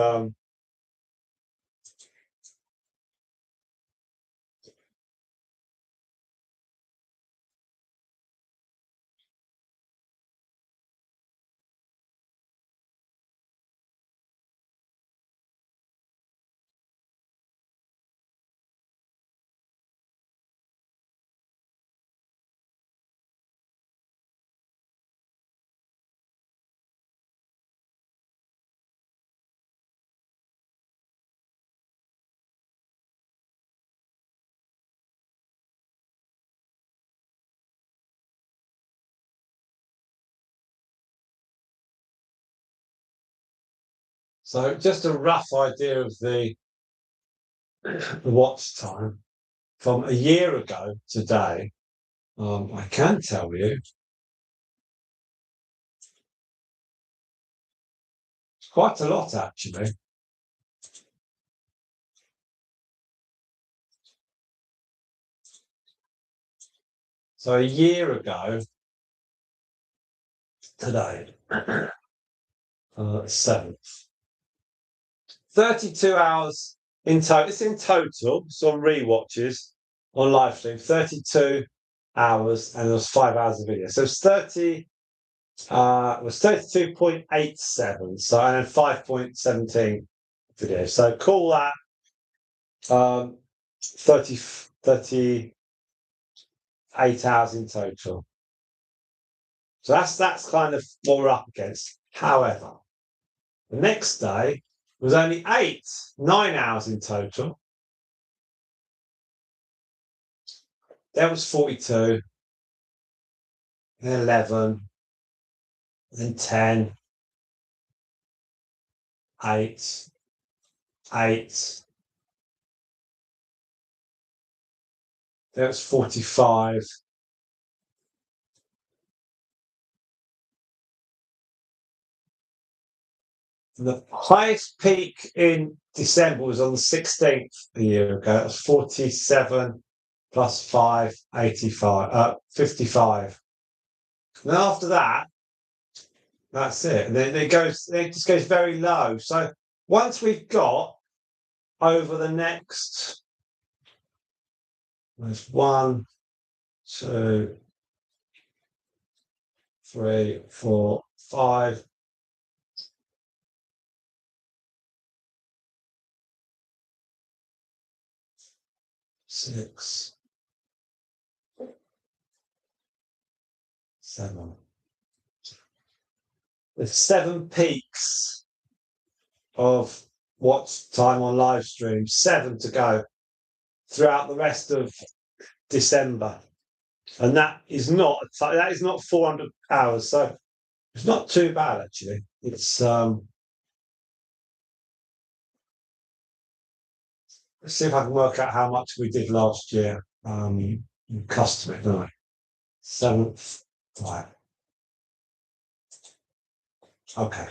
so just a rough idea of the watch time from a year ago today. I can tell you it's quite a lot actually. So a year ago today, 7th, 32 hours in total. It's in total. So on rewatches on live stream, 32 hours, and there was 5 hours of video. So it's 30. It was 32.87. So and then 5.17 video. So call that 30, 38 hours in total. So that's kind of what we're up against. However, the next day was only 9 hours in total. That was 42, then 11, then 10, 8, 8. That was 45. The highest peak in December was on the 16th a year ago. It was 47 plus 5, 85, 55. And then after that, that's it. And then it just goes very low. So once we've got over the next, there's 1, 2, 3, 4, 5. Six, 7. There's 7 peaks of watch time on live stream, 7 to go throughout the rest of December, and that is not 400 hours, so it's not too bad actually. It's let's see if I can work out how much we did last year. Custom it, don't I? 7th, right? Okay.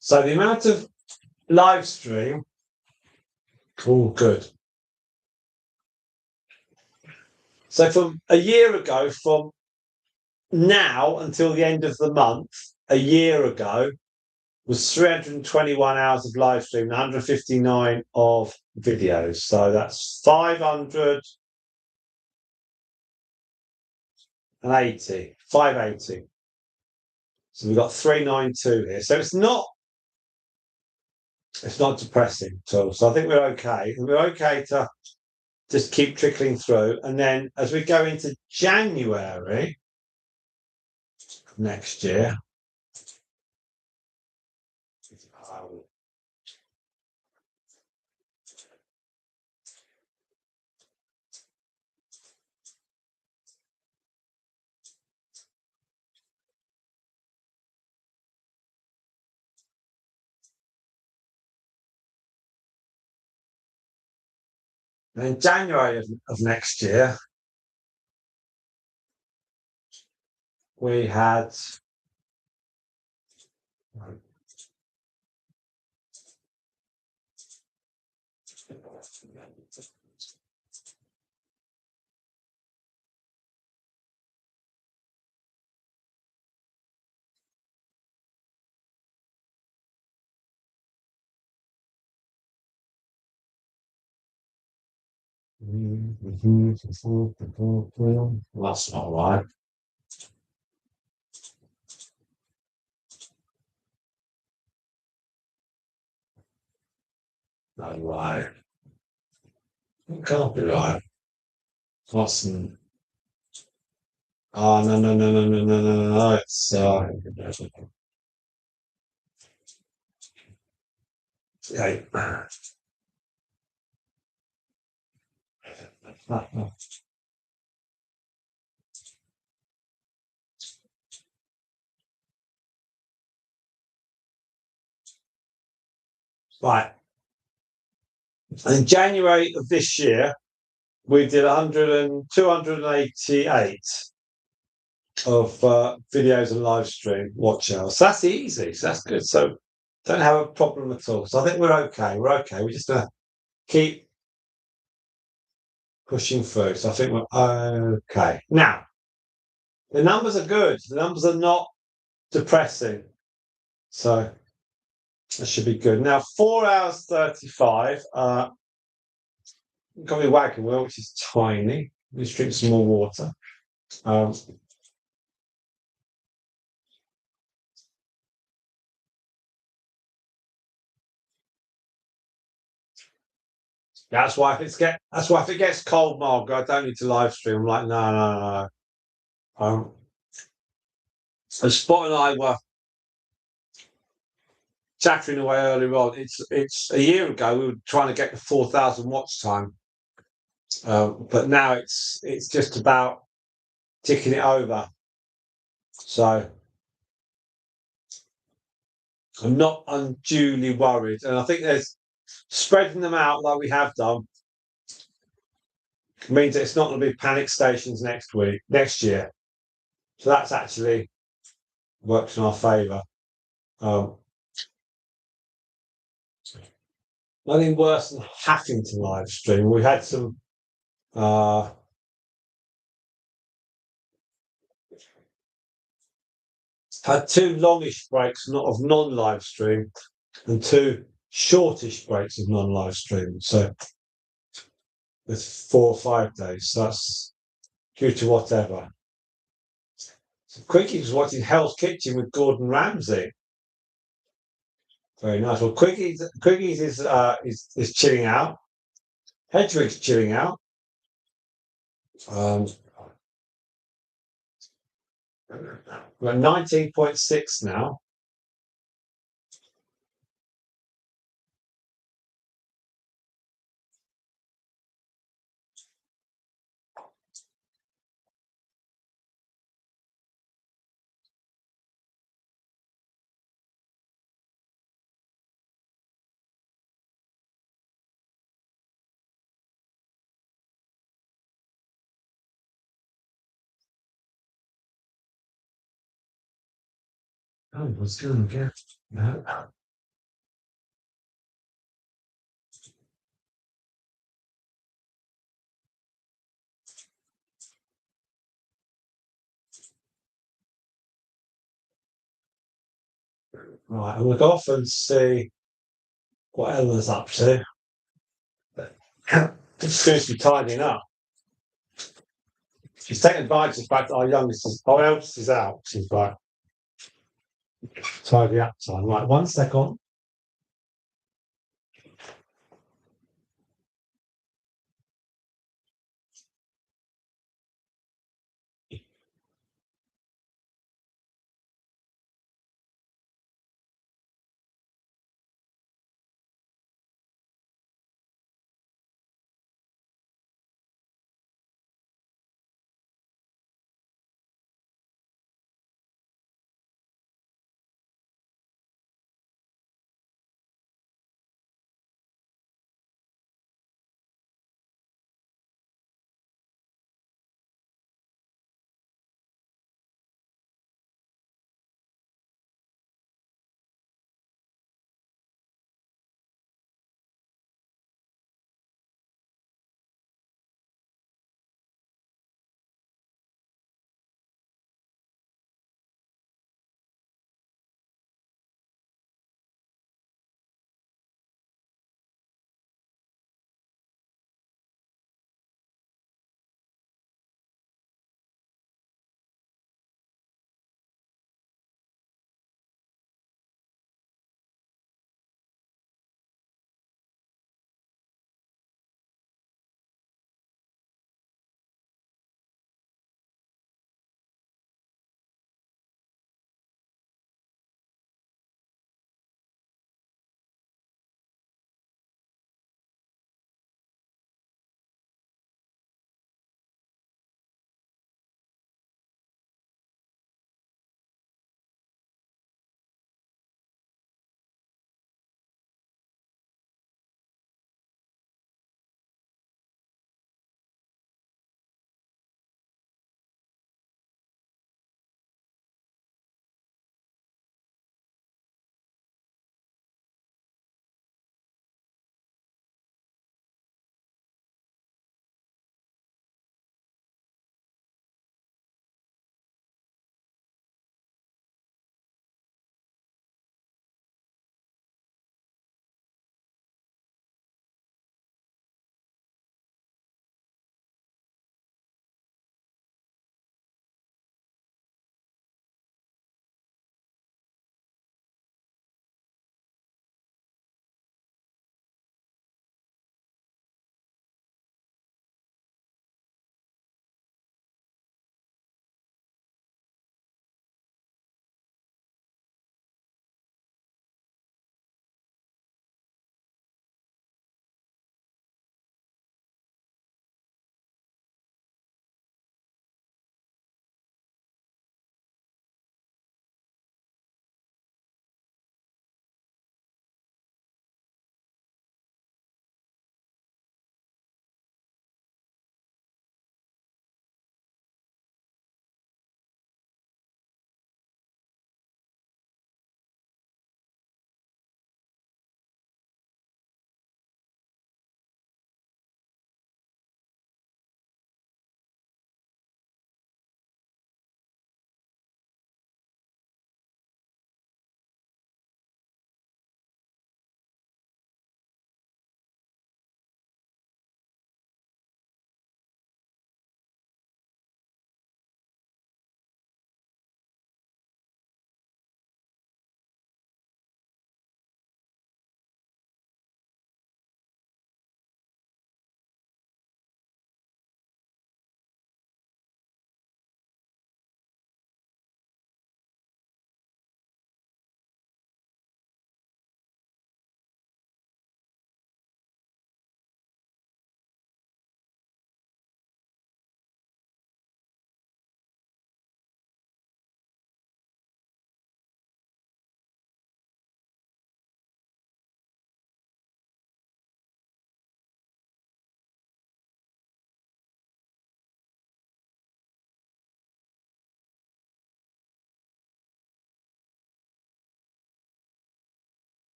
So the amount of live stream, all good. So from a year ago, from now until the end of the month, a year ago, was 321 hours of live stream, 159 of videos. So that's 580, 580. So we've got 392 here. So it's not depressing at all. So I think we're okay. We're okay to just keep trickling through. And then as we go into January next year, and in January of next year, we had that's not right. No way. It can't be right. Awesome. Oh no no no no no no no no! It's yeah. Right. In January of this year, we did 288 of videos and live stream watch hours. So that's easy. So that's good. So don't have a problem at all. So I think we're okay. We're okay. We're just gonna keep pushing through. So I think we're okay. Now, the numbers are good. The numbers are not depressing. So That should be good. Now, 4 hours 35. Got my wagon wheel, which is tiny. Let's drink some more water. Um, that's why if it gets cold, Margaret, I don't need to live stream. I'm like, no, no, no, no. And Spot and I were chattering away earlier on. It's a year ago we were trying to get the 4,000 watch time, but now it's just about ticking it over. So I'm not unduly worried, and I think there's spreading them out like we have done means that it's not going to be panic stations next year. So that's actually works in our favour. Um, Nothing worse than having to live stream. We had uh, had two longish breaks of non-live stream and two shortish breaks of non-live stream. So it's 4 or 5 days. So that's due to whatever. So Quickie was watching Hell's Kitchen with Gordon Ramsay. Very nice. Well, Quickies is chilling out. Hedwig's chilling out. We're at 19.6 now. Oh, what's going on again? No. Right, and we'll go off and see what Eleanor's up to. It's going to be tidying up. She's taking advantage of the fact that our eldest is out. She's like, tidy up time. Right, 1 second.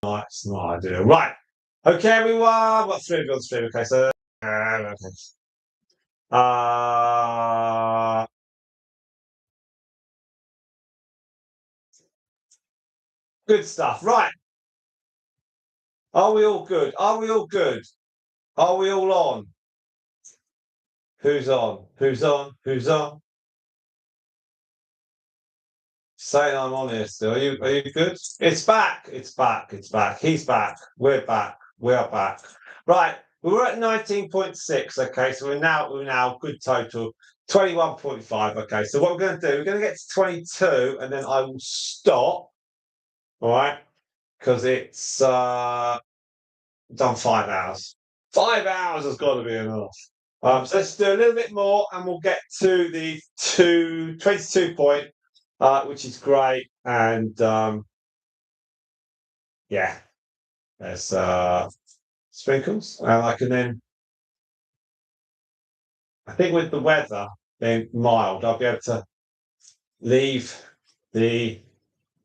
it's not ideal. Right. Okay, everyone. What 3 of you on stream? Okay, so okay. Good stuff. Right. Are we all good? Are we all good? Are we all on? Who's on? Who's on? Who's on? Saying I'm on here still. Are you good? It's back. It's back. It's back. He's back. We're back. We are back. Right. We were at 19.6. Okay, so we're now good total. 21.5. Okay, so what we're going to do, we're going to get to 22, and then I will stop. All right, because it's done 5 hours. 5 hours has got to be enough. So let's do a little bit more, and we'll get to the 22 point, which is great. And yeah, there's sprinkles. And I can then, I think with the weather being mild, I'll be able to leave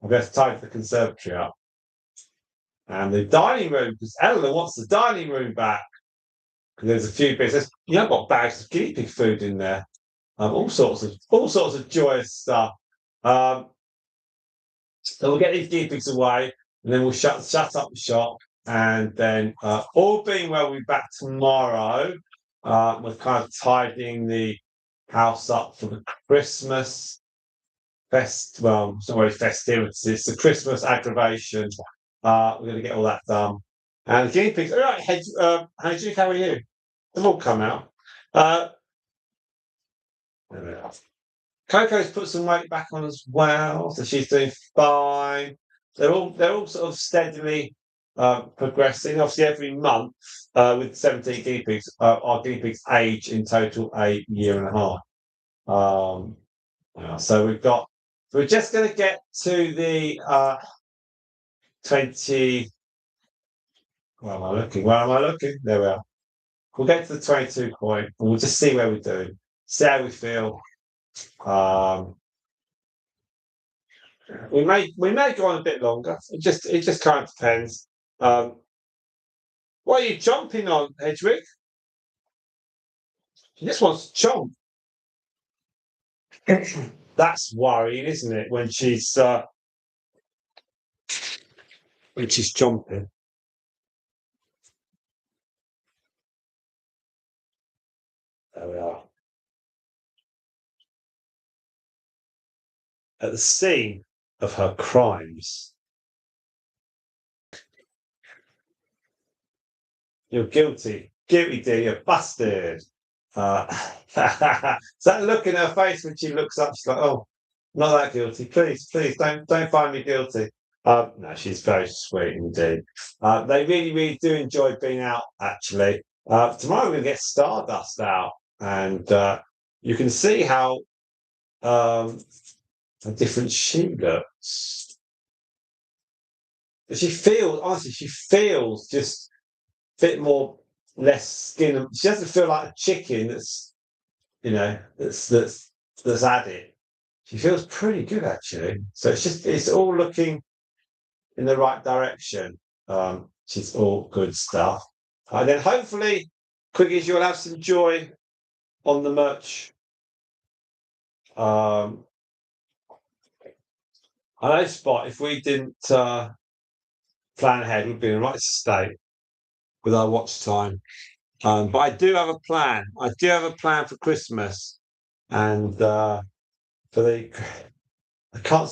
I'll be able to tidy the conservatory up. And the dining room, because Eleanor wants the dining room back. Because there's a few bits. I've got bags of guinea pig food in there. All sorts of joyous stuff. So we'll get these guinea pigs away, and then we'll shut up the shop, and then all being well, we'll be back tomorrow. We're kind of tidying the house up for the Christmas well, it's not really festivities, it's the Christmas aggravation. We're going to get all that done. And the guinea pigs, all right, Hedrick, how are you? They've all come out. Coco's put some weight back on as well, so she's doing fine. They're all sort of steadily progressing. Obviously, every month with 17 guinea pigs, our guinea pigs age in total a year and a half. So we're just going to get to the 20. Where am I looking? Where am I looking? There we are. We'll get to the 22 point, and we'll just see where we do, see how we feel. We may go on a bit longer. It just kind of depends. What are you jumping on, Hedrick? She just wants to chomp. That's worrying, isn't it? When she's chomping. There we are. At the scene of her crimes. You're guilty. Guilty, dear. You're busted. That look in her face when she looks up, she's like, "Oh, not that guilty. Please, don't find me guilty." No, she's very sweet indeed. They really, really do enjoy being out. Actually, tomorrow we're going to get Stardust out, and you can see how different she looks. But she feels just a bit more less skin. She doesn't feel like a chicken that's at it. She feels pretty good actually. So it's all looking in the right direction. She's all good stuff. And then hopefully, Quiggies, you'll have some joy on the merch. I know Spot, if we didn't plan ahead, we'd be in the right state with our watch time. But I do have a plan. I do have a plan for Christmas, and for the I can't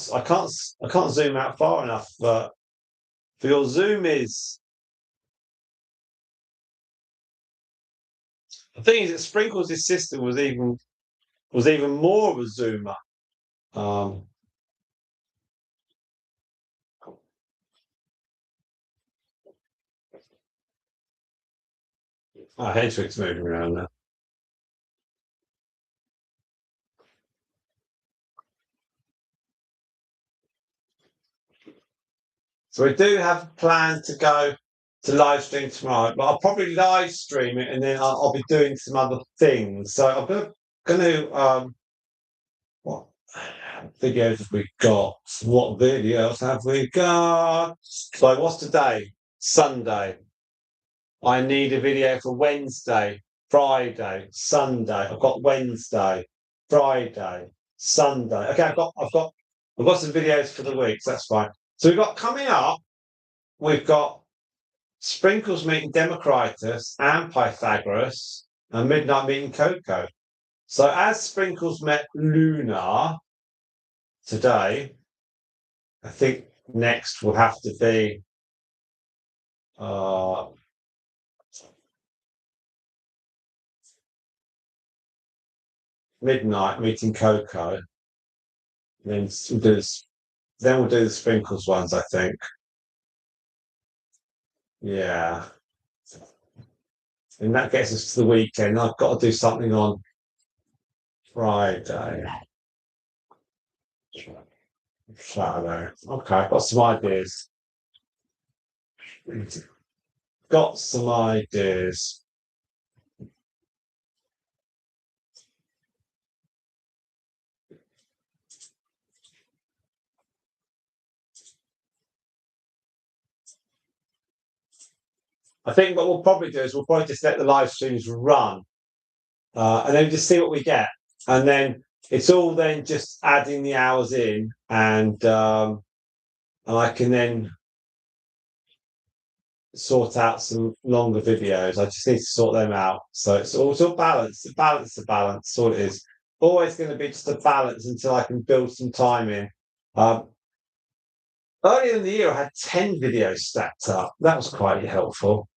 zoom out far enough. But for your zoom is the thing is that Sprinkles' sister was even more of a zoomer. Hedrick's moving around now. So we do have a plan to go to live stream tomorrow, but I'll probably live stream it and then I'll be doing some other things. So I'm going to what? Right, videos have we got? What videos have we got? So what's today? Sunday. I need a video for Wednesday, Friday, Sunday. I've got Wednesday, Friday, Sunday. Okay, I've got some videos for the week, so that's fine. So we've got coming up, we've got Sprinkles meeting Democritus and Pythagoras and Midnight meeting Coco. So as Sprinkles met Luna today, I think next will have to be Midnight meeting Coco. Then we'll do the Sprinkles ones, I think. Yeah. And that gets us to the weekend. I've got to do something on Friday. Saturday. Okay, I've got some ideas. Got some ideas. I think what we'll probably do is we'll probably just let the live streams run and then just see what we get. And then it's all then just adding the hours in and I can then sort out some longer videos. I just need to sort them out. So it's all balance, the balance. All it is. Always going to be just a balance until I can build some time in. Earlier in the year, I had 10 videos stacked up. That was quite helpful.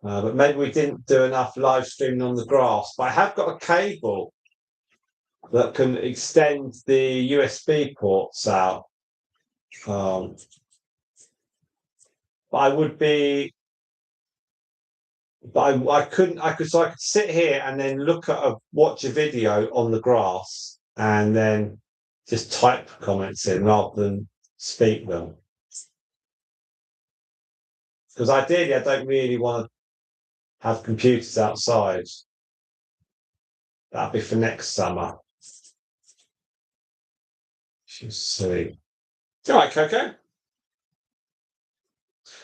But maybe we didn't do enough live streaming on the grass. But I have got a cable that can extend the USB ports out. But I would be, but I couldn't. I could sit here and then watch a video on the grass and then just type comments in rather than speak them. Because ideally, I don't really want to have computers outside. That'll be for next summer. She's silly. All right, Coco.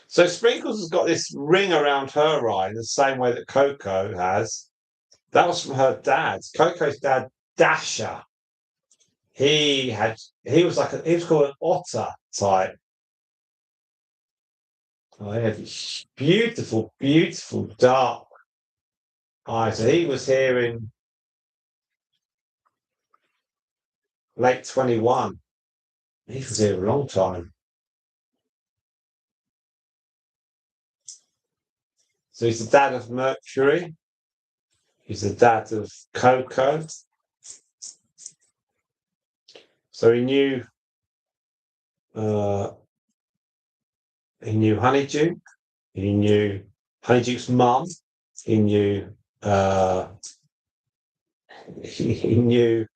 So Sprinkles has got this ring around her eye, the same way that Coco has. That was from her dad. Coco's dad, Dasher. He was called an otter type. Oh, he had beautiful, beautiful dark eyes. So he was here in late 21. He was here a long time. So he's the dad of Mercury. He's the dad of Coco. So he knew Honeydew. He knew Honeydew's mum. He knew he knew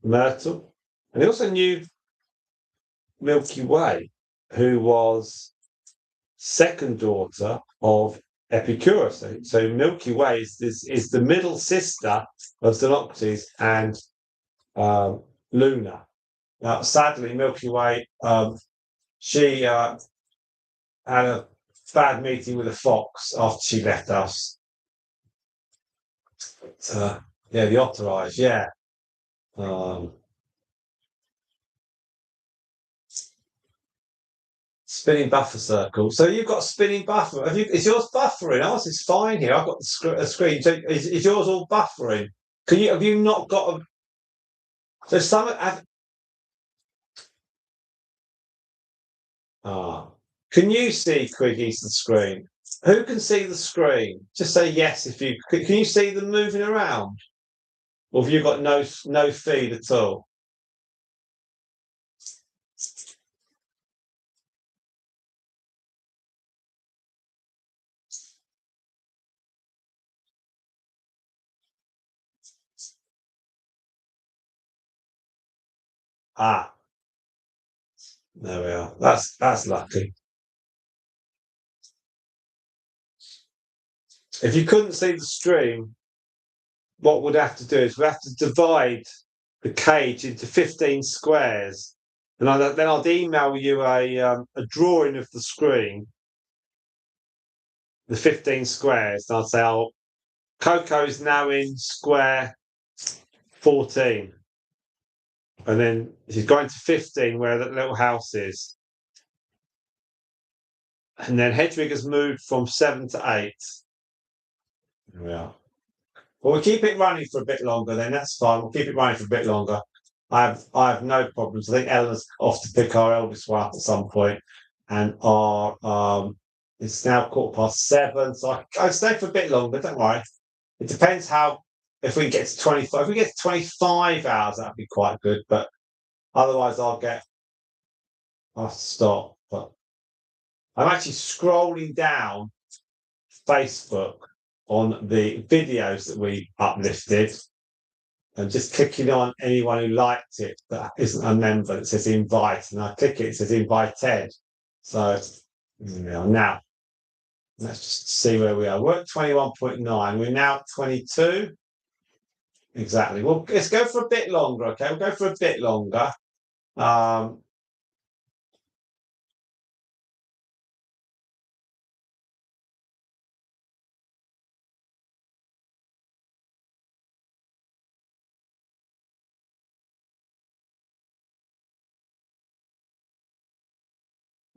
Myrtle, and he also knew Milky Way, who was second daughter of Epicurus. So Milky Way is the middle sister of Xenocrates and Luna. Now, sadly, Milky Way, she had a bad meeting with a fox after she left us. Yeah, the otter eyes, yeah. Spinning buffer circle. So you've got a spinning buffer. Is yours buffering? Ours is fine here. I've got a screen. So is yours all buffering? Have you not got a? So some have. Can you see Quiggy's the screen? Who can see the screen? Just say yes if you can. You see them moving around, or have you got no feed at all? There we are. That's lucky. If you couldn't see the stream, what we'd have to do is we have to divide the cage into 15 squares, and then I'd email you a drawing of the screen, the 15 squares, and I'd say, "Oh, Coco's now in square 14." And then she's going to 15 where that little house is. And then Hedwig has moved from 7 to 8. Yeah. Well, we'll keep it running for a bit longer then. That's fine. We'll keep it running for a bit longer. I have no problems. I think Eleanor's off to pick our eldest one up at some point, and our it's now 7:15, so I stay for a bit longer. Don't worry. It depends how if we can get to 25. If we get to 25 hours, that'd be quite good. But otherwise, I'll have to stop. But I'm actually scrolling down Facebook on the videos that we uplifted and just clicking on anyone who liked it that isn't a member that says invite, and I click it says invited. So now let's just see where we are. We're at 21.9. We're now at 22. Exactly. Well, let's go for a bit longer, okay? We'll go for a bit longer.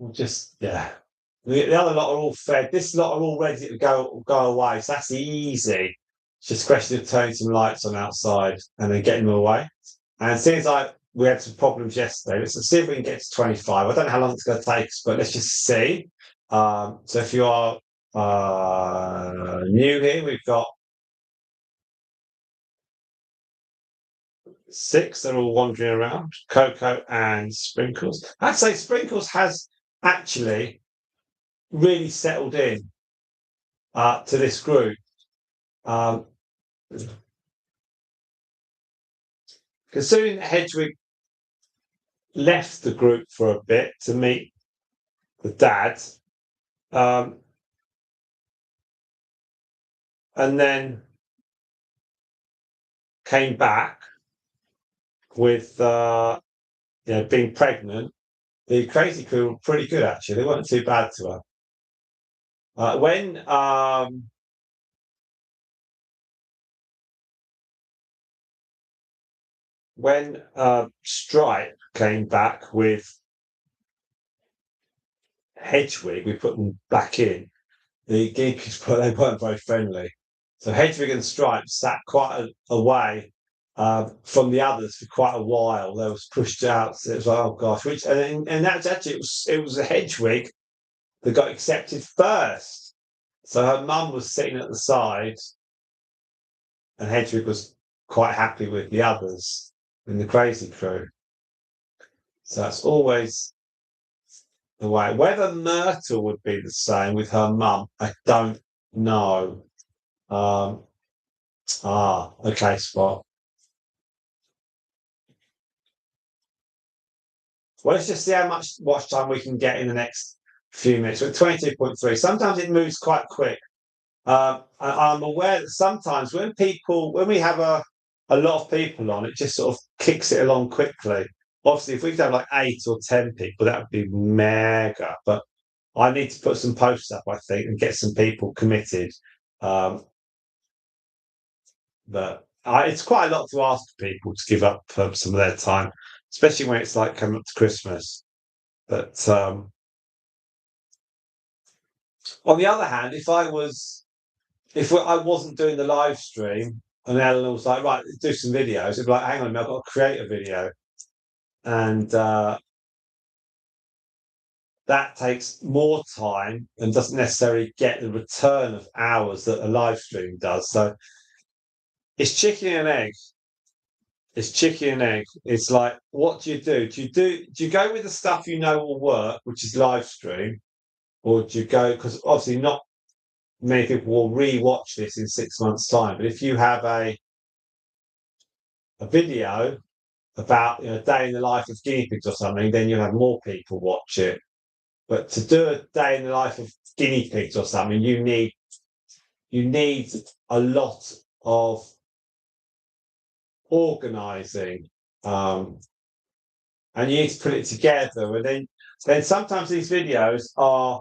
We'll just The other lot are all fed. This lot are all ready to go away. So that's easy. It's just a question of turning some lights on outside and then getting them away. And it seems like we had some problems yesterday. Let's see if we can get to 25. I don't know how long it's going to take us, but let's just see. So if you are new here, we've got 6. They're all wandering around. Coco and Sprinkles. I'd say Sprinkles has actually really settled in to this group. Considering Hedwig left the group for a bit to meet the dad, and then came back with being pregnant, the crazy crew were pretty good actually. They weren't too bad to her. When Stripe came back with Hedwig, we put them back in. The geeks, they weren't very friendly. So Hedwig and Stripe sat quite away from the others for quite a while. They was pushed out. So it was like, oh gosh, and that's actually it was a Hedwig that got accepted first. So her mum was sitting at the side, and Hedwig was quite happy with the others in the crazy crew. So that's always the way. Whether Myrtle would be the same with her mum, I don't know. Okay, Spot. Well, let's just see how much watch time we can get in the next few minutes. We're at 22.3. Sometimes it moves quite quick. I'm aware that sometimes when we have a lot of people on, it just sort of kicks it along quickly. Obviously, if we could have like 8 or 10 people, that would be mega. But I need to put some posts up, I think, and get some people committed. But it's quite a lot to ask people to give up some of their time, especially when it's like coming up to Christmas. But on the other hand, if I wasn't doing the live stream and Eleanor was like, right, do some videos, it'd be like, hang on a minute, I've got to create a video. And that takes more time and doesn't necessarily get the return of hours that a live stream does. So it's chicken and egg. It's chicken and egg. It's like, what do you do? Do you go with the stuff you know will work, which is live stream, or do you go because obviously not many people will re-watch this in 6 months' time. But if you have a video about a day in the life of guinea pigs or something, then you'll have more people watch it. But to do a day in the life of guinea pigs or something, you need a lot of organising, and you need to put it together. And then sometimes these videos are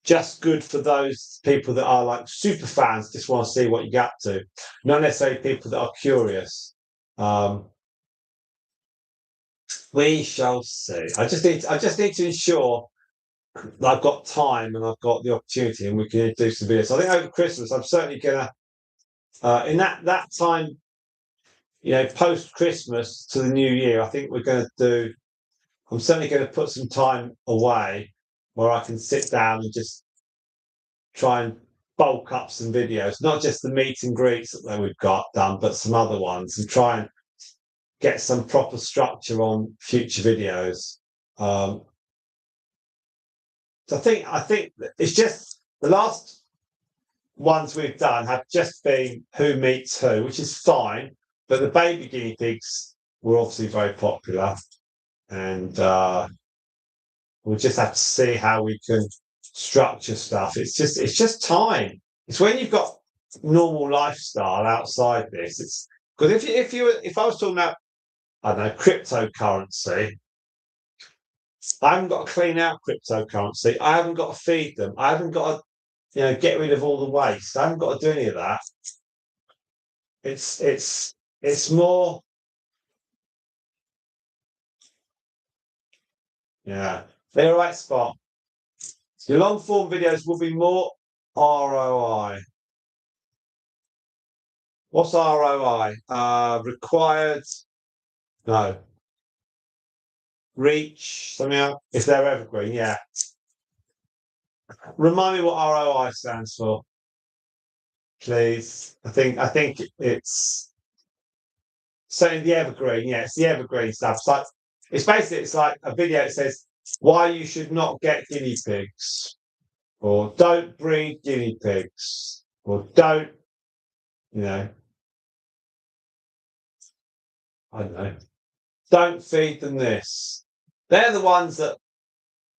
just good for those people that are like super fans, just want to see what you get up to, not necessarily people that are curious. We shall see. I just need to ensure that I've got time and I've got the opportunity, and we can do some videos. So I think over Christmas, I'm certainly gonna in that time, post Christmas to the New Year. I think we're going to do. I'm certainly going to put some time away where I can sit down and just try and bulk up some videos, not just the meet and greets that we've got done, but some other ones, and try and get some proper structure on future videos. So I think it's just the last ones we've done have just been who meets who, which is fine. But the baby guinea pigs were obviously very popular, and we'll just have to see how we can structure stuff. It's just time. It's when you've got normal lifestyle outside this. It's because if I was talking about, I don't know, cryptocurrency, I haven't got to clean out cryptocurrency. I haven't got to feed them. I haven't got to get rid of all the waste. I haven't got to do any of that. It's more, yeah. They're right spot. Your long form videos will be more ROI. What's ROI? Required, no. Reach, something else. If they're evergreen, yeah. Remind me what ROI stands for, please. I think it's certainly the evergreen. Yeah, it's the evergreen stuff. It's like a video that says why you should not get guinea pigs, or don't breed guinea pigs, or don't, I don't know, don't feed them this. They're the ones that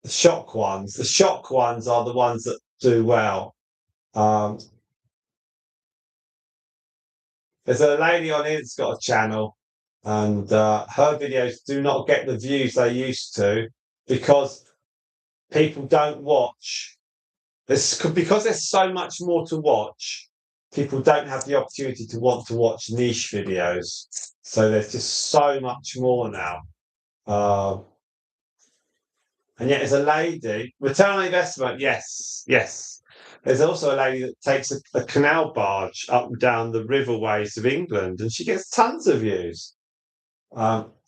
the shock ones. The shock ones are the ones that do well. There's a lady on here that's got a channel, and her videos do not get the views they used to because people don't watch. Because there's so much more to watch. People don't have the opportunity to want to watch niche videos, so there's just so much more now. And yet, there's a lady, return on investment, yes, yes. There's also a lady that takes a canal barge up and down the riverways of England, and she gets tons of views.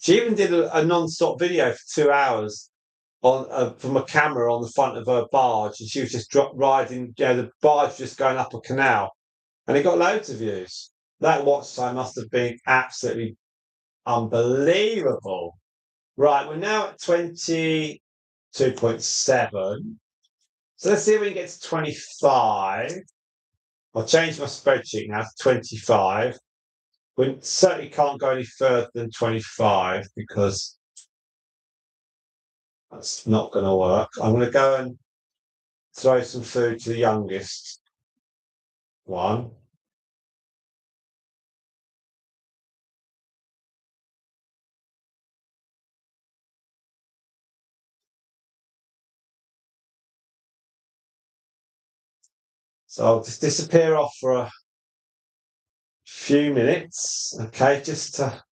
She even did a non-stop video for 2 hours on from a camera on the front of her barge, and she was just riding. The barge just going up a canal, and it got loads of views. That watch time must have been absolutely unbelievable. Right, we're now at 22.7. So let's see if we can get to 25. I'll change my spreadsheet now to 25. We certainly can't go any further than 25 because that's not going to work. I'm going to go and throw some food to the youngest one. So I'll just disappear off for a few minutes, okay, just to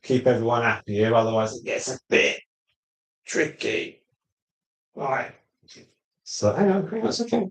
keep everyone happy here. Otherwise, it gets a bit tricky. Right. So hang on, that's okay.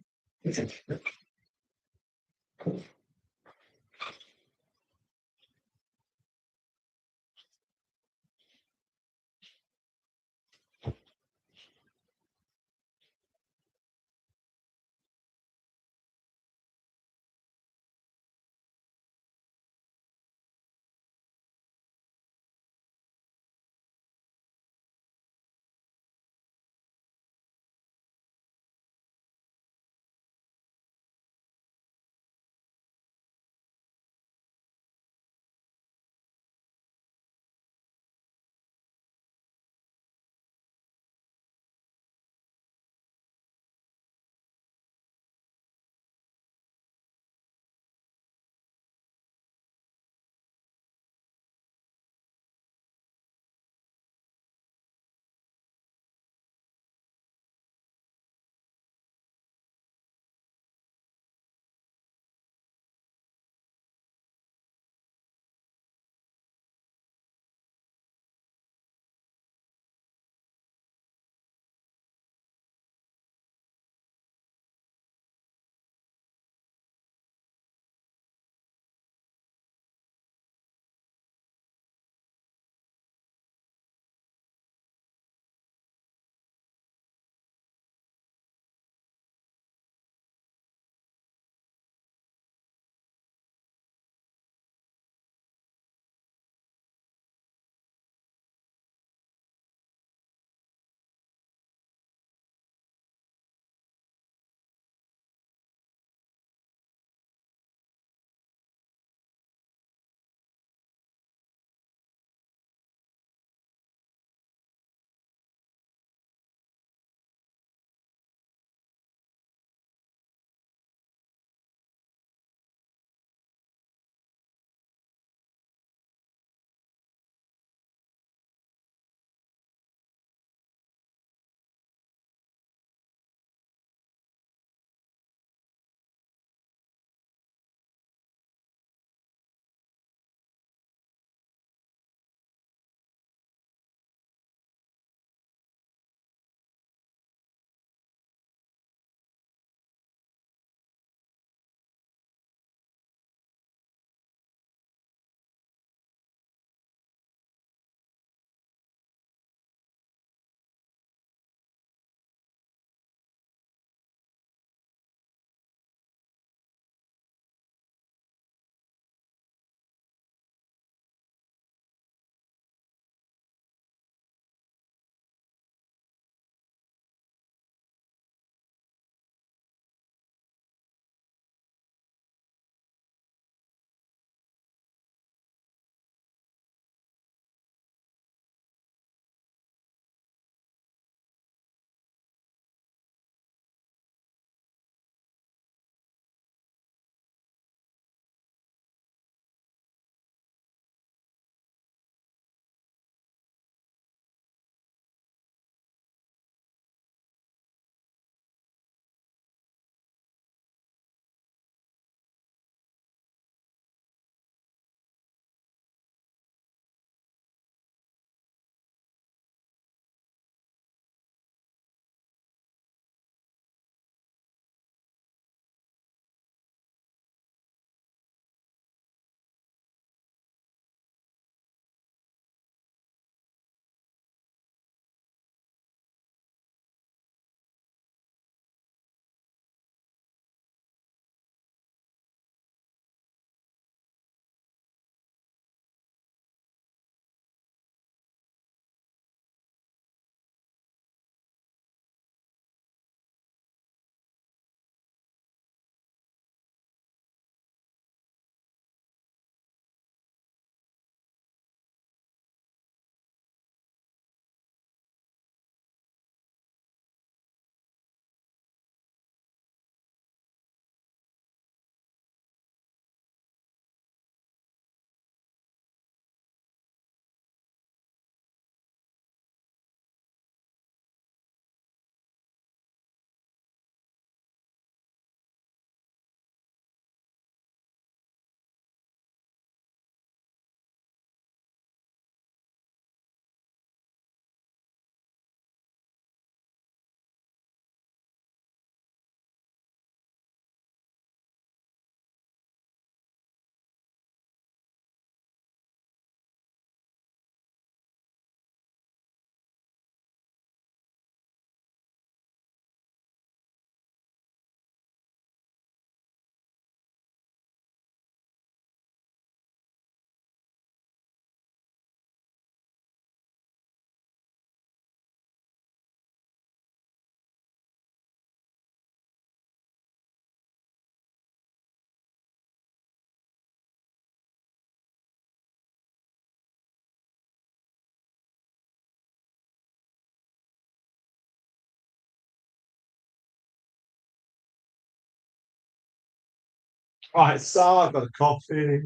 Right, so I've got a coffee.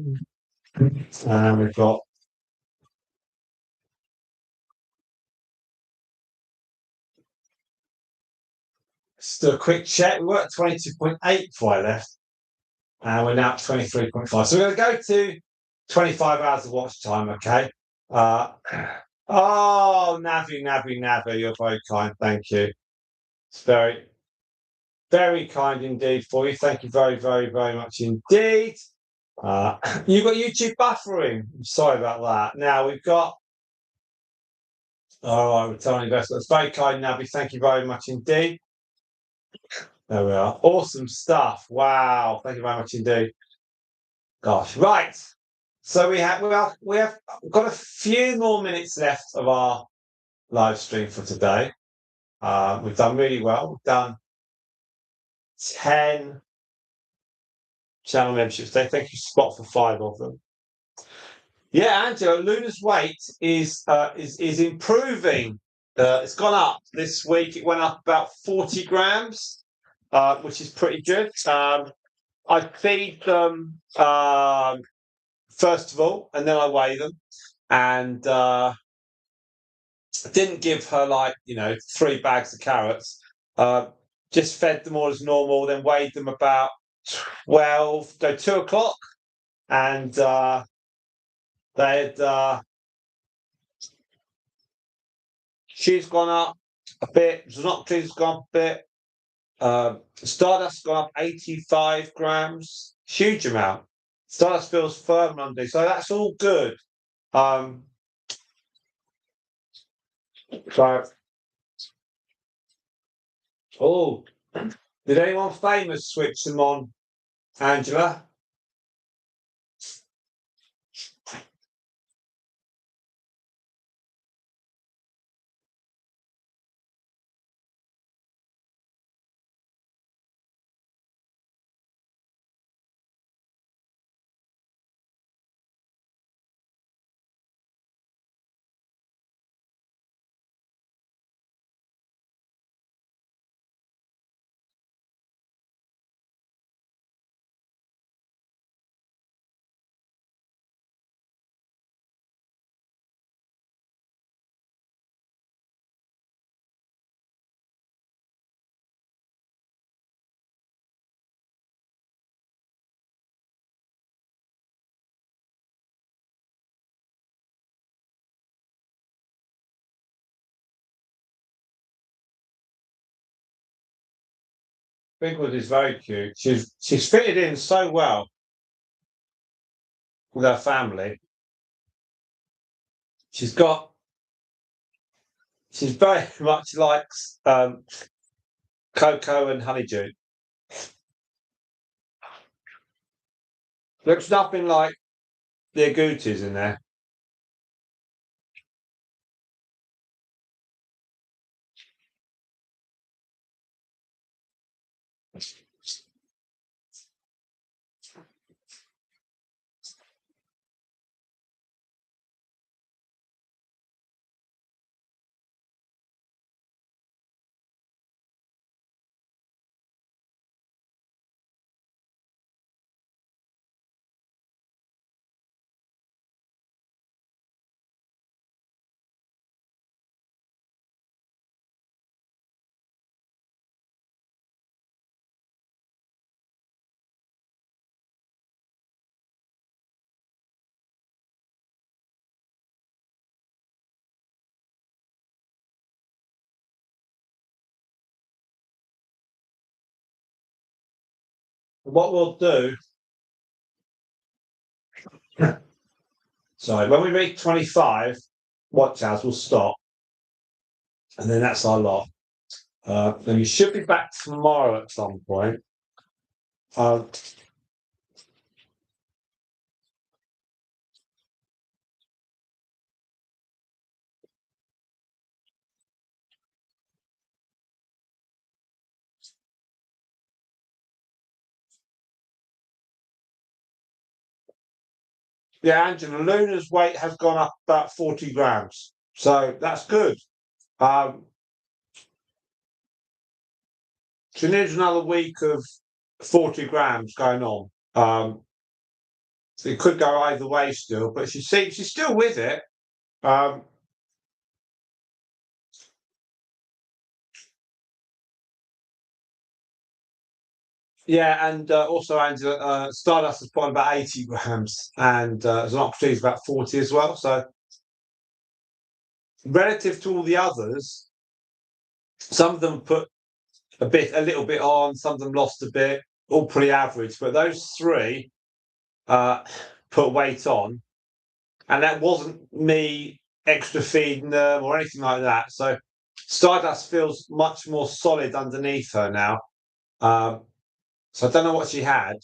And we've got just do a quick check. We were at 22.8 before I left. And we're now at 23.5. So we're going to go to 25 hours of watch time, okay? Uh, oh, Navi, you're very kind. Thank you. It's very, very kind indeed for you. Thank you very much indeed. You've got YouTube buffering. I'm sorry about that. Now we've got. All right, return on investment. That's very kind, Navi. Thank you very much indeed. There we are. Awesome stuff. Wow. Thank you very much indeed. Gosh. Right. So we have got a few more minutes left of our live stream for today. We've done really well. We've done 10 channel memberships today. Thank you, Spot, for 5 of them. Yeah, Angela, Luna's weight is improving. It's gone up this week. It went up about 40 grams, which is pretty good. I feed them first of all, and then I weigh them. And didn't give her 3 bags of carrots. Just fed them all as normal, then weighed them about 2 o'clock, and they had she's gone up a bit. Zonoxi's gone up a bit. Stardust's gone up 85 grams, huge amount. Stardust feels firm Monday, so that's all good. So, oh, did anyone famous switch them on, Angela? Bigwood is very cute. She's fitted in so well with her family. She's very much likes Coco and Honeydew. Looks nothing like the agoutis in there. What we'll do, sorry, when we reach 25 watch hours, we'll stop, and then that's our lot. Then you should be back tomorrow at some point. Yeah, Angela, Luna's weight has gone up about 40 grams, so that's good. She needs another week of 40 grams going on. So it could go either way still, but she's still with it. Yeah, and also Angela, Stardust has put on about 80 grams, and Xenocrates about 40 as well. So relative to all the others, some of them put a little bit on, some of them lost a bit, all pretty average. But those three put weight on, and that wasn't me extra feeding them or anything like that. So Stardust feels much more solid underneath her now. So I don't know what she had,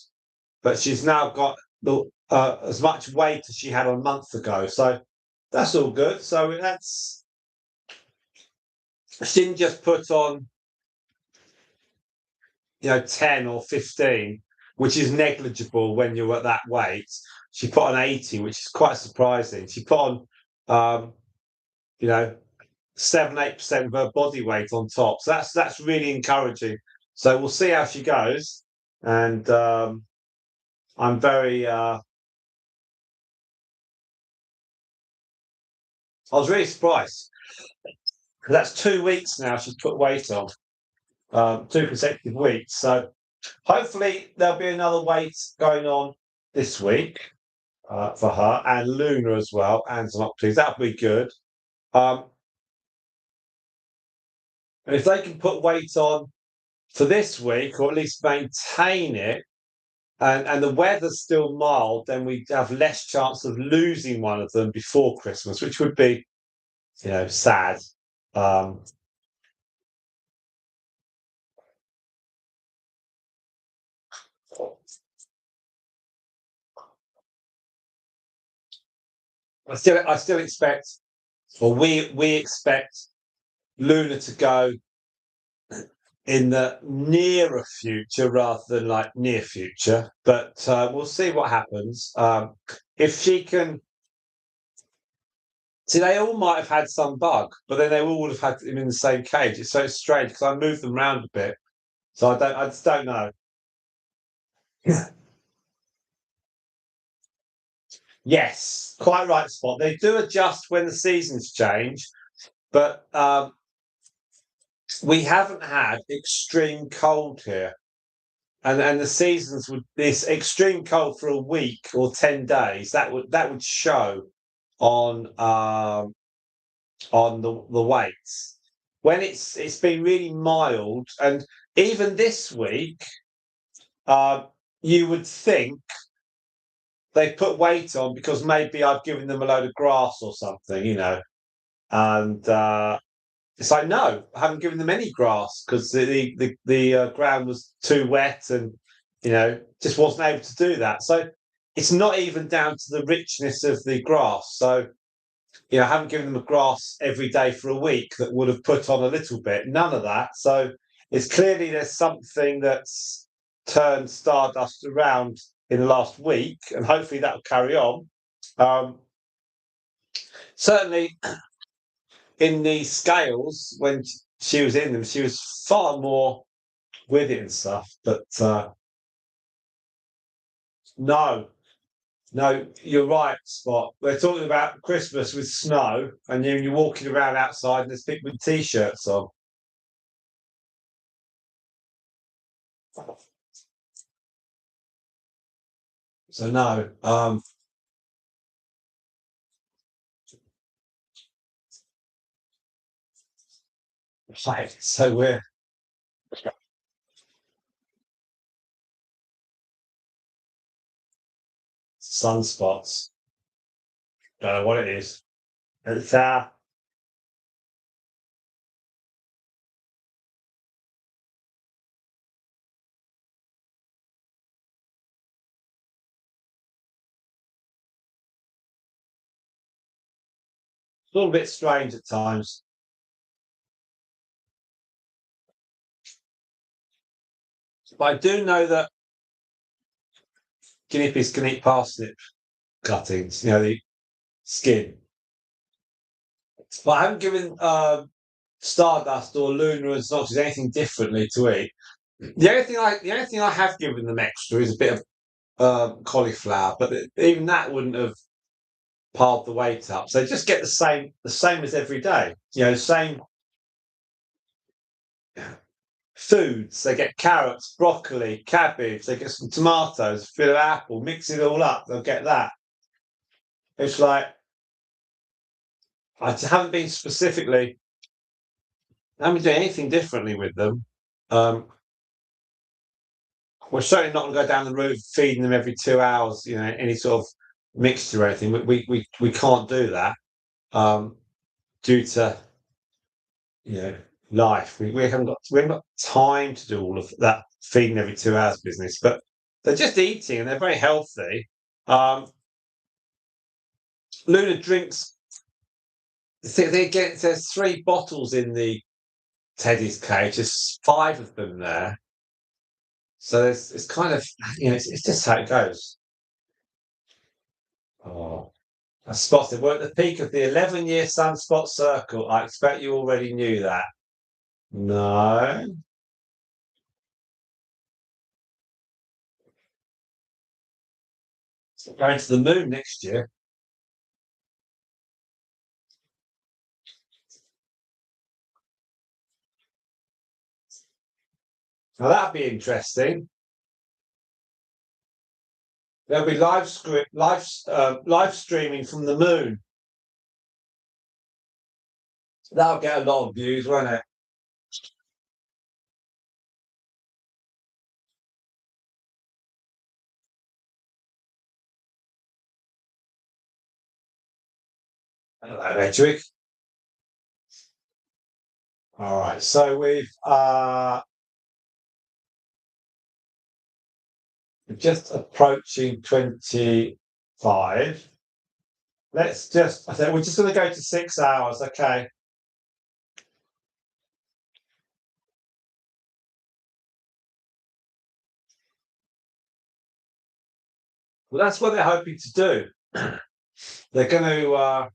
but she's now got as much weight as she had a month ago. So that's all good. So that's she didn't just put on 10 or 15, which is negligible when you're at that weight. She put on 80, which is quite surprising. She put on you know 7-8% of her body weight on top. So that's really encouraging. So we'll see how she goes. And I'm very I was really surprised. That's 2 weeks now she's put weight on, 2 consecutive weeks. So hopefully there'll be another weight going on this week for her and Luna as well, and Xenocrates. That'll be good. And if they can put weight on for this week, or at least maintain it, and the weather's still mild, then we have less chance of losing one of them before Christmas, which would be, sad. Um, I still expect, or we expect Luna to go in the nearer future rather than like near future. But we'll see what happens. If she can, see, they all might have had some bug, but then they all have had them in the same cage. It's so strange because I moved them around a bit, so I just don't know. Yes, quite right, Spot. They do adjust when the seasons change, but we haven't had extreme cold here. And the seasons would this extreme cold for a week or 10 days that would show on the weights when it's been really mild, and even this week uh, you would think they put weight on because maybe I've given them a load of grass or something, and it's like, no, I haven't given them any grass because the ground was too wet, and just wasn't able to do that. So it's not even down to the richness of the grass. So I haven't given them a grass every day for a week that would have put on a little bit. None of that. So it's clearly there's something that's turned Stardust around in the last week, and hopefully that'll carry on. Um, Certainly in the scales when she was in them, she was far more with it and stuff. But no, no, you're right, Spot. We're talking about Christmas with snow, and you're walking around outside and there's people with t-shirts on. So no, right. So we're sunspots. Don't know what it is. It's a little bit strange at times. But I do know that guinea pigs can eat parsnip cuttings, the skin. But I haven't given Stardust or Luna and Sausage anything differently to eat. The only thing I have given them extra is a bit of cauliflower, but even that wouldn't have piled the weight up. So they just get the same as every day. You know, same foods. They get carrots, broccoli, cabbage. They get some tomatoes, a bit of apple, mix it all up. They'll get that. It's like I haven't been specifically. I haven't done anything differently with them. Um, we're certainly not going to go down the route of feeding them every 2 hours. You know, any sort of mixture or anything. We can't do that due to life. We haven't got time to do all of that feeding every 2 hours business. But they're just eating and they're very healthy. Luna drinks. There's 3 bottles in the Teddy's cage. There's 5 of them there. So it's kind of it's just how it goes. Oh, I spotted. We're at the peak of the 11-year sunspot circle. I expect you already knew that. No. Going to the moon next year. Now that'd be interesting. There'll be live streaming from the moon. That'll get a lot of views, won't it? Hello, Edric. All right, so we're just approaching 25. I think we're just going to go to 6 hours, okay? Well, that's what they're hoping to do. They're going to.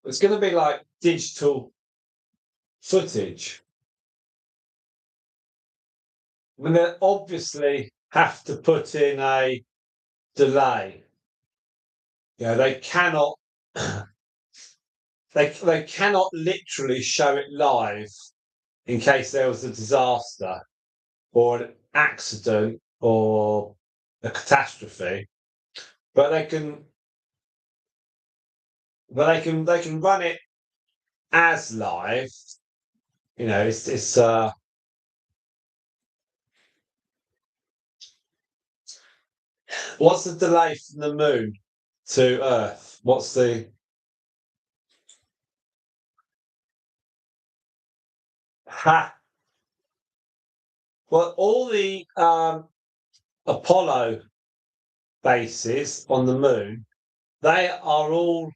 It's going to be like digital footage. I mean, they obviously have to put in a delay. They cannot. They cannot literally show it live in case there was a disaster or an accident or a catastrophe. But they can run it as live. It's what's the delay from the moon to Earth? What's the ha? Well, all the Apollo bases on the moon, they are all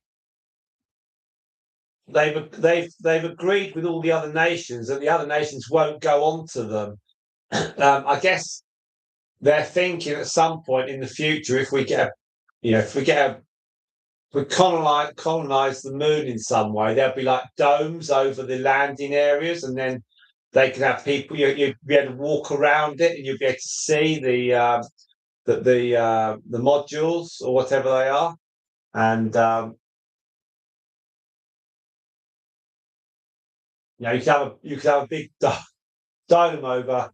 they've agreed with all the other nations that the other nations won't go onto them. I guess they're thinking at some point in the future, if we get we colonize the moon in some way, there'll be like domes over the landing areas, and then they can have people. You'd be able to walk around it, and you'd be able to see the modules or whatever they are, and you could have a big dome over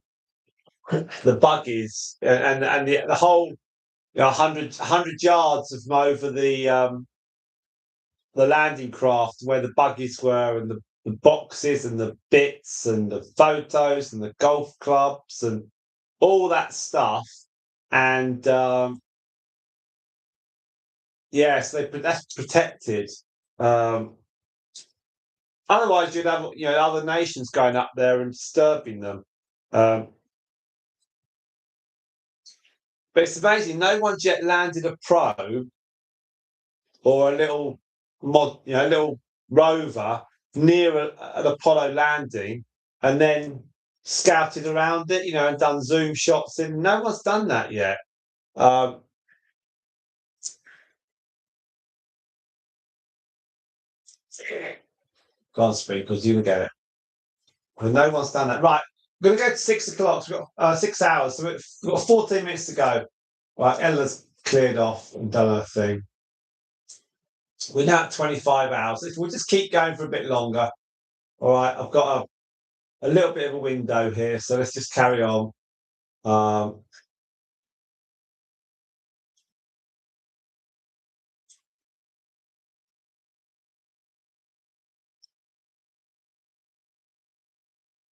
the buggies and the whole 100 yards of them over the landing craft where the buggies were and the boxes and the bits and the photos and the golf clubs and all that stuff. And yes, that's protected. Um, Otherwise, you'd have other nations going up there and disturbing them. Um, but it's amazing. No one's yet landed a probe or a little a little rover near an Apollo landing, and then scouted around it, and done zoom shots in. No one's done that yet. Um, Can't speak because you can get it. And no one's done that. Right, we're going to go to 6 o'clock. We've got 6 hours, so we've got 14 minutes to go. Right, Ella's cleared off and done her thing. We're now at 25 hours. We'll just keep going for a bit longer. All right, I've got a little bit of a window here, so let's just carry on.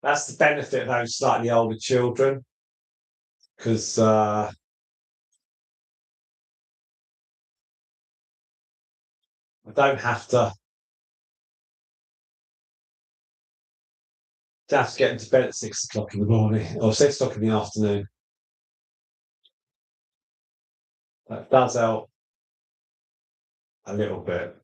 That's the benefit of having slightly older children, because I don't have to get into bed at 6 o'clock in the morning or 6 o'clock in the afternoon. That does help a little bit.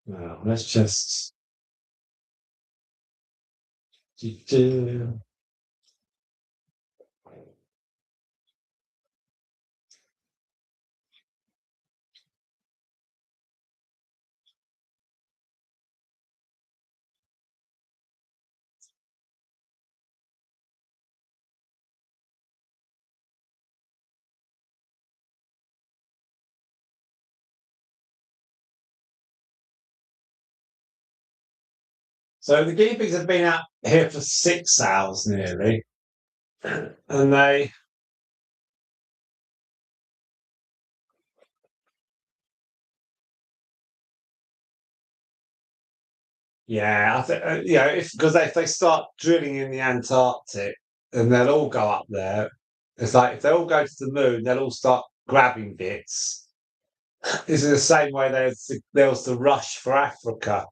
Now, let's just do. So the guinea pigs have been out here for 6 hours nearly, and they. Yeah, I think if because if they start drilling in the Antarctic, and they'll all go up there. It's like if they all go to the moon, they'll all start grabbing bits. This is the same way there was the rush for Africa,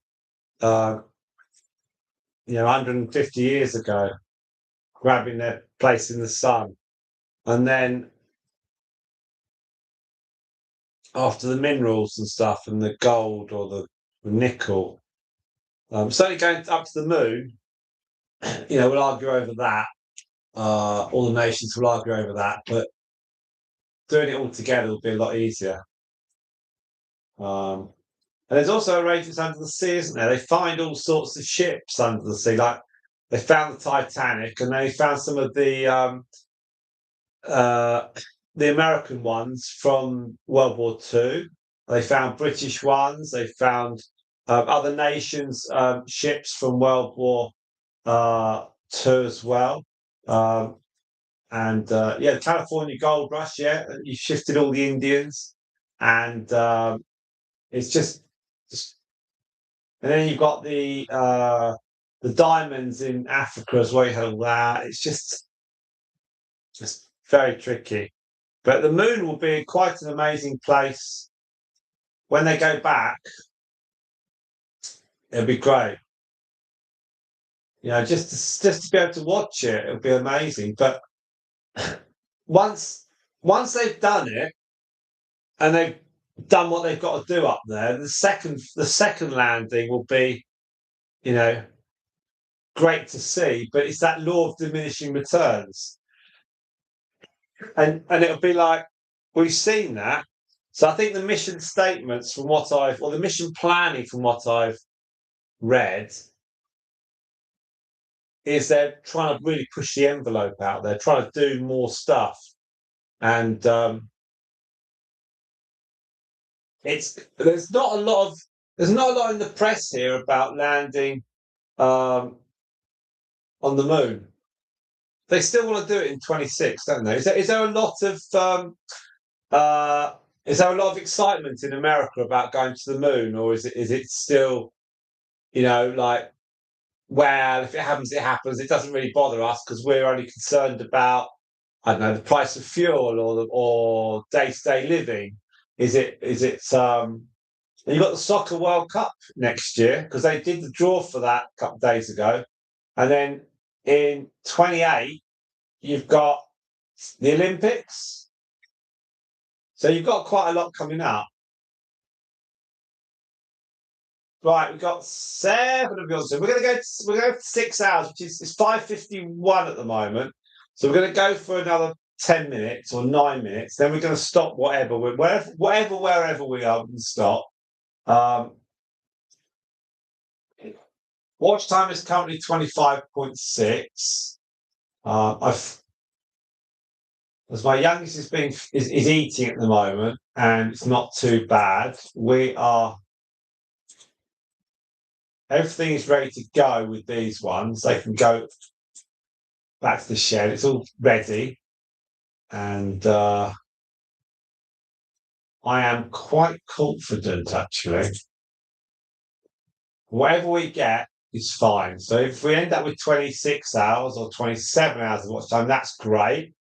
uh, 150 years ago, grabbing their place in the sun, and then after the minerals and stuff, and the gold or the nickel, certainly going up to the moon. We'll argue over that. All the nations will argue over that, but doing it all together will be a lot easier. And there's also arrangements under the sea, isn't there? They find all sorts of ships under the sea. Like they found the Titanic, and they found some of the American ones from World War II. They found British ones. They found other nations' ships from World War II as well. The California Gold Rush. Yeah, you shifted all the Indians, and it's just, and then you've got the diamonds in Africa as well. You had all that. It's just very tricky. But the moon will be quite an amazing place when they go back. It'll be great. Just to be able to watch it, it'll be amazing. But once they've done it and they've done what they've got to do up there, the second landing will be, great to see. But it's that law of diminishing returns, and it'll be like we've seen that. So I think the mission statements from the mission planning from what I've read is they're trying to really push the envelope out. They're trying to do more stuff, and there's not a lot in the press here about landing on the moon. They still want to do it in 26, don't they? Is there a lot of excitement in America about going to the moon, or is it still, like, well, if it happens, it happens. It doesn't really bother us because we're only concerned about, I don't know, the price of fuel or day-to-day living. Is it? You got the Soccer World Cup next year because they did the draw for that a couple of days ago, and then in 28 you've got the Olympics. So you've got quite a lot coming up. Right, we've got 7 of yours. So we're going to go for 6 hours, which is it's 5:51 at the moment. So we're going to go for another 10 minutes or 9 minutes. Then we're going to stop wherever we are, we can stop. Watch time is currently 25.6. As my youngest is eating at the moment, and it's not too bad. Everything is ready to go with these ones. They can go back to the shed. It's all ready, and I am quite confident actually. Whatever we get is fine. So if we end up with 26 hours or 27 hours of watch time, that's great.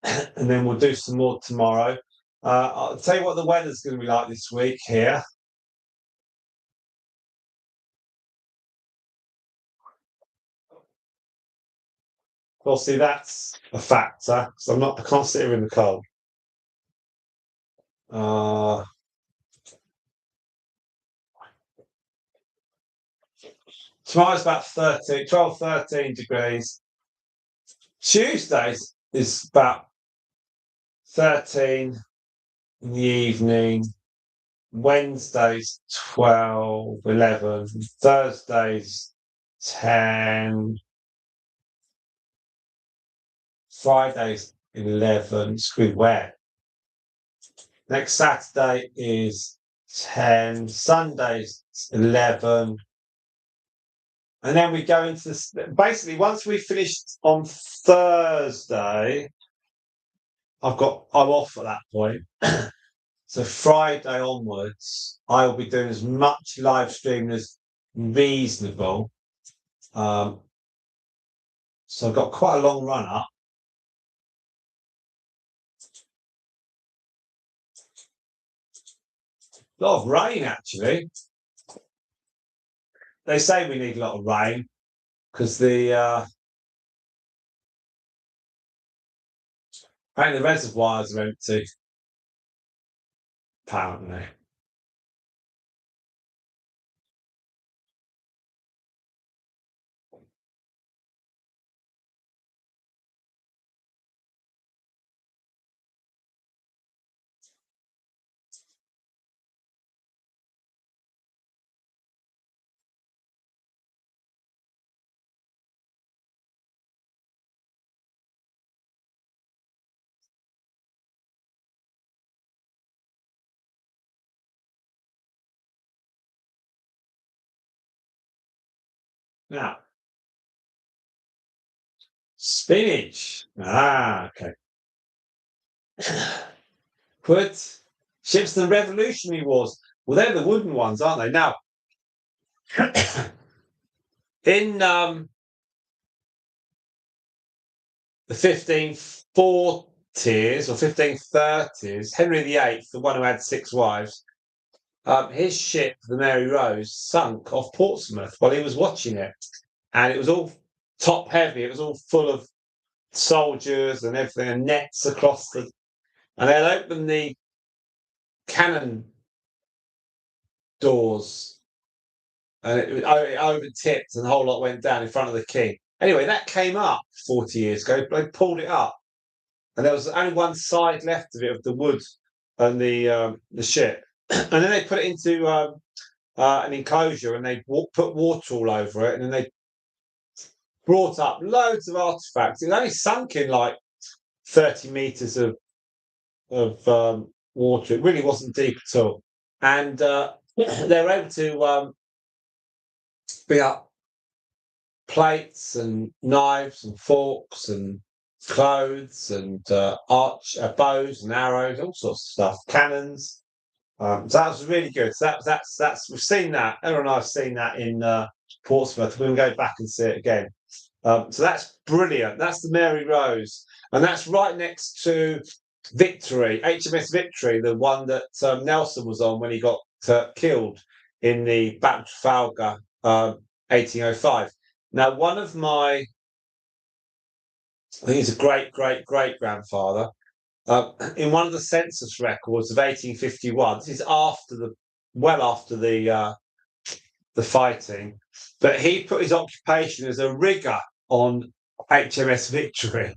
And then we'll do some more tomorrow. I'll tell you what the weather's going to be like this week here. Obviously, that's a factor because I can't sit here in the cold. Tomorrow's about 12, 13 degrees. Tuesdays is about 13 in the evening. Wednesdays 12, 11. Thursdays 10. Fridays 11. It's good wet. Next Saturday is 10. Sundays 11. And then we go into basically once we finished on Thursday, I'm off at that point. So Friday onwards, I will be doing as much live streaming as reasonable. So I've got quite a long run up. A lot of rain, actually. They say we need a lot of rain because the reservoirs are empty. Apparently. Now, spinach. Okay. Put ships in the Revolutionary Wars. Well, they're the wooden ones, aren't they? Now, in the 1540s or 1530s, Henry VIII, the one who had 6 wives, his ship, the Mary Rose, sunk off Portsmouth while he was watching it. And it was all top heavy. It was all full of soldiers and everything, and nets across the. And they'd open the cannon doors, and it over tipped, and the whole lot went down in front of the king. Anyway, that came up 40 years ago. They pulled it up, and there was only one side left of it, of the wood and the ship. And then they put it into an enclosure, and they put water all over it, and then they brought up loads of artifacts. It only sunk in like 30 meters of water. It really wasn't deep at all, and they were able to bring up plates and knives and forks and clothes and bows and arrows, all sorts of stuff, cannons. So that was really good. So that's we've seen that. Everyone and I have seen that in Portsmouth. We'll go back and see it again. So that's brilliant. That's the Mary Rose, and that's right next to Victory, HMS Victory, the one that Nelson was on when he got killed in the Battle of Trafalgar, 1805. Now, one of my, I think he's a great grandfather. In one of the census records of 1851, this is after the the fighting, but he put his occupation as a rigger on HMS Victory,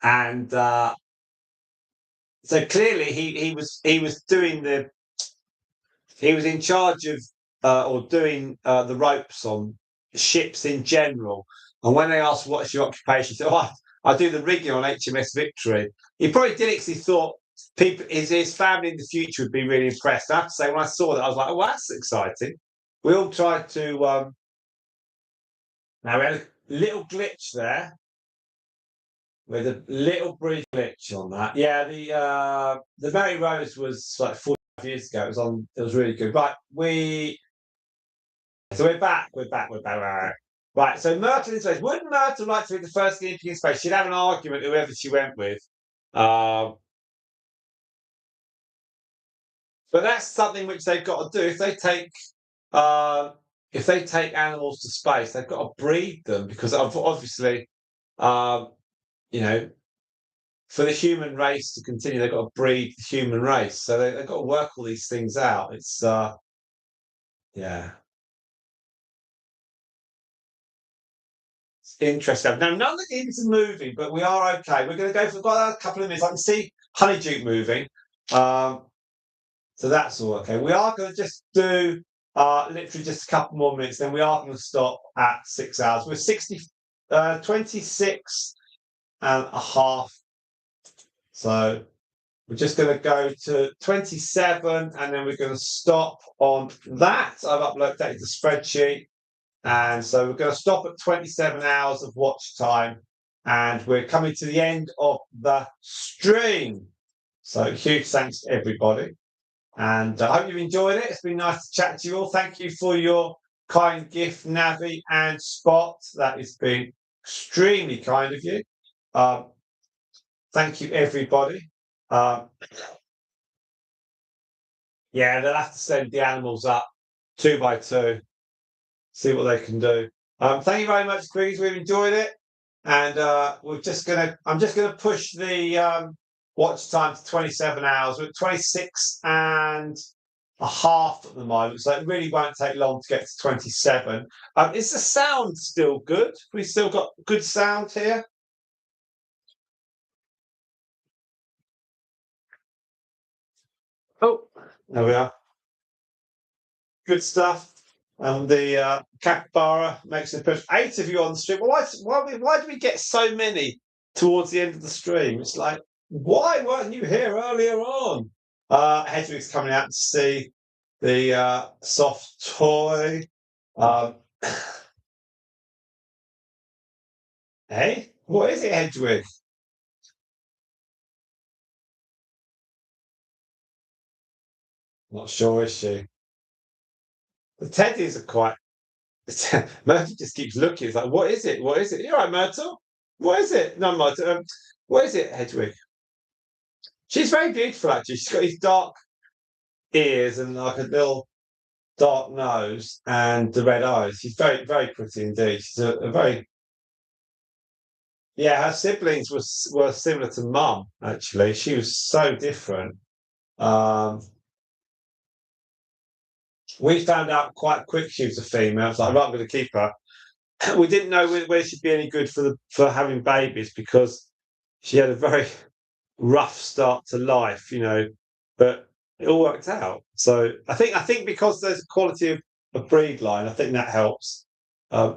and so clearly he was doing he was in charge of or doing the ropes on ships in general. And when they asked what's your occupation, he said, "Oh, I do the rigging on HMS Victory." He probably did it because he thought people his family in the future would be really impressed. I have to say, when I saw that, I was like, "Oh, well, that's exciting." We all tried to. Now we had a little glitch there with a little brief glitch on that. Yeah, the Mary Rose was like 4 years ago. It was on. It was really good. Right, so we're back. We're back. We're back. Right. So Myrtle in space. Wouldn't Myrtle like to be the first guinea pig in space? She'd have an argument whoever she went with. Um, but that's something which they've got to do. Uh, if they take animals to space, they've got to breed them because obviously, um, you know, for the human race to continue, they've got to breed the human race. So they've got to work all these things out. It's yeah, it's interesting. Now none of the guineas are moving, but we are okay. We're going to go for a couple of minutes. I can see Honeydew moving. So that's all okay. We are going to just do literally just a couple more minutes, then we are going to stop at 6 hours. We're 26 and a half. So we're just going to go to 27 and then we're going to stop on that. I've uploaded the spreadsheet. And so we're going to stop at 27 hours of watch time. And we're coming to the end of the stream. So huge thanks to everybody. And I hope you've enjoyed it. It's been nice to chat to you all. Thank you for your kind gift, Navi and Spot. That has been extremely kind of you. Thank you, everybody. Yeah, they'll have to send the animals up 2 by 2, see what they can do. Thank you very much, Quiggies. We've enjoyed it. And I'm just gonna push the watch time to 27 hours. We're at 26 and a half at the moment, so it really won't take long to get to 27. Is the sound still good? We still got good sound here? Oh, there we are. Good stuff. And the capybara makes an appearance. 8 of you on the stream. Why do we get so many towards the end of the stream? It's like, why weren't you here earlier on? Hedwig's coming out to see the soft toy. Hey, what is it, Hedwig? Not sure, is she? The teddies are quite. Murphy just keeps looking. It's like, what is it? What is it? You're right, Myrtle. What is it? No, Myrtle. What is it, Hedwig? She's very beautiful, actually. She's got these dark ears and like a little dark nose and the red eyes. She's very, very pretty indeed. She's a very yeah. Her siblings were similar to Mum. Actually, she was so different. Um, we found out quite quick she was a female. I was like, right, I'm going to keep her. We didn't know whether she'd be any good for having babies because she had a very rough start to life, but it all worked out. So I think because there's a quality of a breed line, I think that helps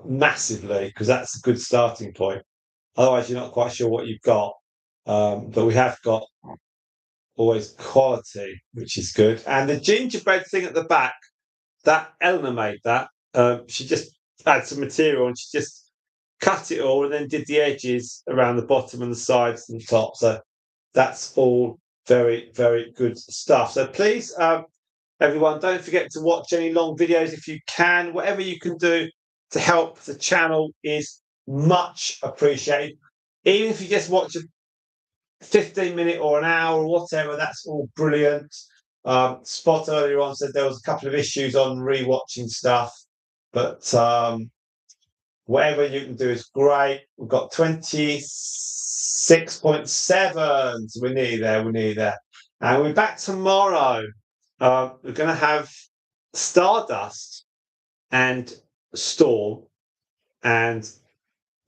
massively because that's a good starting point. Otherwise, you're not quite sure what you've got. But we have got always quality, which is good. And the gingerbread thing at the back, that Eleanor made that. She just had some material and she just cut it all and then did the edges around the bottom and the sides and the top. So that's all very, very good stuff. So please, everyone, don't forget to watch any long videos if you can. Whatever you can do to help the channel is much appreciated. Even if you just watch a 15-minute or an hour or whatever, that's all brilliant. Spot earlier on said there was a couple of issues on rewatching stuff, but whatever you can do is great. We've got 26.7. So we're nearly there. We're nearly there. And we're back tomorrow. We're going to have Stardust. and Storm and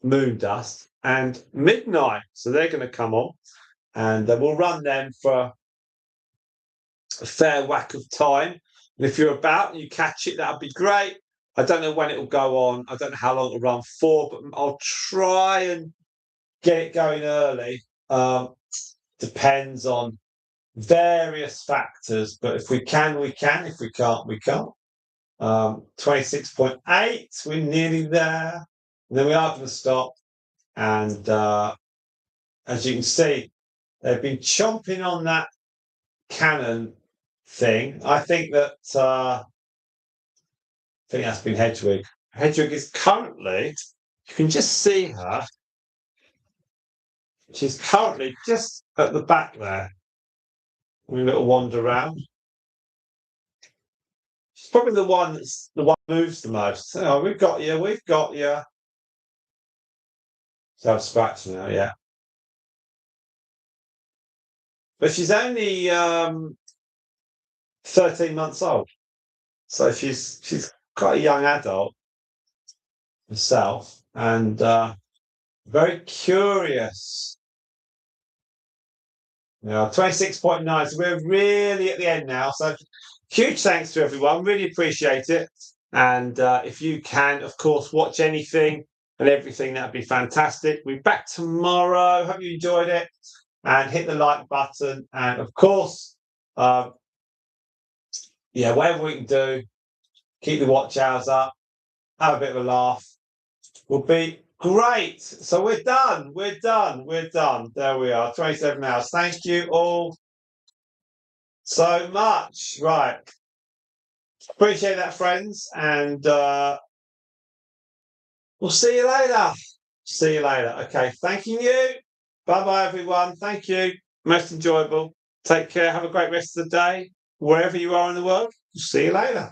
Moon Dust and Midnight. So they're going to come on, and we'll run them for a fair whack of time. And if you're about and you catch it, that'd be great. I don't know when it'll go on. I don't know how long it'll run for, but I'll try and get it going early. Depends on various factors, but if we can, we can. If we can't, we can't. 26.8, we're nearly there. And then we are going to stop. And as you can see, they've been chomping on that cannon thing. I think that's been Hedwig. Hedwig is currently, you can just see her. She's currently just at the back there. A little wander around. She's probably the one that moves the most. Oh, we've got you. We've got you. So I'm scratching now, yeah. But she's only 13 months old, so she's quite a young adult herself, and very curious. 26.9. So we're really at the end now. So huge thanks to everyone. Really appreciate it. And if you can, of course, watch anything and everything, that'd be fantastic. We'll be back tomorrow. Hope you enjoyed it. And hit the like button. And of course, whatever we can do, keep the watch hours up, have a bit of a laugh. Will be great. So we're done. We're done. We're done. There we are. 27 hours. Thank you all so much. Right. Appreciate that, friends. And we'll see you later. See you later. Okay. Thanking you. Bye-bye, everyone. Thank you. Most enjoyable. Take care. Have a great rest of the day. Wherever you are in the world. See you later.